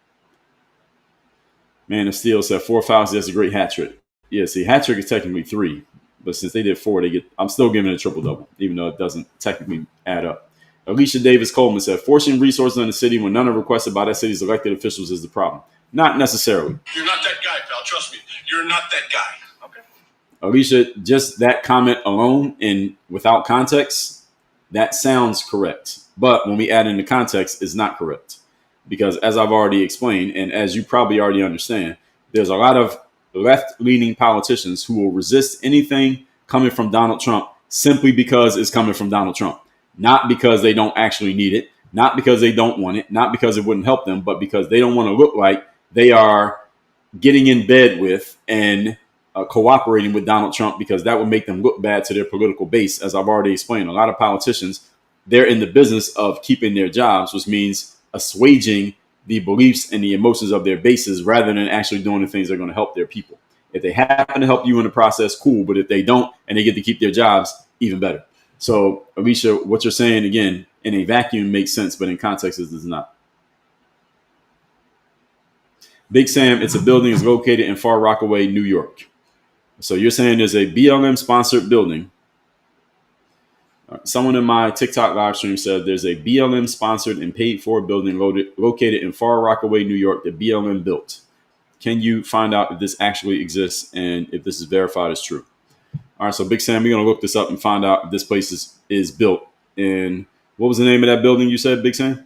[SPEAKER 1] Man of Steel said 4 fallacy, that's a great hat trick. Yeah, see, hat trick is technically 3. But since they did 4, I'm still giving it a triple double, even though it doesn't technically add up. Alicia Davis Coleman said, forcing resources on the city when none are requested by that city's elected officials is the problem. Not necessarily.
[SPEAKER 5] You're not that guy, pal. Trust me. You're not that guy. Okay.
[SPEAKER 1] Alicia, just that comment alone and without context, that sounds correct. But when we add in the context, it's not correct. Because as I've already explained, and as you probably already understand, there's a lot of left-leaning politicians who will resist anything coming from Donald Trump simply because it's coming from Donald Trump. Not because they don't actually need it, not because they don't want it, not because it wouldn't help them, but because they don't want to look like they are getting in bed with and cooperating with Donald Trump, because that would make them look bad to their political base. As I've already explained, a lot of politicians, they're in the business of keeping their jobs, which means assuaging the beliefs and the emotions of their bases rather than actually doing the things that are going to help their people. If they happen to help you in the process, cool. But if they don't and they get to keep their jobs, even better. So, Alicia, what you're saying, again, in a vacuum makes sense, but in context, it does not. Big Sam, it's a building is located in Far Rockaway, New York. So you're saying there's a BLM-sponsored building. Someone in my TikTok live stream said there's a BLM-sponsored and paid-for building located in Far Rockaway, New York, that BLM built. Can you find out if this actually exists and if this is verified as true? All right, so Big Sam, we're going to look this up and find out if this place is built. And what was the name of that building you said, Big Sam?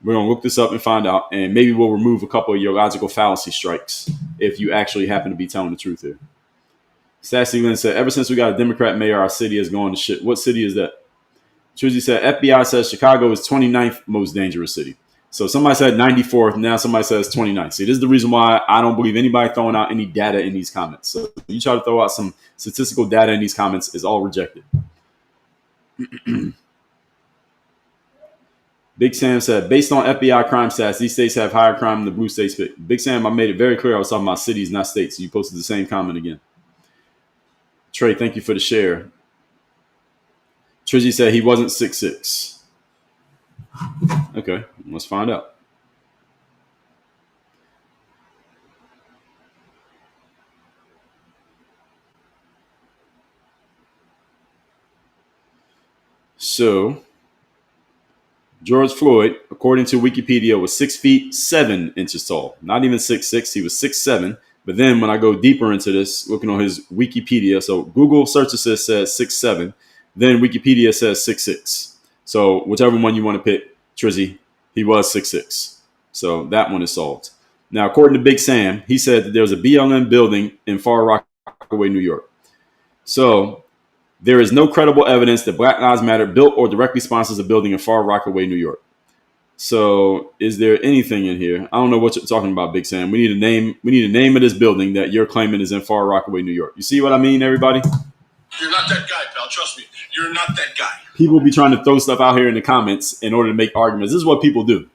[SPEAKER 1] We're going to look this up and find out, and maybe we'll remove a couple of your logical fallacy strikes if you actually happen to be telling the truth here. Sassy Lynn said, ever since we got a Democrat mayor, our city has gone to shit. What city is that? Trizzy said, FBI says Chicago is 29th most dangerous city. So somebody said 94th, now somebody says 29th. See, this is the reason why I don't believe anybody throwing out any data in these comments. So you try to throw out some statistical data in these comments, is all rejected. Big Sam said, based on FBI crime stats, these states have higher crime than the blue states. Big Sam, I made it very clear I was talking about cities, not states. You posted the same comment again. Trey, thank you for the share. Trizzy said he wasn't 6'6". Okay, let's find out. So, George Floyd, according to Wikipedia, was 6 feet 7 inches tall. Not even 6'6", he was 6'7". But then when I go deeper into this, looking on his Wikipedia, so Google search assist says 6'7", then Wikipedia says 6'6". So whichever one you want to pick, Trizzy, he was 6'6". So that one is solved. Now, according to Big Sam, he said that there was a BLM building in Far Rockaway, New York. So there is no credible evidence that Black Lives Matter built or directly sponsors a building in Far Rockaway, New York. So is there anything in here? I don't know what you're talking about, Big Sam. We need a name. We need a name of this building that you're claiming is in Far Rockaway, New York. You see what I mean, everybody?
[SPEAKER 5] You're not that guy, pal. Trust me. You're not that guy.
[SPEAKER 1] People be trying to throw stuff out here in the comments in order to make arguments. This is what people do.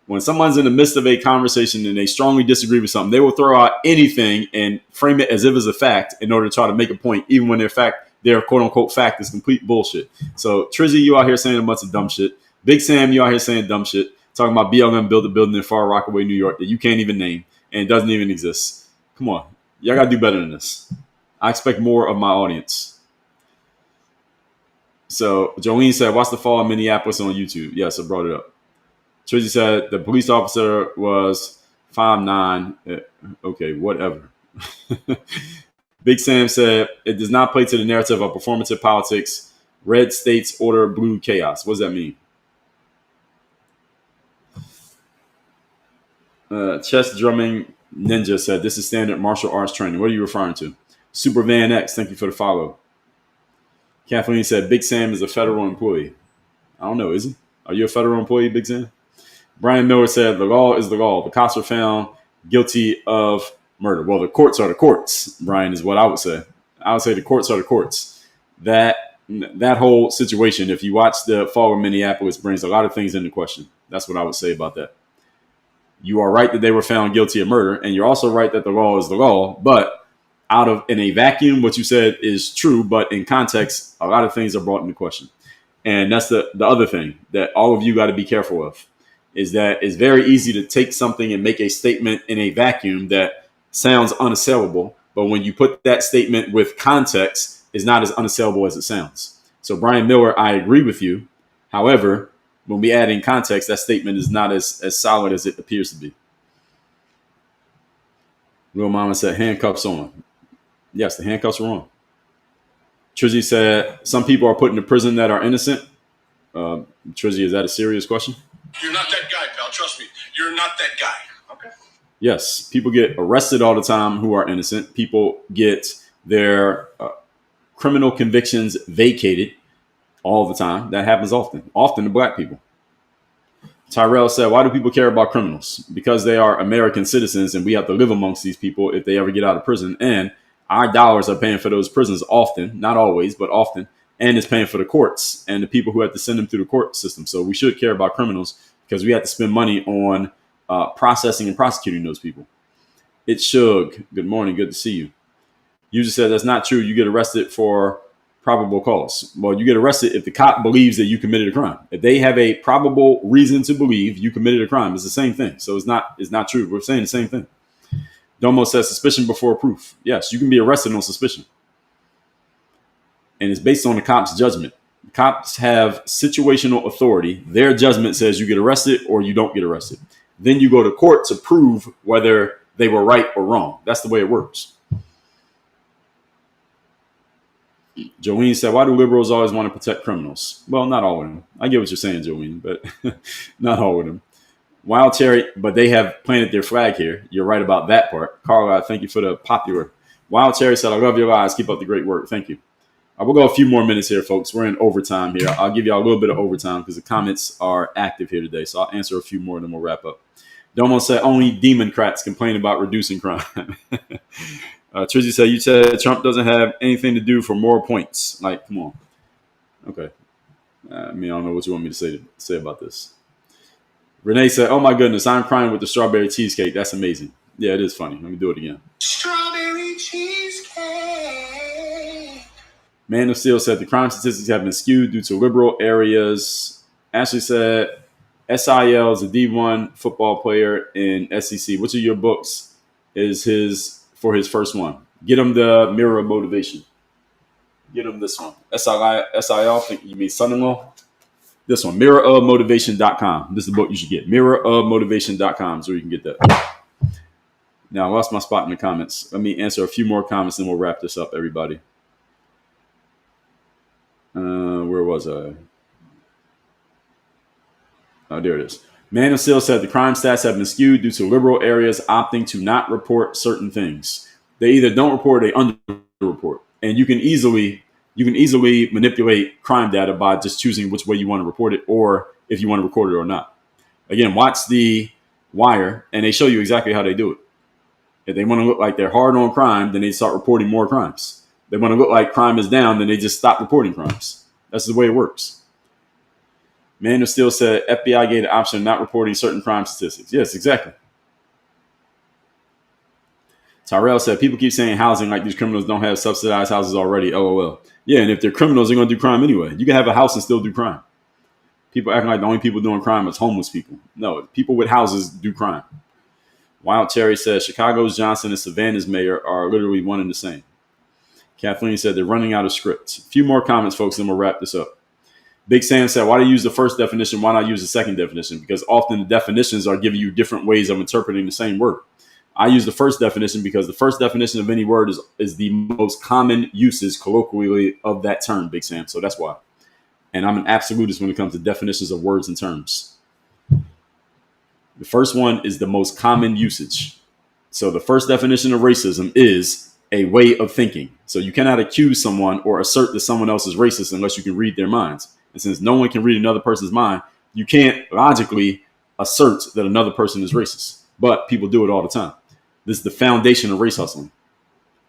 [SPEAKER 1] When someone's in the midst of a conversation and they strongly disagree with something, they will throw out anything and frame it as if it's a fact in order to try to make a point, even when their quote unquote fact is complete bullshit. So Trizzy, you out here saying a bunch of dumb shit. Big Sam, you out here saying dumb shit, talking about BLM built a building in Far Rockaway, New York that you can't even name and it doesn't even exist. Come on. Y'all got to do better than this. I expect more of my audience. So Jolene said, watch the fall of Minneapolis on YouTube. Yes, I brought it up. Trizzy said the police officer was 5'9". Okay, whatever. Big Sam said it does not play to the narrative of performative politics. Red states order, blue chaos. What does that mean? Chest drumming ninja said this is standard martial arts training. What are you referring to? Super Van X, thank you for the follow. Kathleen said Big Sam is a federal employee. I don't know, is he? Are you a federal employee, Big Sam? Brian Miller said the law is the law. The cops are found guilty of murder. Well, the courts are the courts, Brian, is what I would say. I would say the courts are the courts. That that whole situation, if you watch the fall of Minneapolis, brings a lot of things into question. That's what I would say about that. You are right that they were found guilty of murder, and you're also right that the law is the law. But in a vacuum, what you said is true, but in context, a lot of things are brought into question. And that's the other thing that all of you got to be careful of, is that it's very easy to take something and make a statement in a vacuum that sounds unassailable, but when you put that statement with context, it's not as unassailable as it sounds. So Brian Miller, I agree with you. However, when we add in context, that statement is not as solid as it appears to be. Real Mama said handcuffs on. Yes, the handcuffs are on. Trizzy said some people are put into prison that are innocent. Trizzy, is that a serious question?
[SPEAKER 5] You're not that guy, pal. Trust me. You're not that guy. Okay.
[SPEAKER 1] Yes, people get arrested all the time who are innocent. People get their criminal convictions vacated all the time. That happens often to black people. Tyrell said, why do people care about criminals? Because they are American citizens and we have to live amongst these people if they ever get out of prison. And our dollars are paying for those prisons often, not always, but often. And it's paying for the courts and the people who have to send them through the court system. So we should care about criminals because we have to spend money on processing and prosecuting those people. It's Shug. Good morning. Good to see you. You just said that's not true. You get arrested for probable cause. Well, you get arrested if the cop believes that you committed a crime. If they have a probable reason to believe you committed a crime, it's the same thing. So it's not true. We're saying the same thing. Domo says suspicion before proof. Yes, you can be arrested on suspicion. And it's based on the cop's judgment. Cops have situational authority. Their judgment says you get arrested or you don't get arrested. Then you go to court to prove whether they were right or wrong. That's the way it works. Joanne said, why do liberals always want to protect criminals? Well, not all of them. I get what you're saying, Joanne, but not all of them. Wild Terry, but they have planted their flag here. You're right about that part. Carla, thank you for the popular. Wild Terry said, I love your lives. Keep up the great work. Thank you. I will go a few more minutes here, folks. We're in overtime here. I'll give y'all a little bit of overtime because the comments are active here today. So I'll answer a few more and then we'll wrap up. Domo said, only Democrats complain about reducing crime. Trizzy said, you said Trump doesn't have anything to do for more points. Like, come on. Okay. I don't know what you want me to say about this. Renee said, oh my goodness, I'm crying with the strawberry cheesecake. That's amazing. Yeah, it is funny. Let me do it again.
[SPEAKER 2] Strawberry cheesecake.
[SPEAKER 1] Man of Steel said the crime statistics have been skewed due to liberal areas. Ashley said, SIL is a D1 football player in SEC. Which of your books is for his first one? Get him the Mirror of Motivation. Get him this one. SIL, I think you mean son-in-law? This one, mirrorofmotivation.com. This is the book you should get. Mirrorofmotivation.com is where you can get that. Now, I lost my spot in the comments. Let me answer a few more comments and we'll wrap this up, everybody. Where was I? Oh, there it is. Man of Steel said the crime stats have been skewed due to liberal areas opting to not report certain things. They either don't report or they underreport. And you can easily manipulate crime data by just choosing which way you want to report it or if you want to record it or not. Again, watch The Wire and they show you exactly how they do it. If they want to look like they're hard on crime, then they start reporting more crimes. They want to look like crime is down, then they just stop reporting crimes. That's the way it works. Man of Steel said FBI gave the option of not reporting certain crime statistics. Yes, exactly. Tyrell said people keep saying housing like these criminals don't have subsidized houses already. LOL. Yeah, and if they're criminals, they're going to do crime anyway. You can have a house and still do crime. People acting like the only people doing crime is homeless people. No, people with houses do crime. Wild Terry says Chicago's Johnson and Savannah's mayor are literally one and the same. Kathleen said they're running out of scripts. A few more comments, folks, and we'll wrap this up. Big Sam said, why do you use the first definition? Why not use the second definition? Because often the definitions are giving you different ways of interpreting the same word. I use the first definition because the first definition of any word is the most common usage colloquially of that term, Big Sam. So that's why. And I'm an absolutist when it comes to definitions of words and terms. The first one is the most common usage. So the first definition of racism is a way of thinking. So you cannot accuse someone or assert that someone else is racist unless you can read their minds. And since no one can read another person's mind, you can't logically assert that another person is racist. But people do it all the time. This is the foundation of race hustling.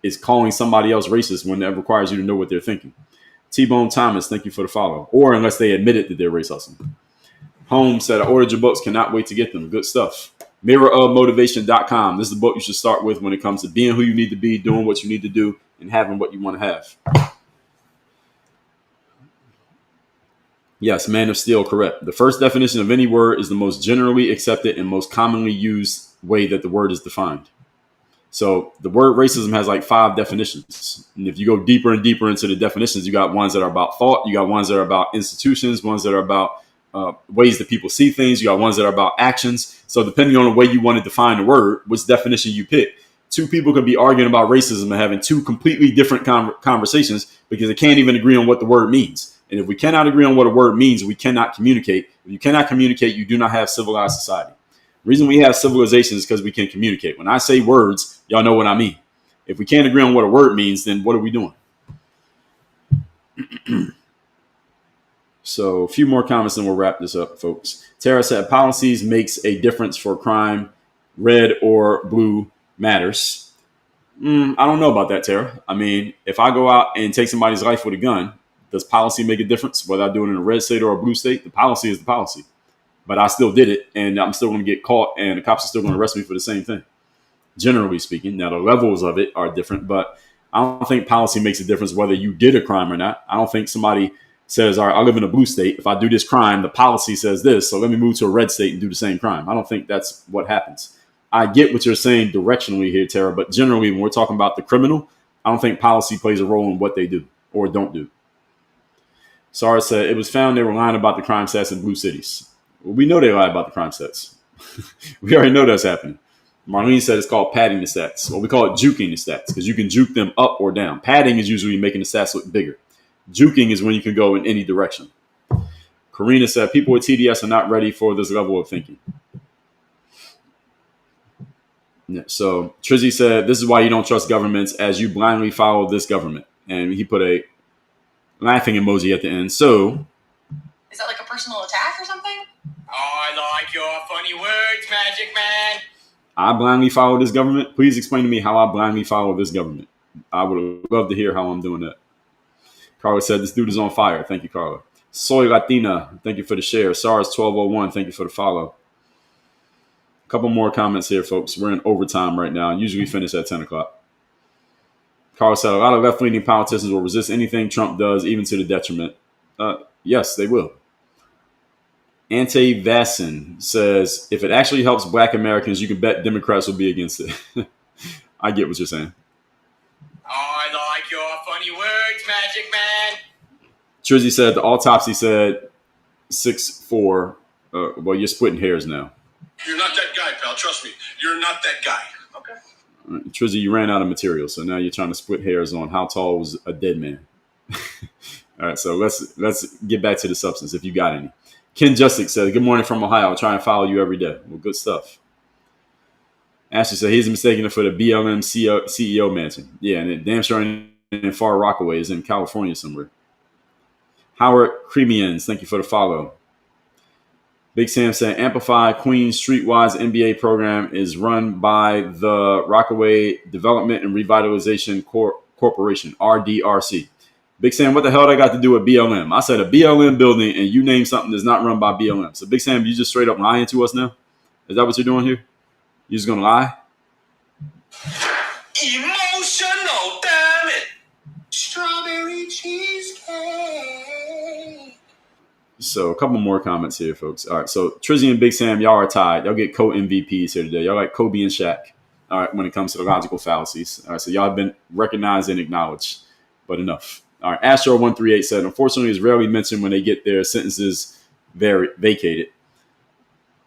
[SPEAKER 1] Is calling somebody else racist when that requires you to know what they're thinking. T-Bone Thomas, thank you for the follow. Or unless they admitted that they're race hustling. Holmes said, I ordered your books. Cannot wait to get them. Good stuff. Mirrorofmotivation.com. This is the book you should start with when it comes to being who you need to be, doing what you need to do, and having what you want to have. Yes, Man of Steel, correct. The first definition of any word is the most generally accepted and most commonly used way that the word is defined. So the word racism has like 5 definitions. And if you go deeper and deeper into the definitions, you got ones that are about thought. You got ones that are about institutions, ones that are about ways that people see things. You got ones that are about actions. So depending on the way you want to define the word, which definition you pick, 2 people could be arguing about racism and having 2 completely different conversations because they can't even agree on what the word means. And if we cannot agree on what a word means, we cannot communicate. If you cannot communicate, you do not have civilized society. The reason we have civilization is because we can communicate. When I say words, y'all know what I mean. If we can't agree on what a word means, then what are we doing? So a few more comments and we'll wrap this up, folks. Tara said, policies makes a difference for crime. Red or blue matters. I don't know about that, Tara. I mean, if I go out and take somebody's life with a gun, does policy make a difference? Whether I do it in a red state or a blue state, the policy is the policy. But I still did it, and I'm still going to get caught, and the cops are still going to arrest me for the same thing. Generally speaking, now the levels of it are different, but I don't think policy makes a difference whether you did a crime or not. I don't think somebody says, all right, I live in a blue state. If I do this crime, the policy says this, so let me move to a red state and do the same crime. I don't think that's what happens. I get what you're saying directionally here, Tara, but generally when we're talking about the criminal, I don't think policy plays a role in what they do or don't do. Sarah said, it was found they were lying about the crime stats in blue cities. Well, we know they lie about the crime stats. We already know that's happening. Marlene said it's called padding the stats. Well, we call it juking the stats because you can juke them up or down. Padding is usually making the stats look bigger. Juking is when you can go in any direction. Karina said people with TDS are not ready for this level of thinking. Yeah, so Trizzy said, this is why you don't trust governments as you blindly follow this government. And he put a laughing emoji at the end. So
[SPEAKER 3] Is that like a personal attack or something?
[SPEAKER 4] I like your funny words, Magic Man.
[SPEAKER 1] I blindly follow this government. Please explain to me how I blindly follow this government. I would love to hear how I'm doing that. Carla said, this dude is on fire. Thank you, Carla. Soy Latina, thank you for the share. SARS 1201, thank you for the follow. A couple more comments here, folks. We're in overtime right now. Usually finish at 10 o'clock. Carla said, a lot of left-leaning politicians will resist anything Trump does, even to the detriment. Yes, they will. Ante Vassin says, if it actually helps Black Americans, you can bet Democrats will be against it. I get what you're saying.
[SPEAKER 4] I like your funny words, Magic Man.
[SPEAKER 1] Trizzy said, the autopsy said 6'4". Well, you're splitting hairs now.
[SPEAKER 5] You're not that guy, pal. Trust me. You're not that guy. Okay.
[SPEAKER 1] Right, Trizzy, you ran out of material, so now you're trying to split hairs on how tall was a dead man. All right, so let's get back to the substance if you got any. Ken Justick said, good morning from Ohio. I'll try and follow you every day. Well, good stuff. Ashley said, he's mistaken for the BLM CEO mansion. Yeah, and it damn sure ain't in Far Rockaway. It's in California somewhere. Howard Cremians, thank you for the follow. Big Sam said, Amplify Queens Streetwise MBA program is run by the Rockaway Development and Revitalization Corporation, RDRC. Big Sam, what the hell that got to do with BLM? I said a BLM building and you named something that's not run by BLM. So Big Sam, you just straight up lying to us now? Is that what you're doing here? You just going to lie?
[SPEAKER 4] Emotional, damn it. Strawberry cheesecake.
[SPEAKER 1] So a couple more comments here, folks. All right, so Trizzy and Big Sam, y'all are tied. Y'all get co-MVPs here today. Y'all like Kobe and Shaq, all right, when it comes to the logical fallacies. All right, so y'all have been recognized and acknowledged, but enough. All right, Astro138 said, unfortunately, it's rarely mentioned when they get their sentences vacated.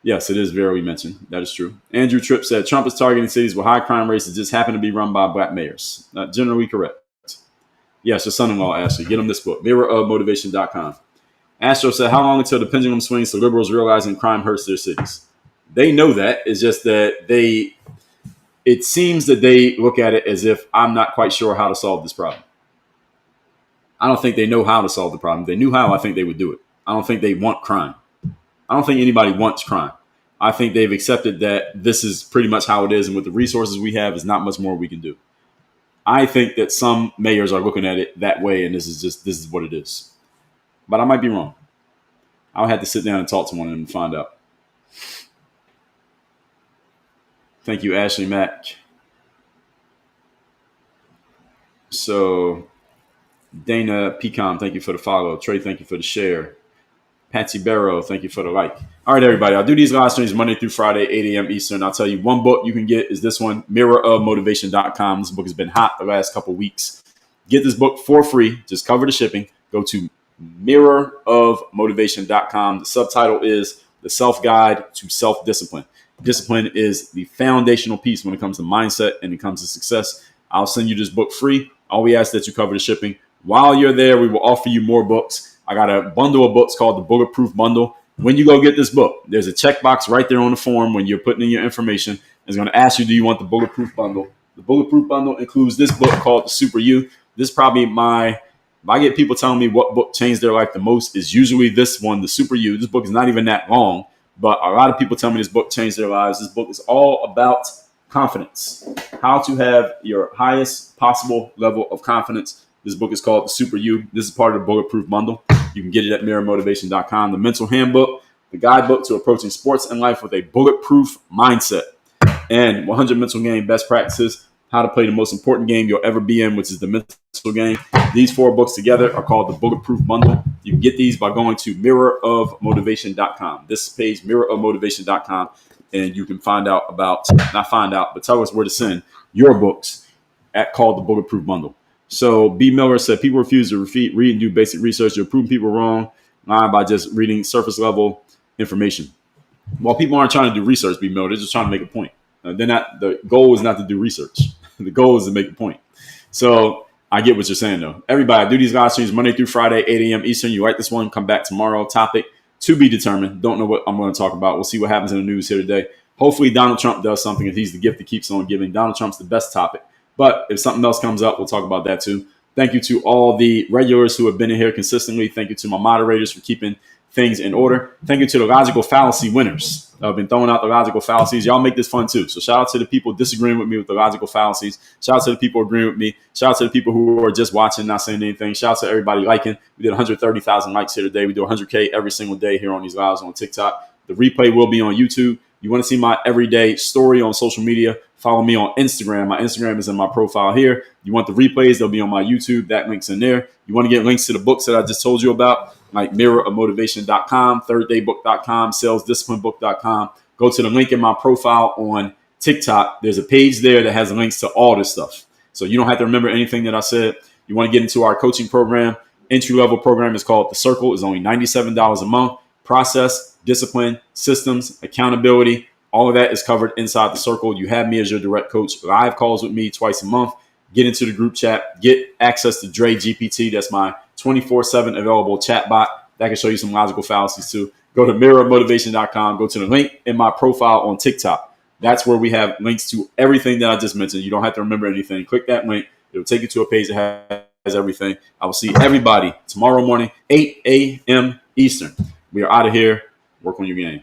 [SPEAKER 1] Yes, it is rarely mentioned. That is true. Andrew Tripp said, Trump is targeting cities with high crime rates that just happen to be run by Black mayors. Generally correct. Yes, your son-in-law, Ashley. Get him this book, mirrorofmotivation.com. Astro said, how long until the pendulum swings to liberals realizing crime hurts their cities? They know that. It's just that it seems that they look at it as if I'm not quite sure how to solve this problem. I don't think they know how to solve the problem. If they knew how, I think they would do it. I don't think they want crime. I don't think anybody wants crime. I think they've accepted that this is pretty much how it is. And with the resources we have, there's not much more we can do. I think that some mayors are looking at it that way, and this is what it is. But I might be wrong. I'll have to sit down and talk to one of them and find out. Thank you, Ashley Mack. So, Dana Pecom, thank you for the follow. Trey, thank you for the share. Patsy Barrow, thank you for the like. All right, everybody. I'll do these live streams Monday through Friday, 8 a.m. Eastern. I'll tell you one book you can get is this one, mirrorofmotivation.com. This book has been hot the last couple weeks. Get this book for free. Just cover the shipping. Go to mirrorofmotivation.com. The subtitle is The Self-Guide to Self-Discipline. Discipline is the foundational piece when it comes to mindset and it comes to success. I'll send you this book free. All we ask that you cover the shipping. While you're there, we will offer you more books. I got a bundle of books called the Bulletproof Bundle. When you go get this book, there's a checkbox right there on the form when you're putting in your information. It's going to ask you, do you want the Bulletproof Bundle? The Bulletproof Bundle includes this book called The Super You. This is probably if I get people telling me what book changed their life the most, is usually this one, The Super You. This book is not even that long, but a lot of people tell me this book changed their lives. This book is all about confidence, how to have your highest possible level of confidence. This book is called The Super You. This is part of the Bulletproof Bundle. You can get it at mirrormotivation.com. The mental handbook, the guidebook to approaching sports and life with a bulletproof mindset, and 100 mental game best practices, how to play the most important game you'll ever be in, which is the mental game. These 4 books together are called the Bulletproof Bundle. You can get these by going to mirrorofmotivation.com. This page, mirrorofmotivation.com, and you can tell us where to send your books called the Bulletproof Bundle. So B. Miller said, people refuse to read and do basic research. You're proving people wrong by just reading surface level information. Well, people aren't trying to do research, B. Miller. They're just trying to make a point. The goal is not to do research. The goal is to make a point. So I get what you're saying, though. Everybody, I do these live streams Monday through Friday, 8 a.m. Eastern. You like this one, come back tomorrow. Topic to be determined. Don't know what I'm going to talk about. We'll see what happens in the news here today. Hopefully Donald Trump does something, if he's the gift that keeps on giving. Donald Trump's the best topic. But if something else comes up, we'll talk about that too. Thank you to all the regulars who have been in here consistently. Thank you to my moderators for keeping things in order. Thank you to the logical fallacy winners. I've been throwing out the logical fallacies. Y'all make this fun too. So shout out to the people disagreeing with me with the logical fallacies. Shout out to the people agreeing with me. Shout out to the people who are just watching, not saying anything. Shout out to everybody liking. We did 130,000 likes here today. We do 100K every single day here on these lives on TikTok. The replay will be on YouTube. You want to see my everyday story on social media, follow me on Instagram. My Instagram is in my profile here. You want the replays, they'll be on my YouTube. That link's in there. You want to get links to the books that I just told you about, like mirrorofmotivation.com, thirddaybook.com, salesdisciplinebook.com. Go to the link in my profile on TikTok. There's a page there that has links to all this stuff. So you don't have to remember anything that I said. You want to get into our coaching program. Entry-level program is called The Circle. It's only $97 a month. Process, discipline, systems, accountability, all of that is covered inside The Circle. You have me as your direct coach. Live calls with me twice a month. Get into the group chat. Get access to Dre GPT. That's my 24/7 available chat bot. That can show you some logical fallacies too. Go to mirrormotivation.com. Go to the link in my profile on TikTok. That's where we have links to everything that I just mentioned. You don't have to remember anything. Click that link. It'll take you to a page that has everything. I will see everybody tomorrow morning, 8 a.m. Eastern. We are out of here. Work on your game.